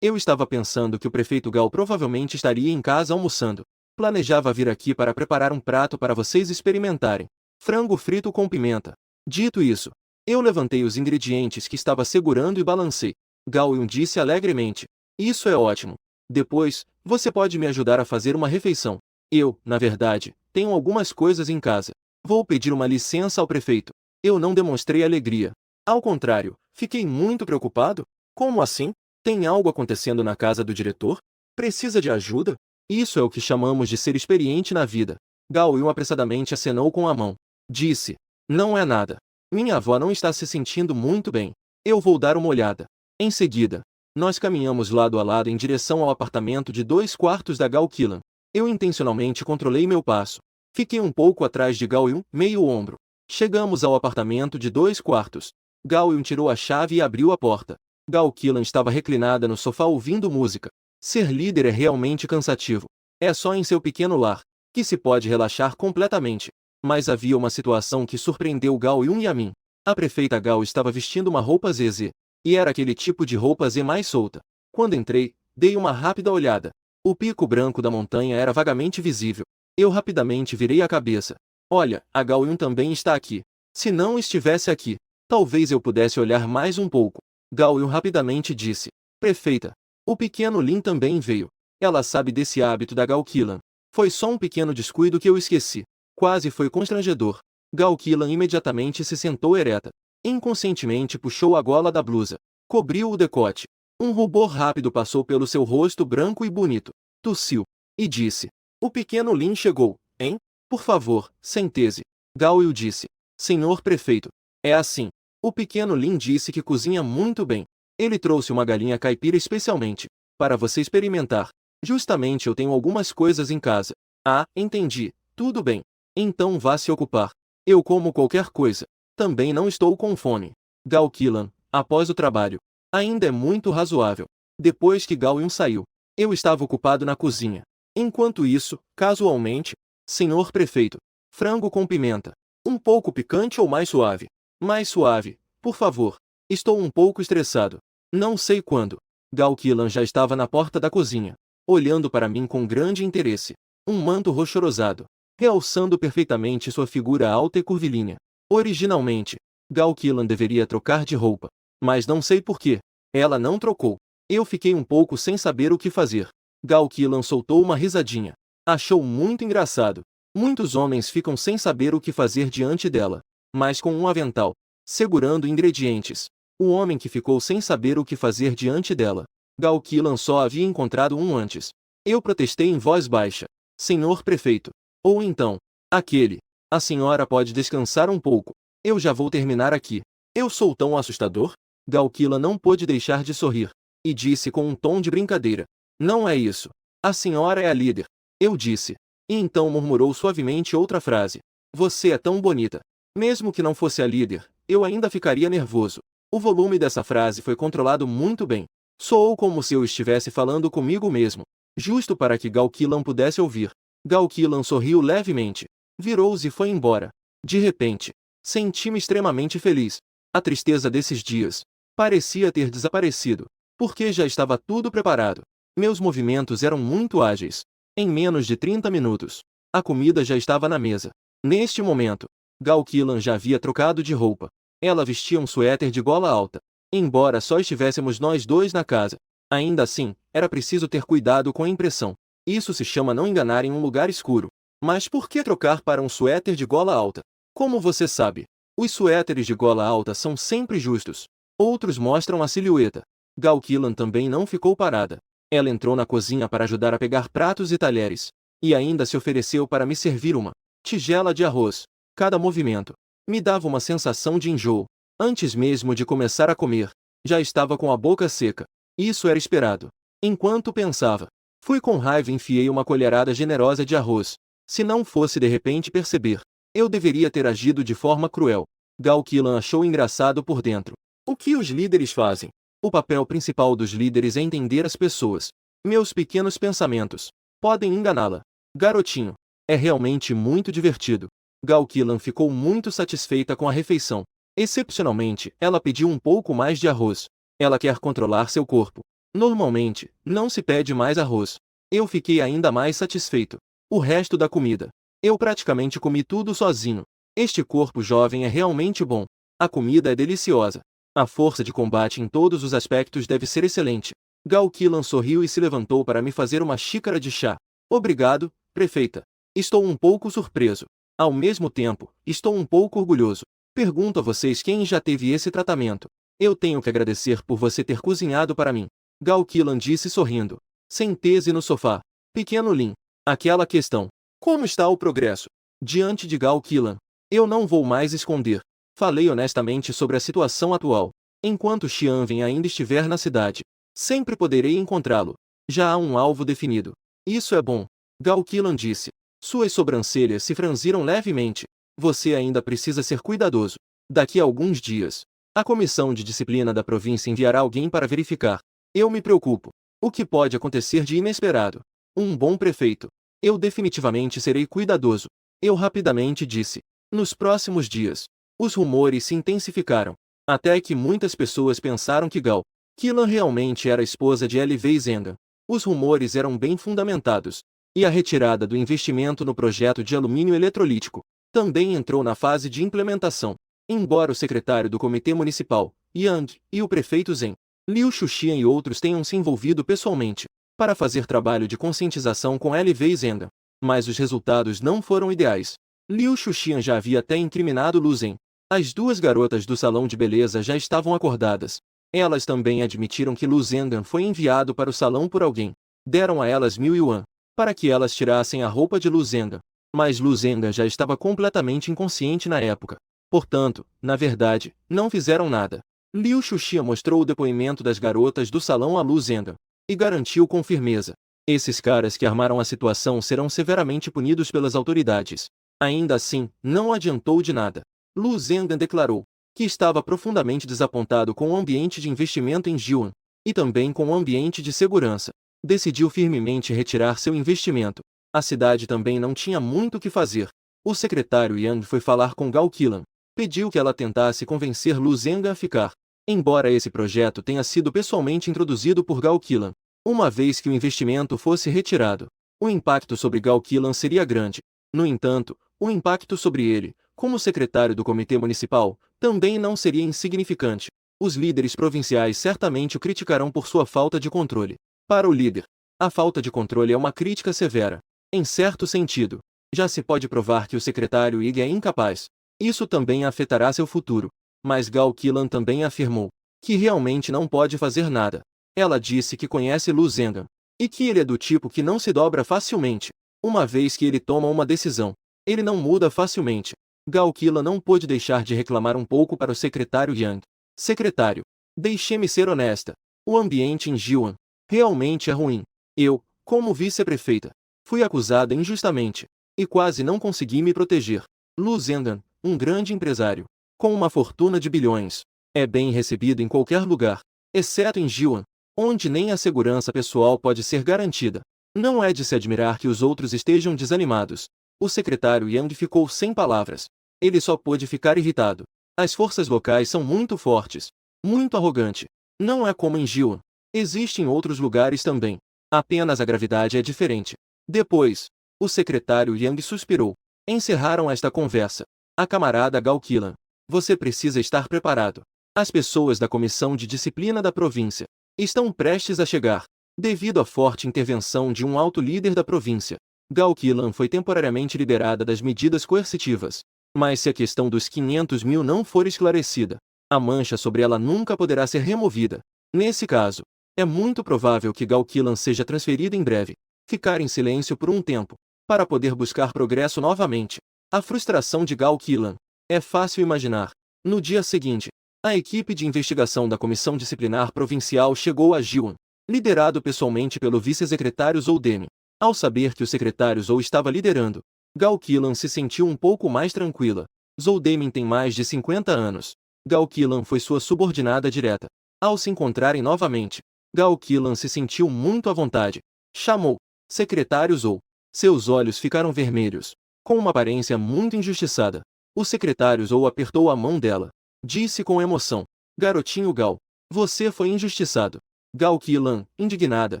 Eu estava pensando que o prefeito Gao provavelmente estaria em casa almoçando. Planejava vir aqui para preparar um prato para vocês experimentarem. Frango frito com pimenta. Dito isso, eu levantei os ingredientes que estava segurando e balancei. Gao Yun disse alegremente. Isso é ótimo. Depois, você pode me ajudar a fazer uma refeição. Eu, na verdade, tenho algumas coisas em casa. Vou pedir uma licença ao prefeito. Eu não demonstrei alegria. Ao contrário, fiquei muito preocupado. Como assim? Tem algo acontecendo na casa do diretor? Precisa de ajuda? Isso é o que chamamos de ser experiente na vida. Gao Yun apressadamente acenou com a mão. Disse: não é nada. Minha avó não está se sentindo muito bem. Eu vou dar uma olhada. Em seguida, nós caminhamos lado a lado em direção ao apartamento de 2 quartos da Gao Qilan. Eu intencionalmente controlei meu passo. Fiquei um pouco atrás de Gao Yun, meio ombro. Chegamos ao apartamento de 2 quartos. Gao Yun tirou a chave e abriu a porta. Gao Qilan estava reclinada no sofá ouvindo música. Ser líder é realmente cansativo. É só em seu pequeno lar que se pode relaxar completamente. Mas havia uma situação que surpreendeu Gao Yun e a mim. A prefeita Gao estava vestindo uma roupa ZZ. E era aquele tipo de roupa Z mais solta. Quando entrei, dei uma rápida olhada. O pico branco da montanha era vagamente visível. Eu rapidamente virei a cabeça. Olha, a Gao Yun também está aqui. Se não estivesse aqui, talvez eu pudesse olhar mais um pouco. Gao Yun rapidamente disse: prefeita, o pequeno Lin também veio. Ela sabe desse hábito da Gao Qilan. Foi só um pequeno descuido que eu esqueci. Quase foi constrangedor. Gao Qilan imediatamente se sentou ereta. Inconscientemente puxou a gola da blusa. Cobriu o decote. Um rubor rápido passou pelo seu rosto branco e bonito. Tossiu. E disse: o pequeno Lin chegou, hein? Por favor, sente-se. Gao Yu disse: senhor prefeito. É assim. O pequeno Lin disse que cozinha muito bem. Ele trouxe uma galinha caipira especialmente para você experimentar. Justamente eu tenho algumas coisas em casa. Ah, entendi. Tudo bem. Então vá se ocupar. Eu como qualquer coisa. Também não estou com fome. Gao Qilan, após o trabalho, ainda é muito razoável. Depois que Gao Yun saiu, eu estava ocupado na cozinha. Enquanto isso, casualmente, senhor prefeito, frango com pimenta. Um pouco picante ou mais suave? Mais suave, por favor. Estou um pouco estressado. Não sei quando. Gao Qilan já estava na porta da cozinha, olhando para mim com grande interesse. Um manto roxo rosado, realçando perfeitamente sua figura alta e curvilínea. Originalmente, Gao Qilan deveria trocar de roupa, mas não sei por quê. Ela não trocou. Eu fiquei um pouco sem saber o que fazer. Gao Qilan soltou uma risadinha. Achou muito engraçado. Muitos homens ficam sem saber o que fazer diante dela, mas com um avental, segurando ingredientes. O homem que ficou sem saber o que fazer diante dela. Gao Qilan só havia encontrado um antes. Eu protestei em voz baixa: senhor prefeito. Ou então, aquele. A senhora pode descansar um pouco. Eu já vou terminar aqui. Eu sou tão assustador? Gao Qilan não pôde deixar de sorrir. E disse com um tom de brincadeira: não é isso. A senhora é a líder. Eu disse. E então murmurou suavemente outra frase: você é tão bonita. Mesmo que não fosse a líder, eu ainda ficaria nervoso. O volume dessa frase foi controlado muito bem. Soou como se eu estivesse falando comigo mesmo, justo para que Gao Qilan pudesse ouvir. Gao Qilan sorriu levemente, virou-se e foi embora. De repente, senti-me extremamente feliz. A tristeza desses dias parecia ter desaparecido, porque já estava tudo preparado. Meus movimentos eram muito ágeis. Em menos de 30 minutos, a comida já estava na mesa. Neste momento, Gao Qilan já havia trocado de roupa. Ela vestia um suéter de gola alta. Embora só estivéssemos nós dois na casa, ainda assim, era preciso ter cuidado com a impressão. Isso se chama não enganar em um lugar escuro. Mas por que trocar para um suéter de gola alta? Como você sabe, os suéteres de gola alta são sempre justos. Outros mostram a silhueta. Gao Qilan também não ficou parada. Ela entrou na cozinha para ajudar a pegar pratos e talheres. E ainda se ofereceu para me servir uma tigela de arroz. Cada movimento me dava uma sensação de enjoo. Antes mesmo de começar a comer, já estava com a boca seca. Isso era esperado. Enquanto pensava, fui com raiva e enfiei uma colherada generosa de arroz. Se não fosse de repente perceber, eu deveria ter agido de forma cruel. Gao Qilan achou engraçado por dentro. O que os líderes fazem? O papel principal dos líderes é entender as pessoas. Meus pequenos pensamentos podem enganá-la. Garotinho. É realmente muito divertido. Gao Qilan ficou muito satisfeita com a refeição. Excepcionalmente, ela pediu um pouco mais de arroz. Ela quer controlar seu corpo. Normalmente, não se pede mais arroz. Eu fiquei ainda mais satisfeito. O resto da comida, eu praticamente comi tudo sozinho. Este corpo jovem é realmente bom. A comida é deliciosa. A força de combate em todos os aspectos deve ser excelente. Gao Qilan sorriu e se levantou para me fazer uma xícara de chá. Obrigado, prefeita. Estou um pouco surpreso. Ao mesmo tempo, estou um pouco orgulhoso. Pergunto a vocês quem já teve esse tratamento. Eu tenho que agradecer por você ter cozinhado para mim. Gal Killan disse sorrindo. Sente-se no sofá. Pequeno Lin. Aquela questão. Como está o progresso? Diante de Gal Killan. Eu não vou mais esconder. Falei honestamente sobre a situação atual. Enquanto Xianwen ainda estiver na cidade, sempre poderei encontrá-lo. Já há um alvo definido. Isso é bom. Gal Killan disse. Suas sobrancelhas se franziram levemente. Você ainda precisa ser cuidadoso. Daqui a alguns dias, a comissão de disciplina da província enviará alguém para verificar. Eu me preocupo. O que pode acontecer de inesperado? Um bom prefeito. Eu definitivamente serei cuidadoso. Eu rapidamente disse. Nos próximos dias, os rumores se intensificaram. Até que muitas pessoas pensaram que Gal Killan realmente era a esposa de L.V. Zengan. Os rumores eram bem fundamentados. E a retirada do investimento no projeto de alumínio eletrolítico também entrou na fase de implementação. Embora o secretário do Comitê Municipal, Yang, e o prefeito Zhen, Liu Shuxian e outros tenham se envolvido pessoalmente para fazer trabalho de conscientização com L.V. Zengan, mas os resultados não foram ideais. Liu Shuxian já havia até incriminado Lu Zhen. As duas garotas do salão de beleza já estavam acordadas. Elas também admitiram que Lu Zengan foi enviado para o salão por alguém. Deram a elas 1000 yuan para que elas tirassem a roupa de Lu Zengan. Mas Lu Zengan já estava completamente inconsciente na época. Portanto, na verdade, não fizeram nada. Liu Shuxian mostrou o depoimento das garotas do salão a Lu Zengan e garantiu com firmeza. Esses caras que armaram a situação serão severamente punidos pelas autoridades. Ainda assim, não adiantou de nada. Lu Zengan declarou que estava profundamente desapontado com o ambiente de investimento em Jiuan e também com o ambiente de segurança. Decidiu firmemente retirar seu investimento. A cidade também não tinha muito o que fazer. O secretário Yang foi falar com Gal Killan. Pediu que ela tentasse convencer Lu Zengan a ficar. Embora esse projeto tenha sido pessoalmente introduzido por Gal Killan, uma vez que o investimento fosse retirado, o impacto sobre Gal Killan seria grande. No entanto, o impacto sobre ele, como secretário do Comitê Municipal, também não seria insignificante. Os líderes provinciais certamente o criticarão por sua falta de controle. Para o líder, a falta de controle é uma crítica severa. Em certo sentido, já se pode provar que o secretário Ig é incapaz. Isso também afetará seu futuro. Mas Gal Killan também afirmou que realmente não pode fazer nada. Ela disse que conhece Lu Zengan e que ele é do tipo que não se dobra facilmente. Uma vez que ele toma uma decisão, ele não muda facilmente. Gal Killan não pôde deixar de reclamar um pouco para o secretário Yang. Secretário, deixe-me ser honesta. O ambiente em Jiuan realmente é ruim. Eu, como vice-prefeita, fui acusada injustamente e quase não consegui me proteger. Lu Zengan, um grande empresário, com uma fortuna de bilhões, é bem recebido em qualquer lugar, exceto em Jiuan, onde nem a segurança pessoal pode ser garantida. Não é de se admirar que os outros estejam desanimados. O secretário Yang ficou sem palavras. Ele só pôde ficar irritado. As forças locais são muito fortes, muito arrogante. Não é como em Jiuan. Existem outros lugares também. Apenas a gravidade é diferente. Depois, o secretário Yang suspirou. Encerraram esta conversa. A camarada Gal Killan. Você precisa estar preparado. As pessoas da comissão de disciplina da província estão prestes a chegar. Devido à forte intervenção de um alto líder da província, Gal Killan foi temporariamente liberada das medidas coercitivas. Mas se a questão dos 500 mil não for esclarecida, a mancha sobre ela nunca poderá ser removida. Nesse caso, é muito provável que Gal Killan seja transferida em breve. Ficar em silêncio por um tempo, para poder buscar progresso novamente. A frustração de Gal Killan é fácil imaginar. No dia seguinte, a equipe de investigação da Comissão Disciplinar Provincial chegou a Jiuan, liderado pessoalmente pelo vice-secretário Zhou Demi. Ao saber que o secretário Zhou estava liderando, Gal Killan se sentiu um pouco mais tranquila. Zhou Demi tem mais de 50 anos. Gal Killan foi sua subordinada direta. Ao se encontrarem novamente, Gal Killan se sentiu muito à vontade. Chamou secretário Zhou. Seus olhos ficaram vermelhos, com uma aparência muito injustiçada. O secretário Zhou apertou a mão dela. Disse com emoção: Garotinho Gal, você foi injustiçado. Gal Killan, indignada,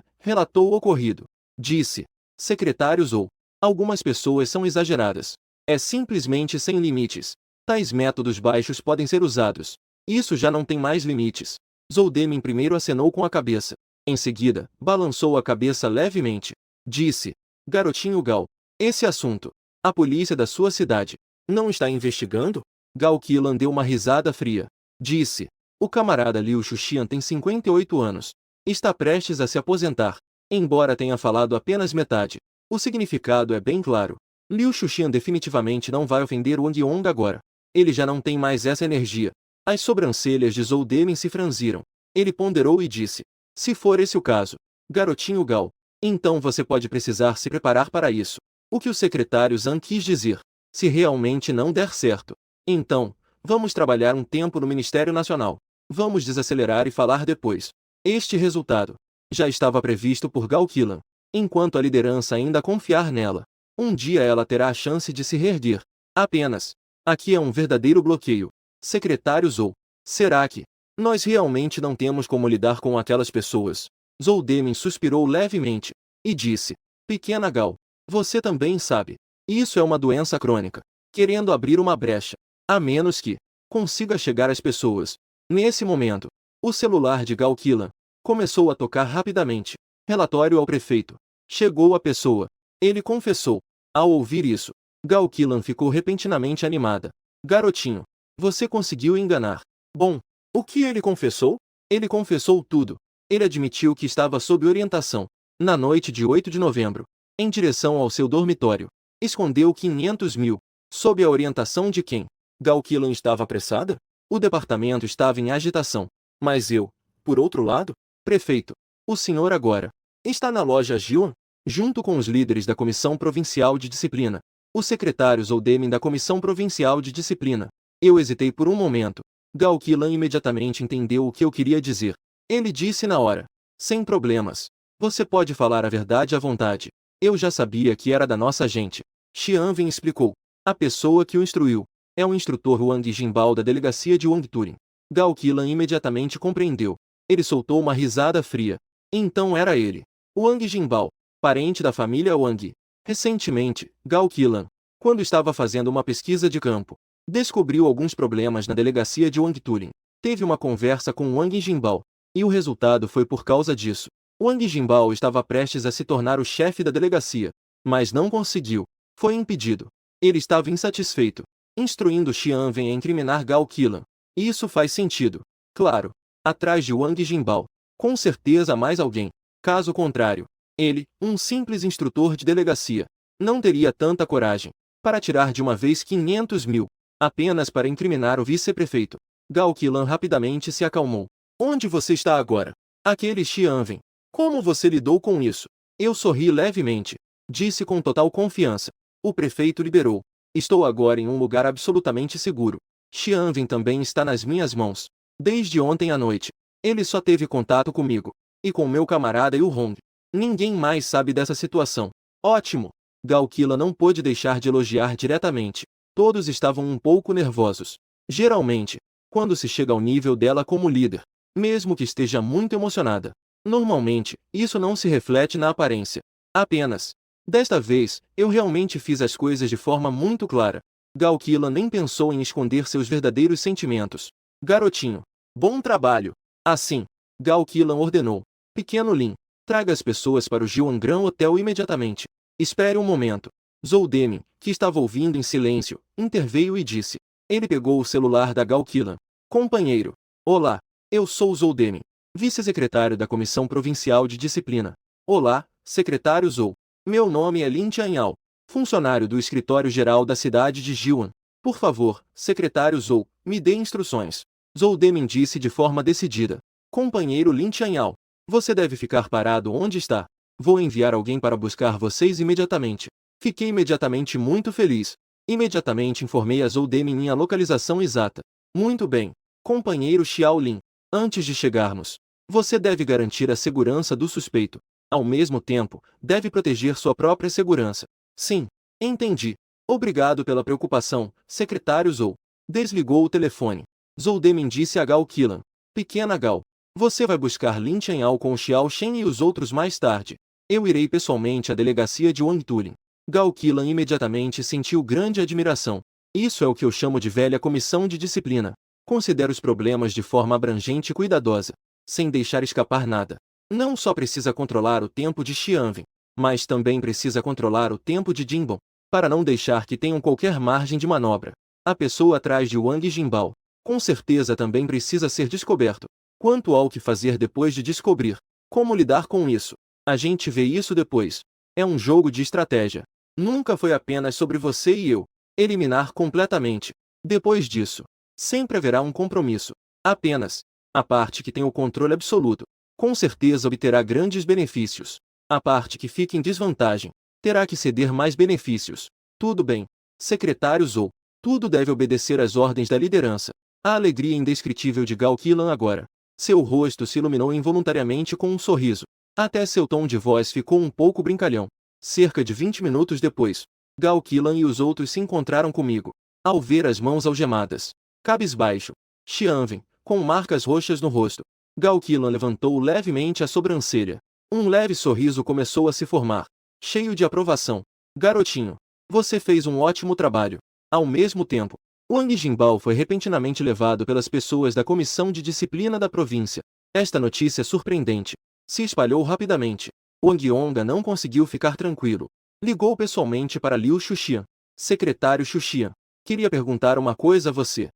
relatou o ocorrido. Disse: Secretário Zhou, algumas pessoas são exageradas. É simplesmente sem limites. Tais métodos baixos podem ser usados. Isso já não tem mais limites. Zhou Demi primeiro acenou com a cabeça. Em seguida, balançou a cabeça levemente. Disse: Garotinho Gal, esse assunto, a polícia da sua cidade não está investigando? Gao Qilan deu uma risada fria. Disse: o camarada Liu Xuxian tem 58 anos. Está prestes a se aposentar. Embora tenha falado apenas metade, o significado é bem claro. Liu Xuxian definitivamente não vai ofender Wang Yong agora. Ele já não tem mais essa energia. As sobrancelhas de Zhou Demin se franziram. Ele ponderou e disse: se for esse o caso, garotinho Gao, então você pode precisar se preparar para isso. O que o secretário Zhang quis dizer: se realmente não der certo, então, vamos trabalhar um tempo no Ministério Nacional. Vamos desacelerar e falar depois. Este resultado já estava previsto por Gao Qilan. Enquanto a liderança ainda confiar nela, um dia ela terá a chance de se reerguer. Apenas, aqui é um verdadeiro bloqueio. Secretário Zhou, será que nós realmente não temos como lidar com aquelas pessoas? Zhou Demin suspirou levemente e disse: pequena Gao, você também sabe. Isso é uma doença crônica, querendo abrir uma brecha, a menos que consiga chegar às pessoas. Nesse momento, o celular de Gao Qilan começou a tocar rapidamente. Relatório ao prefeito. Chegou a pessoa. Ele confessou. Ao ouvir isso, Gao Qilan ficou repentinamente animada. Garotinho, você conseguiu enganar. Bom, o que ele confessou? Ele confessou tudo. Ele admitiu que estava sob orientação, na noite de 8 de novembro, em direção ao seu dormitório. Escondeu 500 mil. Sob a orientação de quem? Gao Qilan estava apressada? O departamento estava em agitação. Mas eu, por outro lado, prefeito, o senhor agora está na loja Jiuan, junto com os líderes da Comissão Provincial de Disciplina, os secretários ou Demin da Comissão Provincial de Disciplina. Eu hesitei por um momento. Gao Qilan imediatamente entendeu o que eu queria dizer. Ele disse na hora: sem problemas. Você pode falar a verdade à vontade. Eu já sabia que era da nossa gente. Xianwen explicou. A pessoa que o instruiu é o instrutor Wang Jinbao da delegacia de Wangturing. Gao Qilan imediatamente compreendeu. Ele soltou uma risada fria. Então era ele. Wang Jinbao, parente da família Wang. Recentemente, Gao Qilan, quando estava fazendo uma pesquisa de campo, descobriu alguns problemas na delegacia de Wangturing. Teve uma conversa com Wang Jinbao, e o resultado foi por causa disso. Wang Jinbao estava prestes a se tornar o chefe da delegacia, mas não conseguiu. Foi impedido. Ele estava insatisfeito, instruindo Xianwen a incriminar Gao Qilan. Isso faz sentido. Claro. Atrás de Wang Jinbao, com certeza mais alguém. Caso contrário, ele, um simples instrutor de delegacia, não teria tanta coragem para tirar de uma vez 500 mil, apenas para incriminar o vice-prefeito. Gao Qilan rapidamente se acalmou. Onde você está agora? Aquele Xianwen. Como você lidou com isso? Eu sorri levemente. Disse com total confiança. O prefeito liberou. Estou agora em um lugar absolutamente seguro. Xianwen também está nas minhas mãos. Desde ontem à noite, ele só teve contato comigo e com meu camarada Yu Hong. Ninguém mais sabe dessa situação. Ótimo! Gao Qilan não pôde deixar de elogiar diretamente. Todos estavam um pouco nervosos. Geralmente, quando se chega ao nível dela como líder, mesmo que esteja muito emocionada, normalmente, isso não se reflete na aparência. Apenas, desta vez, eu realmente fiz as coisas de forma muito clara. Gao Qilan nem pensou em esconder seus verdadeiros sentimentos. Garotinho, bom trabalho. Assim, Gao Qilan ordenou. Pequeno Lin, traga as pessoas para o Jiuan Grand Hotel imediatamente. Espere um momento. Zhou Demin, que estava ouvindo em silêncio, interveio e disse. Ele pegou o celular da Gao Qilan. Companheiro. Olá, eu sou Zhou Demin, vice-secretário da Comissão Provincial de Disciplina. Olá, secretário Zhou. Meu nome é Lin Tianyao, funcionário do escritório-geral da cidade de Jiuan. Por favor, secretário Zhou, me dê instruções. Zhou Demin disse de forma decidida. Companheiro Lin Tianyao, você deve ficar parado onde está. Vou enviar alguém para buscar vocês imediatamente. Fiquei imediatamente muito feliz. Imediatamente informei a Zhou Demin minha localização exata. Muito bem, companheiro Xiao Lin. Antes de chegarmos, você deve garantir a segurança do suspeito. Ao mesmo tempo, deve proteger sua própria segurança. Sim, entendi. Obrigado pela preocupação, secretário Zhou. Desligou o telefone. Zhou Demin disse a Gao Qilan. Pequena Gao, você vai buscar Lin Tianyao com o Xiao Shen e os outros mais tarde. Eu irei pessoalmente à delegacia de Wangturing. Gao Qilan imediatamente sentiu grande admiração. Isso é o que eu chamo de velha comissão de disciplina. Considera os problemas de forma abrangente e cuidadosa, sem deixar escapar nada. Não só precisa controlar o tempo de Xianwen, mas também precisa controlar o tempo de Jinbao, para não deixar que tenham qualquer margem de manobra. A pessoa atrás de Wang Jinbao, com certeza também precisa ser descoberto. Quanto ao que fazer depois de descobrir, como lidar com isso, a gente vê isso depois. É um jogo de estratégia. Nunca foi apenas sobre você e eu. Eliminar completamente. Depois disso, sempre haverá um compromisso. Apenas a parte que tem o controle absoluto, com certeza obterá grandes benefícios. A parte que fica em desvantagem, terá que ceder mais benefícios. Tudo bem, secretários ou tudo deve obedecer às ordens da liderança. A alegria indescritível de Gao Qilan agora. Seu rosto se iluminou involuntariamente com um sorriso. Até seu tom de voz ficou um pouco brincalhão. Cerca de 20 minutos depois, Gao Qilan e os outros se encontraram comigo. Ao ver as mãos algemadas, cabisbaixo, Xianwen, com marcas roxas no rosto, Gao Qilan levantou levemente a sobrancelha. Um leve sorriso começou a se formar, cheio de aprovação. Garotinho, você fez um ótimo trabalho. Ao mesmo tempo, Wang Jinbao foi repentinamente levado pelas pessoas da comissão de disciplina da província. Esta notícia surpreendente se espalhou rapidamente. Wang Yonga não conseguiu ficar tranquilo. Ligou pessoalmente para Liu Xuxian. Secretário Xuxian, queria perguntar uma coisa a você.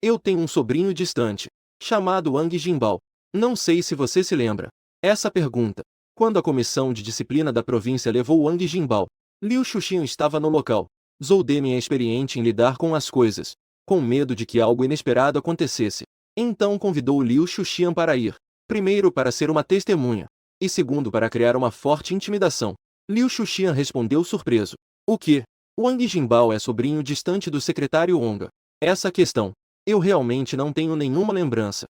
Eu tenho um sobrinho distante, chamado Wang Jinbao. Não sei se você se lembra. Essa pergunta. Quando a comissão de disciplina da província levou Wang Jinbao, Liu Xuxian estava no local. Zhou Demi é experiente em lidar com as coisas, com medo de que algo inesperado acontecesse. Então convidou Liu Xuxian para ir, primeiro para ser uma testemunha, e segundo para criar uma forte intimidação. Liu Xuxian respondeu surpreso. O quê? Wang Jinbao é sobrinho distante do secretário Onga. Essa questão, eu realmente não tenho nenhuma lembrança.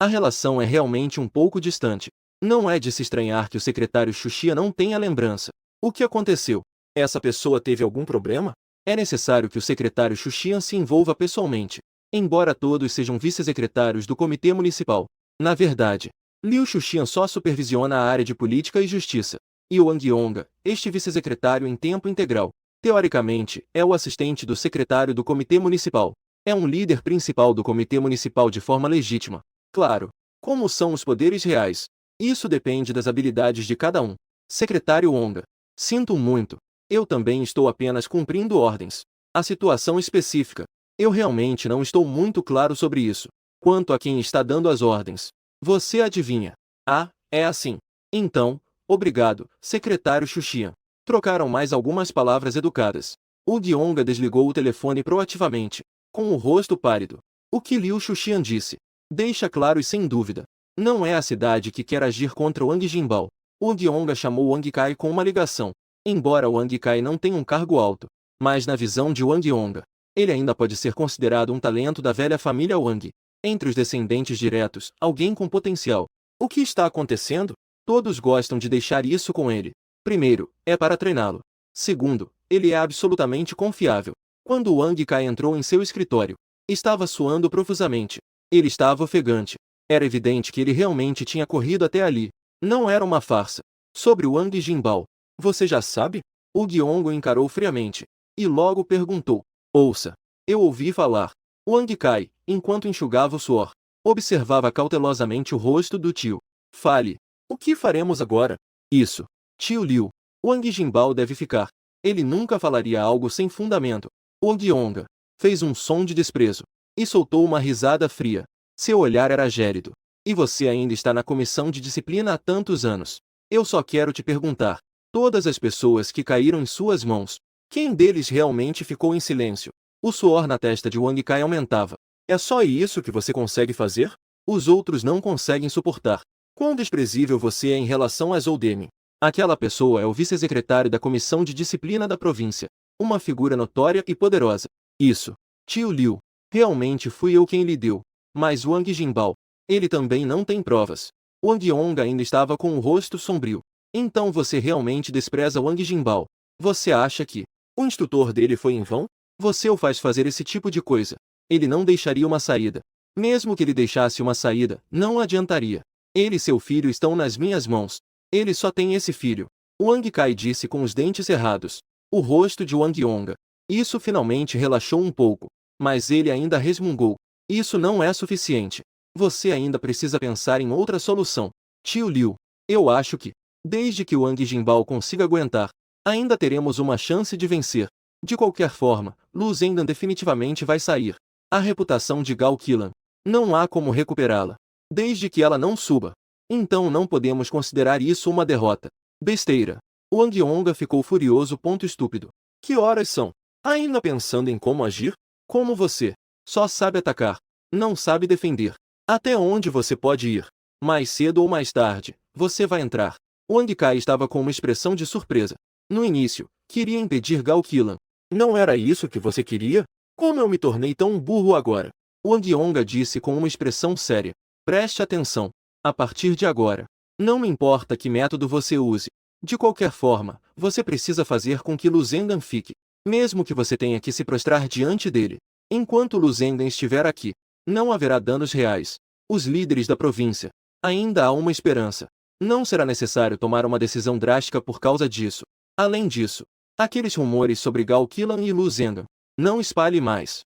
A relação é realmente um pouco distante. Não é de se estranhar que o secretário Xuxian não tenha lembrança. O que aconteceu? Essa pessoa teve algum problema? É necessário que o secretário Xuxian se envolva pessoalmente, embora todos sejam vice-secretários do comitê municipal. Na verdade, Liu Xuxian só supervisiona a área de política e justiça, e Wang Yonga, este vice-secretário em tempo integral, teoricamente, é o assistente do secretário do comitê municipal. É um líder principal do comitê municipal de forma legítima. Claro, como são os poderes reais? Isso depende das habilidades de cada um. Secretário Onga, sinto muito. Eu também estou apenas cumprindo ordens. A situação específica. Eu realmente não estou muito claro sobre isso. Quanto a quem está dando as ordens. Você adivinha? Ah, é assim. Então, obrigado, secretário Xuxian. Trocaram mais algumas palavras educadas. O Guionga desligou o telefone proativamente, com o rosto pálido. O que Liu Xuxian disse deixa claro e sem dúvida. Não é a cidade que quer agir contra Wang Jinbao. O Guionga chamou Wang Kai com uma ligação. Embora Wang Kai não tenha um cargo alto, mas na visão de Wang Yonga, ele ainda pode ser considerado um talento da velha família Wang. Entre os descendentes diretos, alguém com potencial. O que está acontecendo? Todos gostam de deixar isso com ele. Primeiro, é para treiná-lo. Segundo, ele é absolutamente confiável. Quando Wang Kai entrou em seu escritório, estava suando profusamente. Ele estava ofegante. Era evidente que ele realmente tinha corrido até ali. Não era uma farsa. Sobre Wang Jinbao, você já sabe? O Guiongo encarou friamente, e logo perguntou. Ouça, eu ouvi falar. Wang Kai, enquanto enxugava o suor, observava cautelosamente o rosto do tio. Fale. O que faremos agora? Isso. Tio Liu. Wang Jinbao deve ficar. Ele nunca falaria algo sem fundamento. O Guionga fez um som de desprezo, e soltou uma risada fria. Seu olhar era gélido. E você ainda está na comissão de disciplina há tantos anos. Eu só quero te perguntar. Todas as pessoas que caíram em suas mãos, quem deles realmente ficou em silêncio? O suor na testa de Wang Kai aumentava. É só isso que você consegue fazer? Os outros não conseguem suportar. Quão desprezível você é em relação a Zhou Demi. Aquela pessoa é o vice-secretário da comissão de disciplina da província. Uma figura notória e poderosa. Isso. Tio Liu. Realmente fui eu quem lhe deu. Mas Wang Jinbao. Ele também não tem provas. Wang Yonga ainda estava com o rosto sombrio. Então você realmente despreza Wang Jinbao. Você acha que o instrutor dele foi em vão? Você o faz fazer esse tipo de coisa. Ele não deixaria uma saída. Mesmo que ele deixasse uma saída, não adiantaria. Ele e seu filho estão nas minhas mãos. Ele só tem esse filho. Wang Kai disse com os dentes cerrados. O rosto de Wang Yonga. Isso finalmente relaxou um pouco. Mas ele ainda resmungou. Isso não é suficiente. Você ainda precisa pensar em outra solução. Tio Liu, eu acho que, desde que Wang Jinbao consiga aguentar, ainda teremos uma chance de vencer. De qualquer forma, Lu Zendan definitivamente vai sair. A reputação de Gao Qilan. Não há como recuperá-la. Desde que ela não suba. Então não podemos considerar isso uma derrota. Besteira. Wang Yonga ficou furioso. Estúpido. Que horas são? Ainda pensando em como agir? Como você? Só sabe atacar. Não sabe defender. Até onde você pode ir? Mais cedo ou mais tarde, você vai entrar. Wang Kai estava com uma expressão de surpresa. No início, queria impedir Gao Qilan. Não era isso que você queria? Como eu me tornei tão burro agora? Wang Yonga disse com uma expressão séria. Preste atenção. A partir de agora, não me importa que método você use. De qualquer forma, você precisa fazer com que Lu Zendan fique. Mesmo que você tenha que se prostrar diante dele. Enquanto Lu Zendan estiver aqui, não haverá danos reais. Os líderes da província. Ainda há uma esperança. Não será necessário tomar uma decisão drástica por causa disso. Além disso, aqueles rumores sobre Gao Qilan e Lu Zendan. Não espalhe mais.